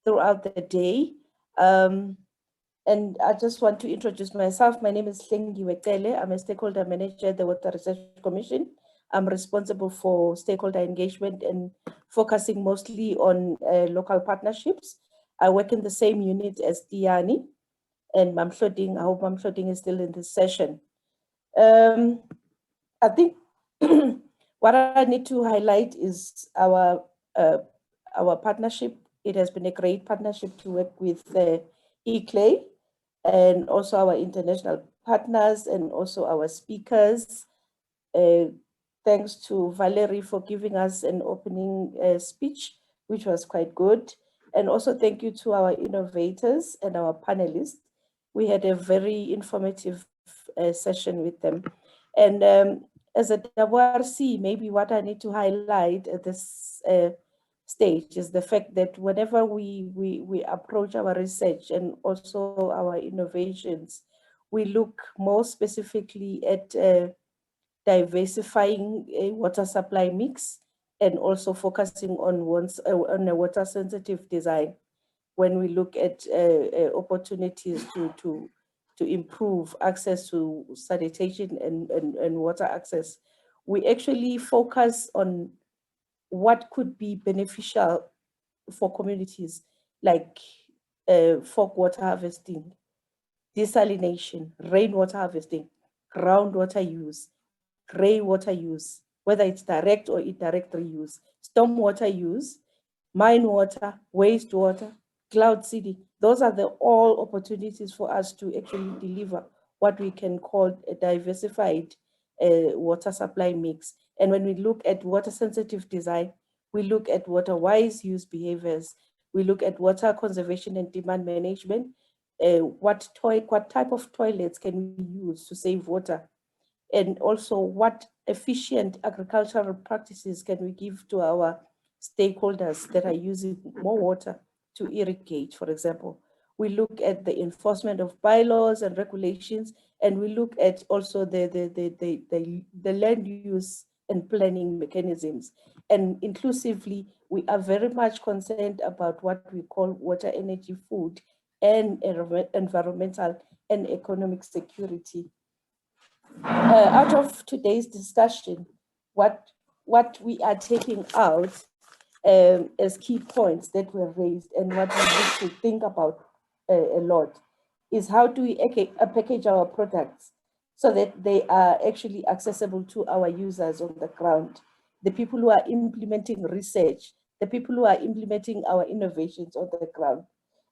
throughout the day. And I just want to introduce myself. My name is Hlengi Wekele. I'm a stakeholder manager at the Water Research Commission. I'm responsible for stakeholder engagement and focusing mostly on local partnerships. I work in the same unit as Diani and Mamhloding. I hope Mamhloding is still in this session. I think what I need to highlight is our partnership. It has been a great partnership to work with ICLEI and also our international partners and also our speakers. Thanks to Valerie for giving us an opening speech, which was quite good. And also thank you to our innovators and our panelists. We had a very informative session with them. And as a WRC, maybe what I need to highlight at this stage is the fact that whenever we approach our research and also our innovations, we look more specifically at diversifying a water supply mix and also focusing on a water sensitive design when we look at opportunities to improve access to sanitation and water access. We actually focus on what could be beneficial for communities, like folk water harvesting, desalination, rainwater harvesting, groundwater use, grey water use, whether it's direct or indirect reuse, stormwater use, mine water, wastewater, cloud city. Those are all opportunities for us to actually deliver what we can call a diversified water supply mix. And when we look at water sensitive design, we look at water wise use behaviors, we look at water conservation and demand management, what type of toilets can we use to save water, and also what efficient agricultural practices can we give to our stakeholders that are using more water to irrigate, for example. We look at the enforcement of bylaws and regulations, and we look at also the land use and planning mechanisms. And inclusively, we are very much concerned about what we call water, energy, food, and environmental and economic security. Out of today's discussion, what we are taking out as key points that were raised and what we need to think about a lot is how do we package our products so that they are actually accessible to our users on the ground, the people who are implementing research, the people who are implementing our innovations on the ground.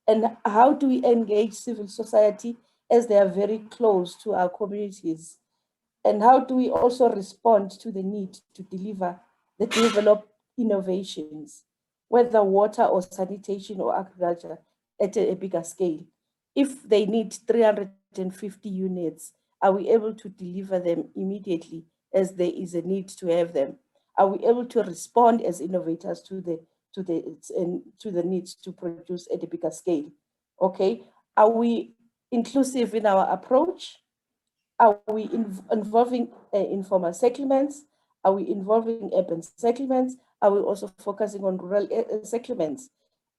And how do we engage civil society as they are very close to our communities? And how do we also respond to the need to deliver the developed innovations, whether water or sanitation or agriculture, at a bigger scale? If they need 350 units, are we able to deliver them immediately as there is a need to have them? Are we able to respond as innovators to the needs to produce at a bigger scale? Okay, are we inclusive in our approach? Are we involving informal settlements? Are we involving urban settlements? Are we also focusing on rural settlements?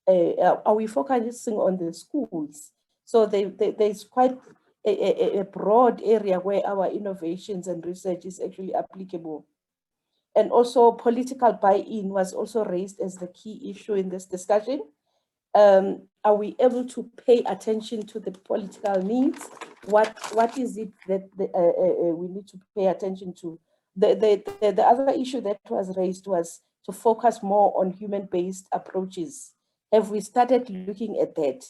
Are we focusing on the schools? So there's quite a broad area where our innovations and research is actually applicable. And also political buy-in was also raised as the key issue in this discussion. Are we able to pay attention to the political needs? What is it that we need to pay attention to? The other issue that was raised was to focus more on human-based approaches. Have we started looking at that?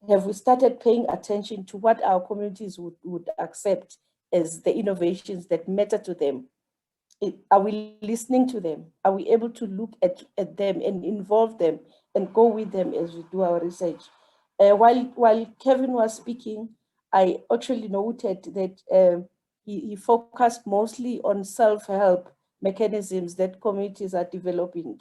Have we started paying attention to what our communities would accept as the innovations that matter to them? Are we listening to them? Are we able to look at them and involve them and go with them as we do our research? While Kevin was speaking, I actually noted that he focused mostly on self-help mechanisms that communities are developing.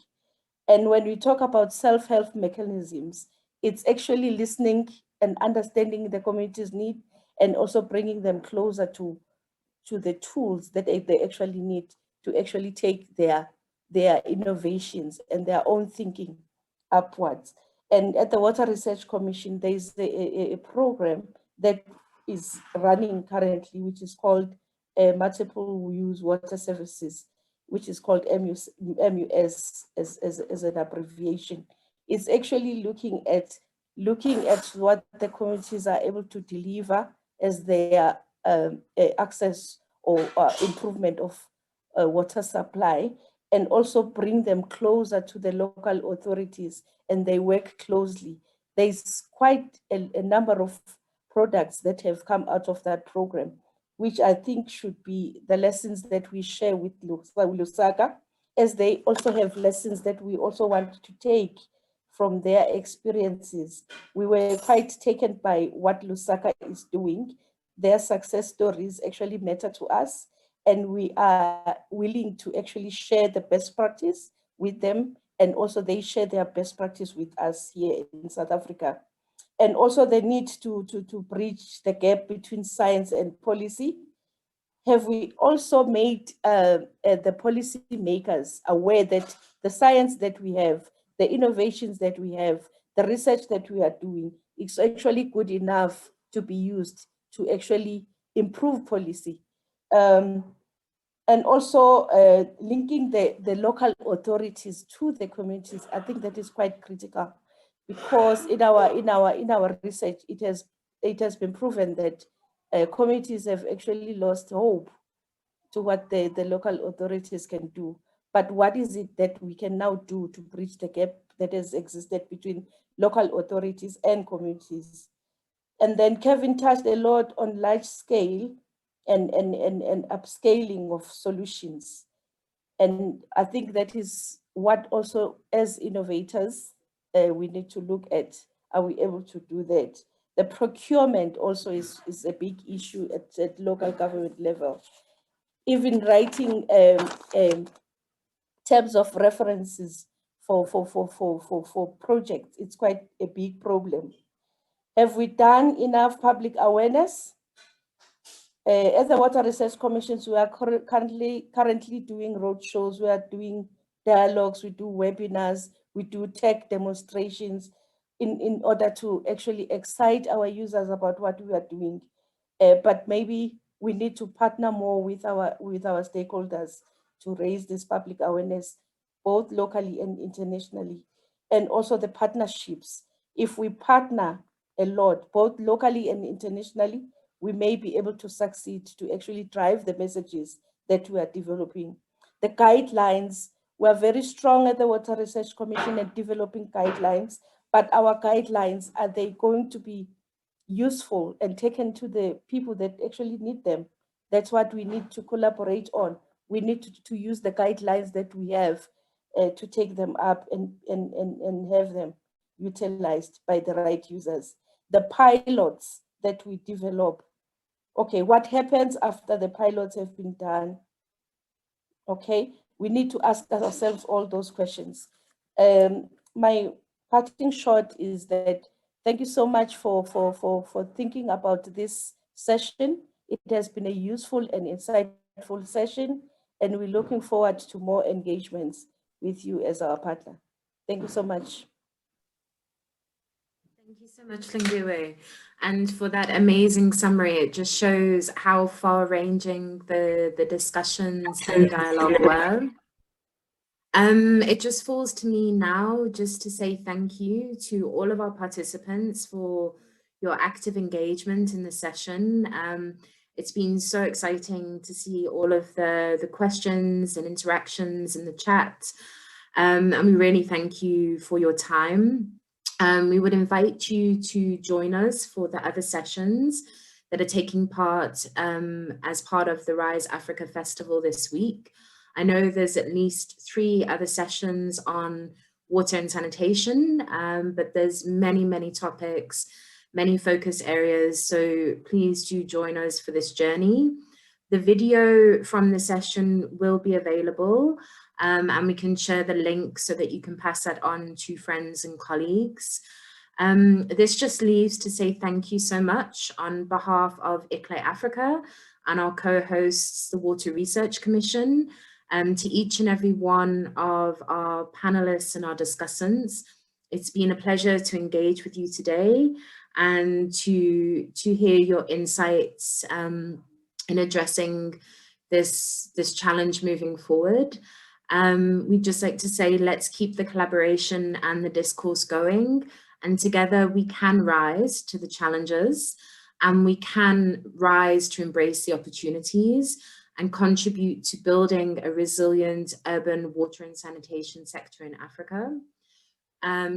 And when we talk about self-help mechanisms, it's actually listening and understanding the community's need and also bringing them closer to the tools that they actually need to actually take their innovations and their own thinking upwards. And at the Water Research Commission, there is a program that is running currently, which is called Multiple Use Water Services, which is called MUS as an abbreviation. It's actually looking at what the communities are able to deliver as their access or improvement of water supply, and also bring them closer to the local authorities, and they work closely. There's quite a number of products that have come out of that program, which I think should be the lessons that we share with Lusaka, as they also have lessons that we also want to take from their experiences. We were quite taken by what Lusaka is doing. Their success stories actually matter to us, and we are willing to actually share the best practice with them, and also they share their best practice with us here in South Africa. And also the need to bridge the gap between science and policy. Have we also made the policy makers aware that the science that we have, the innovations that we have, the research that we are doing is actually good enough to be used to actually improve policy? And also linking the local authorities to the communities, I think that is quite critical, because in our research, it has been proven that communities have actually lost hope to what the local authorities can do. But what is it that we can now do to bridge the gap that has existed between local authorities and communities? And then Kevin touched a lot on large scale and upscaling of solutions. And I think that is what also, as innovators, we need to look at. Are we able to do that? The procurement also is a big issue at local government level. Even writing terms of references for projects, it's quite a big problem. Have we done enough public awareness? As the Water Research Commissions, we are currently doing roadshows, we are doing dialogues, we do webinars, we do tech demonstrations in order to actually excite our users about what we are doing. But maybe we need to partner more with our stakeholders to raise this public awareness, both locally and internationally, and also the partnerships. If we partner a lot, both locally and internationally, we may be able to succeed to actually drive the messages that we are developing. The guidelines, we're very strong at the Water Research Commission at developing guidelines, but our guidelines, are they going to be useful and taken to the people that actually need them? That's what we need to collaborate on. We need to use the guidelines that we have to take them up and have them utilized by the right users. The pilots that we develop, okay, what happens after the pilots have been done? Okay, we need to ask ourselves all those questions. My parting shot is that thank you so much for thinking about this session. It has been a useful and insightful session, and we're looking forward to more engagements with you as our partner. Thank you so much. Thank you so much, Lindiwe, and for that amazing summary. It just shows how far-ranging the discussions and dialogue were. It just falls to me now just to say thank you to all of our participants for your active engagement in the session. It's been so exciting to see all of the questions and interactions in the chat, and we really thank you for your time. We would invite you to join us for the other sessions that are taking part as part of the Rise Africa Festival this week. I know there's at least 3 other sessions on water and sanitation, but there's many topics, many focus areas. So please do join us for this journey. The video from the session will be available, and we can share the link so that you can pass that on to friends and colleagues. This just leaves to say thank you so much on behalf of ICLEI Africa and our co-hosts, the Water Research Commission, to each and every one of our panelists and our discussants. It's been a pleasure to engage with you today and to hear your insights in addressing this challenge moving forward. We'd just like to say, let's keep the collaboration and the discourse going, and together we can rise to the challenges, and we can rise to embrace the opportunities and contribute to building a resilient urban water and sanitation sector in Africa.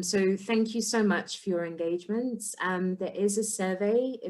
So thank you so much for your engagements. There is a survey if